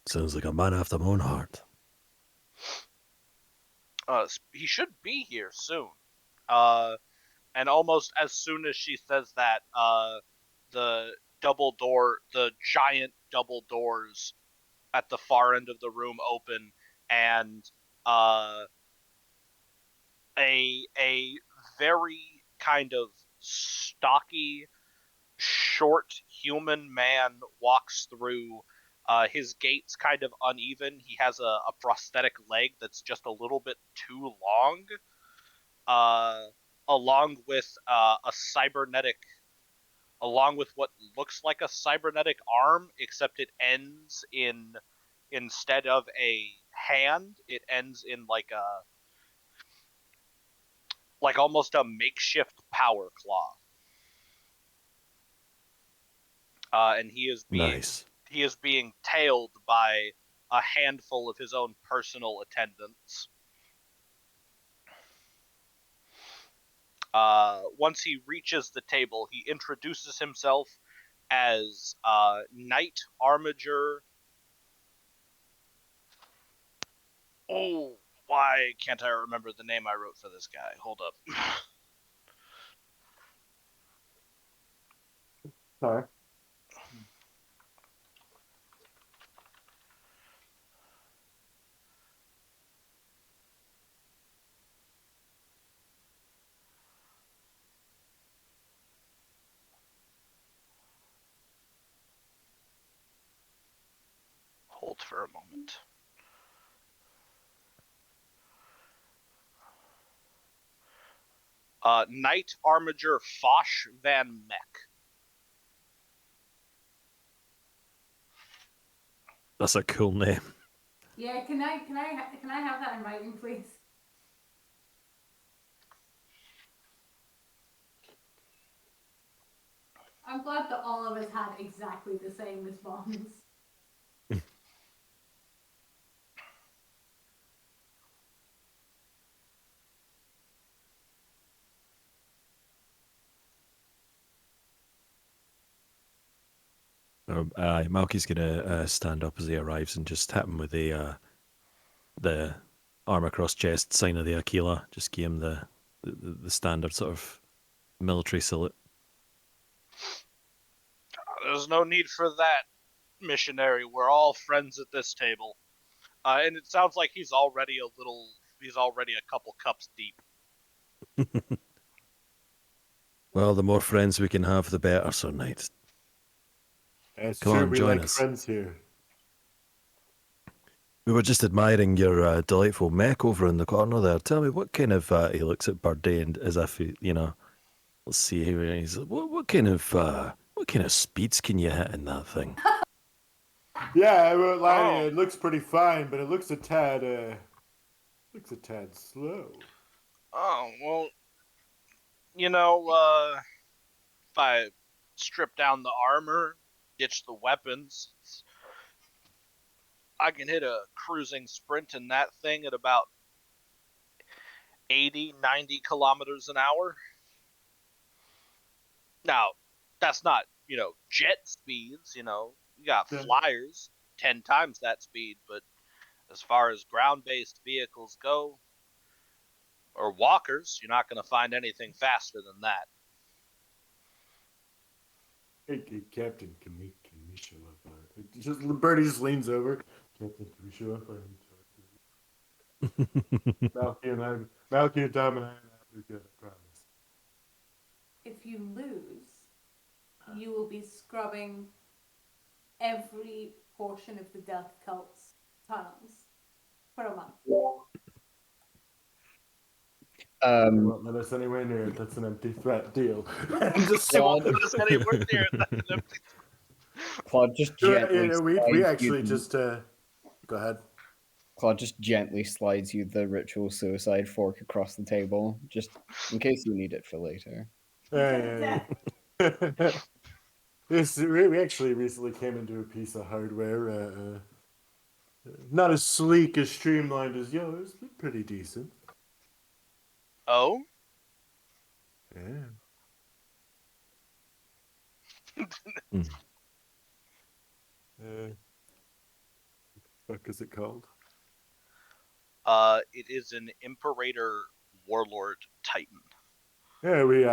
[SPEAKER 3] Sounds like a man after my own heart.
[SPEAKER 1] He should be here soon. And almost as soon as she says that, the giant double doors at the far end of the room open, and a very kind of stocky, short human man walks through. His gait's kind of uneven. He has a prosthetic leg that's just a little bit too long, along with along with what looks like a cybernetic arm, except it ends in, instead of a hand, it ends in like almost a makeshift power claw. And he is being tailed by a handful of his own personal attendants. Once he reaches the table, he introduces himself as Knight Armiger. Oh, why can't I remember the name I wrote for this guy? Hold up.
[SPEAKER 4] Sorry.
[SPEAKER 1] Hold for a moment. Knight Armiger Foch Van Meck.
[SPEAKER 3] That's a cool name.
[SPEAKER 2] Yeah, can I have that in writing, please? I'm glad that all of us had exactly the same response.
[SPEAKER 3] Malky's gonna stand up as he arrives and just hit him with the arm across chest sign of the Aquila. Just give him the standard sort of military salute.
[SPEAKER 1] There's no need for that, missionary. We're all friends at this table. And it sounds like he's already a couple cups deep.
[SPEAKER 3] Well, the more friends we can have, the better, Sir Knight.
[SPEAKER 4] It's
[SPEAKER 3] Come
[SPEAKER 4] true,
[SPEAKER 3] on,
[SPEAKER 4] we
[SPEAKER 3] join
[SPEAKER 4] like
[SPEAKER 3] us.
[SPEAKER 4] friends here.
[SPEAKER 3] We were just admiring your delightful mech over in the corner there. Tell me, what kind of... he looks at Birdie and as if, let's see here. He's what kind of speeds can you hit in that thing?
[SPEAKER 4] Yeah, I won't lie to you.
[SPEAKER 1] Oh.
[SPEAKER 4] It looks pretty fine, but it looks a tad slow.
[SPEAKER 1] Oh, well, if I strip down the armor, ditch the weapons, I can hit a cruising sprint in that thing at about 80, 90 kilometers an hour. Now, that's not, jet speeds, you got
[SPEAKER 4] Yeah.
[SPEAKER 1] flyers 10 times that speed, but as far as ground-based vehicles go, or walkers, you're not going to find anything faster than that.
[SPEAKER 4] Hey, Captain, can we show up? Birdie just leans over. Captain, can we show up? Malky and Dom and I are good, I promise.
[SPEAKER 2] If you lose, you will be scrubbing every portion of the Death Cult's tunnels for a month.
[SPEAKER 4] They won't let us anywhere near it. That's an empty threat deal. Just
[SPEAKER 5] Claude, Claude just gently
[SPEAKER 4] we
[SPEAKER 5] slides
[SPEAKER 4] actually
[SPEAKER 5] you
[SPEAKER 4] just go ahead.
[SPEAKER 5] Claude just gently slides you the ritual suicide fork across the table, just in case you need it for later.
[SPEAKER 4] Yeah. We actually recently came into a piece of hardware, not as sleek as streamlined as yours, but pretty decent.
[SPEAKER 1] Oh?
[SPEAKER 4] Yeah. What is it called?
[SPEAKER 1] It is an Imperator Warlord Titan.
[SPEAKER 4] Yeah, we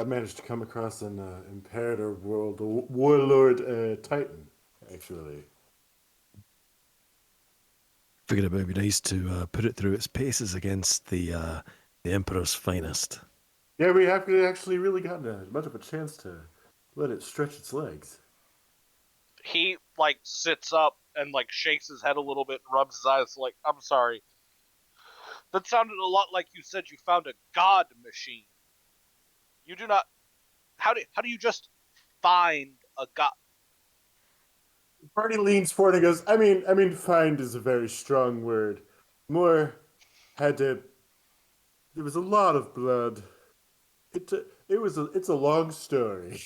[SPEAKER 4] managed to come across an Imperator Warlord Titan, actually.
[SPEAKER 3] Figured it would be nice to put it through its paces against the Emperor's finest.
[SPEAKER 4] Yeah, we have actually really gotten much of a chance to Let it stretch its legs.
[SPEAKER 1] He like sits up and like shakes his head a little bit and rubs his eyes like, I'm sorry. That sounded a lot like you said you found a god machine. You do not. How do you just find a god?
[SPEAKER 4] Bertie leans forward and goes, I mean, find is a very strong word. Moore had to. There was a lot of blood. It's a long story.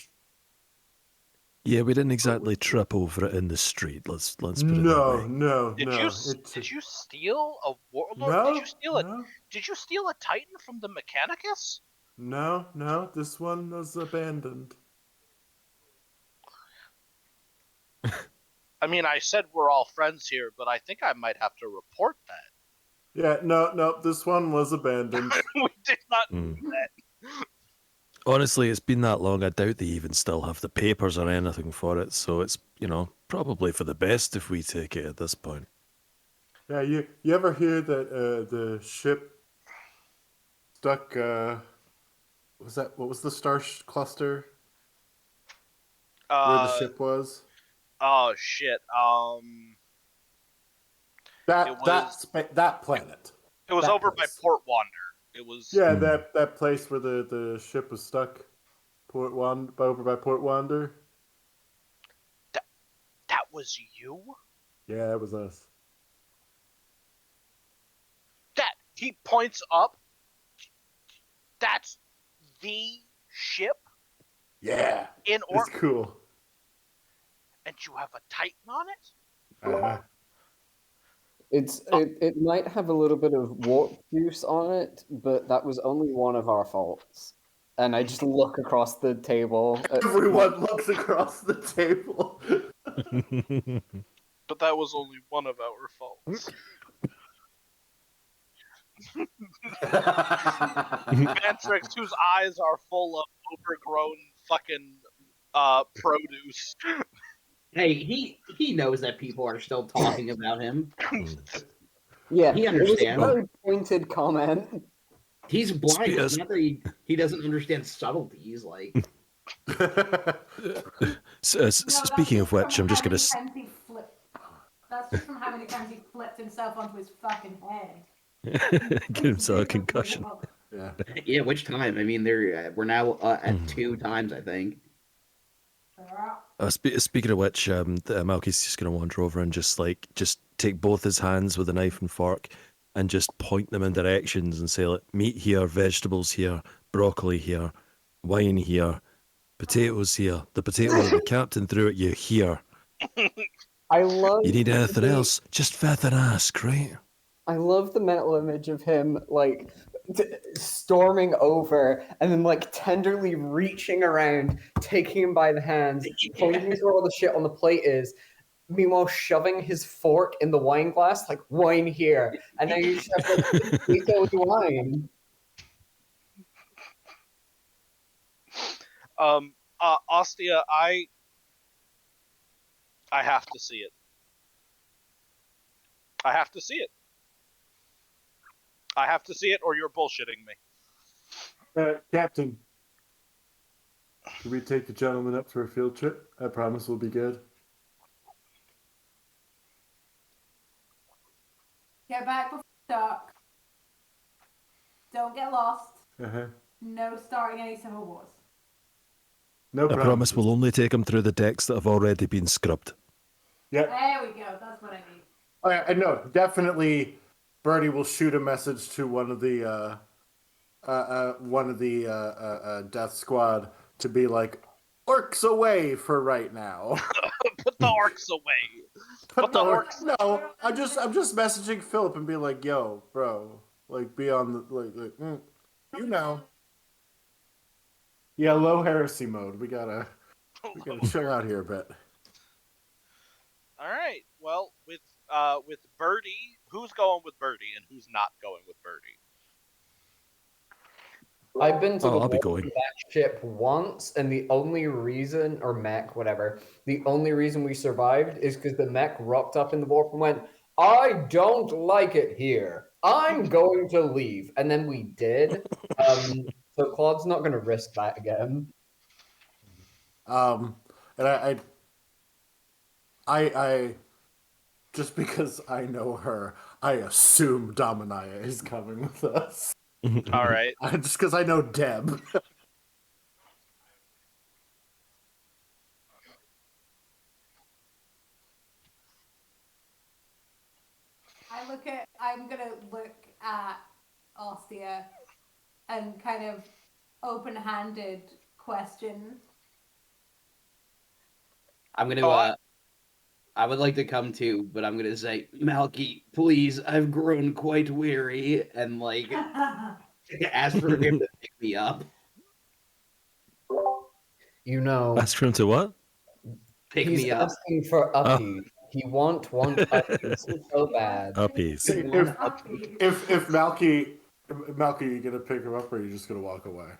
[SPEAKER 3] Yeah, we didn't exactly trip over it in the street. Let's put it that way.
[SPEAKER 4] No.
[SPEAKER 1] Did you steal a warlord?
[SPEAKER 4] No,
[SPEAKER 1] Did you steal a titan from the Mechanicus?
[SPEAKER 4] no. This one was abandoned.
[SPEAKER 1] I mean, I said we're all friends here, but I think I might have to report that.
[SPEAKER 4] Yeah, no. This one was abandoned.
[SPEAKER 1] We did not do
[SPEAKER 3] Mm.
[SPEAKER 1] that.
[SPEAKER 3] Honestly, it's been that long. I doubt they even still have the papers or anything for it. So it's probably for the best if we take it at this point.
[SPEAKER 4] Yeah, you ever hear that the ship stuck? What was the star cluster where the ship was?
[SPEAKER 1] Oh shit.
[SPEAKER 4] That planet.
[SPEAKER 1] It was
[SPEAKER 4] That
[SPEAKER 1] over
[SPEAKER 4] place.
[SPEAKER 1] by Port Wander. It was.
[SPEAKER 4] Yeah, that place where the ship was stuck. Over by Port Wander.
[SPEAKER 1] That was you?
[SPEAKER 4] Yeah, it was us.
[SPEAKER 1] That he points up. That's the ship
[SPEAKER 4] Yeah,
[SPEAKER 1] in
[SPEAKER 4] it's
[SPEAKER 1] orbit,
[SPEAKER 4] cool.
[SPEAKER 1] and you have a Titan on it.
[SPEAKER 5] It might have a little bit of warp juice on it, but that was only one of our faults. And I just look across the table.
[SPEAKER 4] Everyone looks across the table.
[SPEAKER 1] But that was only one of our faults. Mantrix, whose eyes are full of overgrown fucking produce.
[SPEAKER 6] Hey, he knows that people are still talking about him.
[SPEAKER 5] Yeah,
[SPEAKER 6] He
[SPEAKER 5] it was a
[SPEAKER 6] understands.
[SPEAKER 5] very pointed comment.
[SPEAKER 6] He's blind.
[SPEAKER 3] Spe-
[SPEAKER 6] It's not that he doesn't understand subtleties. Like,
[SPEAKER 3] Speaking of which, I'm just gonna.
[SPEAKER 2] That's just from having Mackenzie flipped himself onto his fucking head.
[SPEAKER 3] Give himself a concussion.
[SPEAKER 4] Yeah.
[SPEAKER 6] yeah, which time? I mean, we're now at 2 times, I think.
[SPEAKER 3] Speaking of which, Malky's just gonna wander over and just take both his hands with a knife and fork and just point them in directions and say, like, meat here, vegetables here, broccoli here, wine here, potatoes here. The potato that the captain threw at you here.
[SPEAKER 5] I love.
[SPEAKER 3] You need anything else? Just fat and ask, right?
[SPEAKER 5] I love the mental image of him like storming over and then like tenderly reaching around, taking him by the hands, pointing to where all the shit on the plate is. Meanwhile, shoving his fork in the wine glass, like wine here, and now you just have like potatoes wine.
[SPEAKER 1] Ostia, I have to see it. I have to see it. I have to see it, or you're bullshitting me.
[SPEAKER 4] Captain, can we take the gentleman up for a field trip? I promise we'll be good.
[SPEAKER 2] Get back before dark. Don't get lost.
[SPEAKER 4] Uh-huh.
[SPEAKER 2] No starting any civil wars.
[SPEAKER 4] No
[SPEAKER 3] I
[SPEAKER 4] problem.
[SPEAKER 3] promise we'll only take him through the decks that have already been scrubbed.
[SPEAKER 4] Yeah.
[SPEAKER 2] There we go. That's what I need.
[SPEAKER 4] Oh, yeah, I know. Definitely, Bertie will shoot a message to one of the death squad to be like, orcs away for right now.
[SPEAKER 1] Put the orcs away.
[SPEAKER 4] Put
[SPEAKER 1] the
[SPEAKER 4] orcs. No, I'm just messaging Philip and be like, yo, bro, like be on the you know. Yeah, low heresy mode. We gotta chill out here a bit.
[SPEAKER 1] All right. Well, with Birdie, who's going with Birdie and who's not going with Birdie?
[SPEAKER 5] I've been to
[SPEAKER 3] I'll be
[SPEAKER 5] the
[SPEAKER 3] going.
[SPEAKER 5] that ship once, and the only reason, or mech, whatever, the only reason we survived is because the mech rocked up in the warp and went, I don't like it here. I'm going to leave. And then we did. So Claude's not going to risk that again.
[SPEAKER 4] And I just because I know her, I assume Dominaya is coming with us.
[SPEAKER 1] All right.
[SPEAKER 4] Just because I know Deb.
[SPEAKER 2] I'm gonna look at Ostia and kind of open-handed question.
[SPEAKER 6] I'm gonna.
[SPEAKER 1] Oh,
[SPEAKER 6] I would like to come too, but I'm gonna say, Malky, please, I've grown quite weary, and like ask for him to pick me up.
[SPEAKER 5] You know,
[SPEAKER 3] Ask for him to what?
[SPEAKER 6] Pick
[SPEAKER 5] he's
[SPEAKER 6] me up.
[SPEAKER 5] asking for uppies. He want uppies so bad.
[SPEAKER 3] Uppies.
[SPEAKER 5] He want
[SPEAKER 4] If Malky, you gonna pick him up or are you just gonna walk away?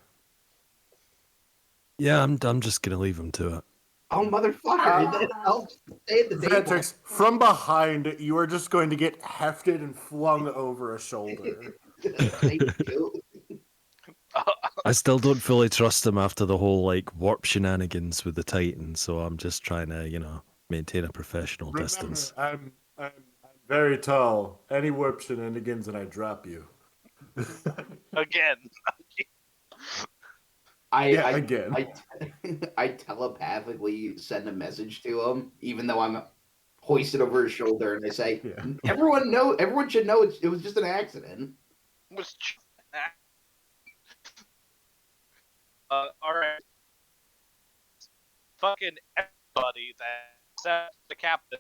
[SPEAKER 3] Yeah, I'm just gonna leave him to it.
[SPEAKER 6] Oh, motherfucker! I'll stay at the table.
[SPEAKER 4] Vantrix, from behind, you are just going to get hefted and flung over a shoulder.
[SPEAKER 6] Thank you.
[SPEAKER 3] I still don't fully trust him after the whole like warp shenanigans with the Titan, so I'm just trying to, maintain a professional distance.
[SPEAKER 4] I'm very tall. Any warp shenanigans and I drop you.
[SPEAKER 1] again.
[SPEAKER 4] Again.
[SPEAKER 6] I telepathically send a message to him, even though I'm hoisted over his shoulder, and I say,
[SPEAKER 4] Yeah.
[SPEAKER 6] Everyone should know it was just an accident.
[SPEAKER 1] All right. Fucking everybody that except the captain.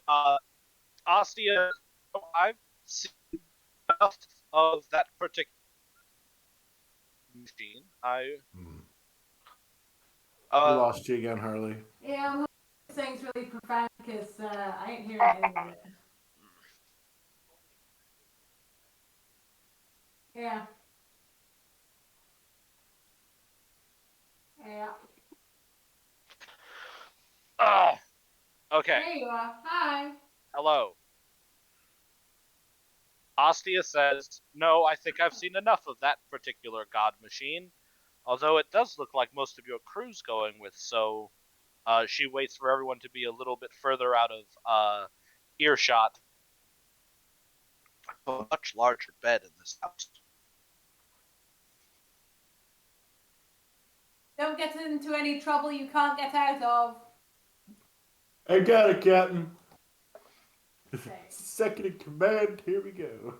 [SPEAKER 1] Ostia, I've seen enough of that particular machine.
[SPEAKER 4] We lost you again, Harley.
[SPEAKER 2] Yeah, I'm saying it's really profound because I ain't hearing any of it. Yeah. Yeah.
[SPEAKER 1] Oh, okay.
[SPEAKER 2] There you are. Hi.
[SPEAKER 1] Hello. Ostia says, no, I think I've seen enough of that particular god machine. Although it does look like most of your crew's going with, so she waits for everyone to be a little bit further out of earshot. A much larger bed in this house.
[SPEAKER 2] Don't get into any trouble you can't get out of.
[SPEAKER 4] I got it, Captain.
[SPEAKER 2] Okay.
[SPEAKER 4] Second in command, here we go.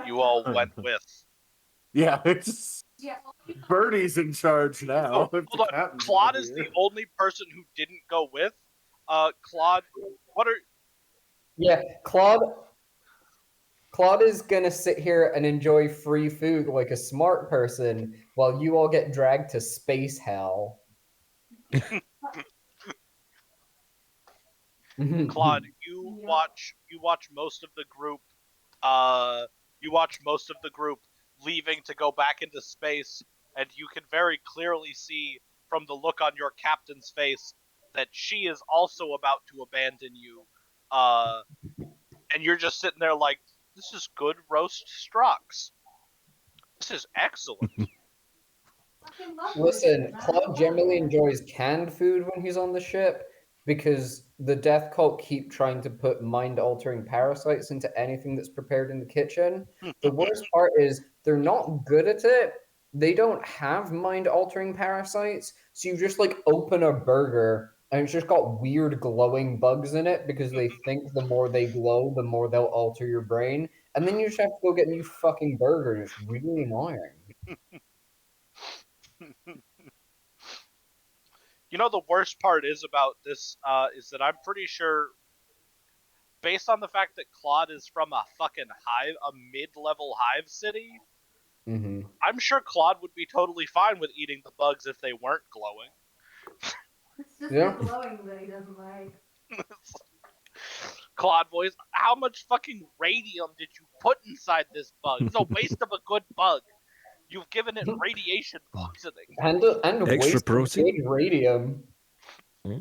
[SPEAKER 1] You all went with.
[SPEAKER 4] Yeah, it's
[SPEAKER 2] Yeah.
[SPEAKER 4] Bernie's in charge now.
[SPEAKER 1] Oh,
[SPEAKER 4] if the
[SPEAKER 1] hold on.
[SPEAKER 4] captain's
[SPEAKER 1] Claude
[SPEAKER 4] not
[SPEAKER 1] is
[SPEAKER 4] here.
[SPEAKER 1] the only person who didn't go with. Claude, what are
[SPEAKER 5] Yeah, Claude is gonna sit here and enjoy free food like a smart person while you all get dragged to space hell.
[SPEAKER 1] Claude? You watch most of the group. You watch most of the group leaving to go back into space, and you can very clearly see from the look on your captain's face that she is also about to abandon you. And you're just sitting there like, this is good roast Strux. This is excellent.
[SPEAKER 2] Fucking love
[SPEAKER 5] Listen,
[SPEAKER 2] it, man.
[SPEAKER 5] Claude generally enjoys canned food when he's on the ship because the Death Cult keep trying to put mind-altering parasites into anything that's prepared in the kitchen. The worst part is they're not good at it. They don't have mind-altering parasites, so you just like open a burger and it's just got weird glowing bugs in it because they think the more they glow, the more they'll alter your brain. And then you just have to go get a new fucking burger, and it's really annoying.
[SPEAKER 1] You know, the worst part is about this is that I'm pretty sure, based on the fact that Claude is from a fucking hive, a mid-level hive city,
[SPEAKER 5] Mm-hmm.
[SPEAKER 1] I'm sure Claude would be totally fine with eating the bugs if they weren't glowing.
[SPEAKER 2] It's just
[SPEAKER 5] Yeah.
[SPEAKER 2] the glowing that he doesn't like.
[SPEAKER 1] Claude voice, how much fucking radium did you put inside this bug? It's a waste of a good bug. You've given it radiation poisoning.
[SPEAKER 5] And
[SPEAKER 3] Extra
[SPEAKER 5] wasted
[SPEAKER 3] protein?
[SPEAKER 5] good radium.
[SPEAKER 3] Yeah.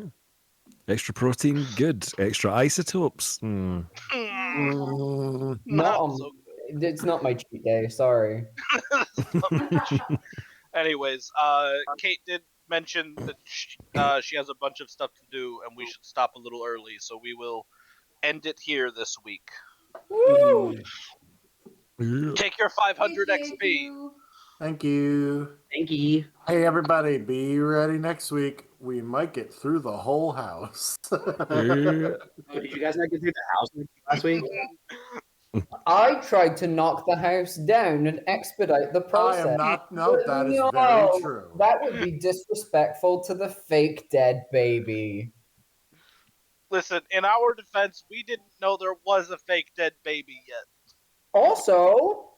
[SPEAKER 3] Extra protein, good. Extra isotopes.
[SPEAKER 1] Mm,
[SPEAKER 5] Not
[SPEAKER 1] not
[SPEAKER 5] on,
[SPEAKER 1] so
[SPEAKER 5] It's not my cheat day. Sorry.
[SPEAKER 1] Anyways, Kate did mention that she has a bunch of stuff to do, and we should stop a little early, so we will end it here this week.
[SPEAKER 5] Woo!
[SPEAKER 1] Take your 500
[SPEAKER 2] Appreciate
[SPEAKER 1] XP.
[SPEAKER 2] you.
[SPEAKER 4] Thank you.
[SPEAKER 6] Thank you.
[SPEAKER 4] Hey, everybody, be ready next week. We might get through the whole house.
[SPEAKER 6] Oh, did you guys not get through the house last week?
[SPEAKER 5] I tried to knock the house down and expedite the
[SPEAKER 4] I
[SPEAKER 5] process.
[SPEAKER 4] am not. No,
[SPEAKER 5] But
[SPEAKER 4] that is
[SPEAKER 5] no,
[SPEAKER 4] very true.
[SPEAKER 5] That would be disrespectful to the fake dead baby.
[SPEAKER 1] Listen, in our defense, we didn't know there was a fake dead baby yet.
[SPEAKER 5] Also,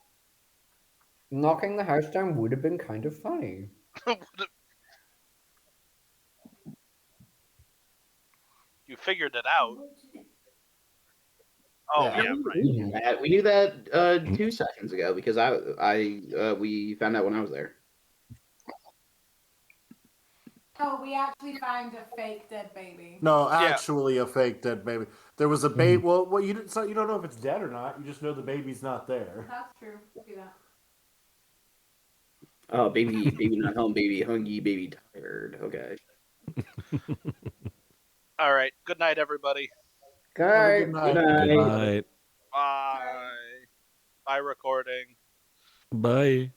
[SPEAKER 5] knocking the house down would have been kind of funny.
[SPEAKER 1] You figured it out. Oh
[SPEAKER 4] Yeah.
[SPEAKER 1] yeah, right.
[SPEAKER 6] We knew that 2 seconds ago because we found out when I was there.
[SPEAKER 2] Oh, we actually found a fake dead baby.
[SPEAKER 4] No,
[SPEAKER 1] Yeah.
[SPEAKER 4] actually, a fake dead baby. There was a baby. Well, you didn't. So you don't know if it's dead or not. You just know the baby's not there.
[SPEAKER 2] That's true. Do that.
[SPEAKER 6] Oh, baby not home, baby hungry, baby tired. Okay.
[SPEAKER 1] All right. Good night, everybody.
[SPEAKER 5] Good
[SPEAKER 4] Have a
[SPEAKER 5] night.
[SPEAKER 4] good night.
[SPEAKER 6] Good night.
[SPEAKER 3] Good night.
[SPEAKER 1] Bye. Bye, recording.
[SPEAKER 3] Bye.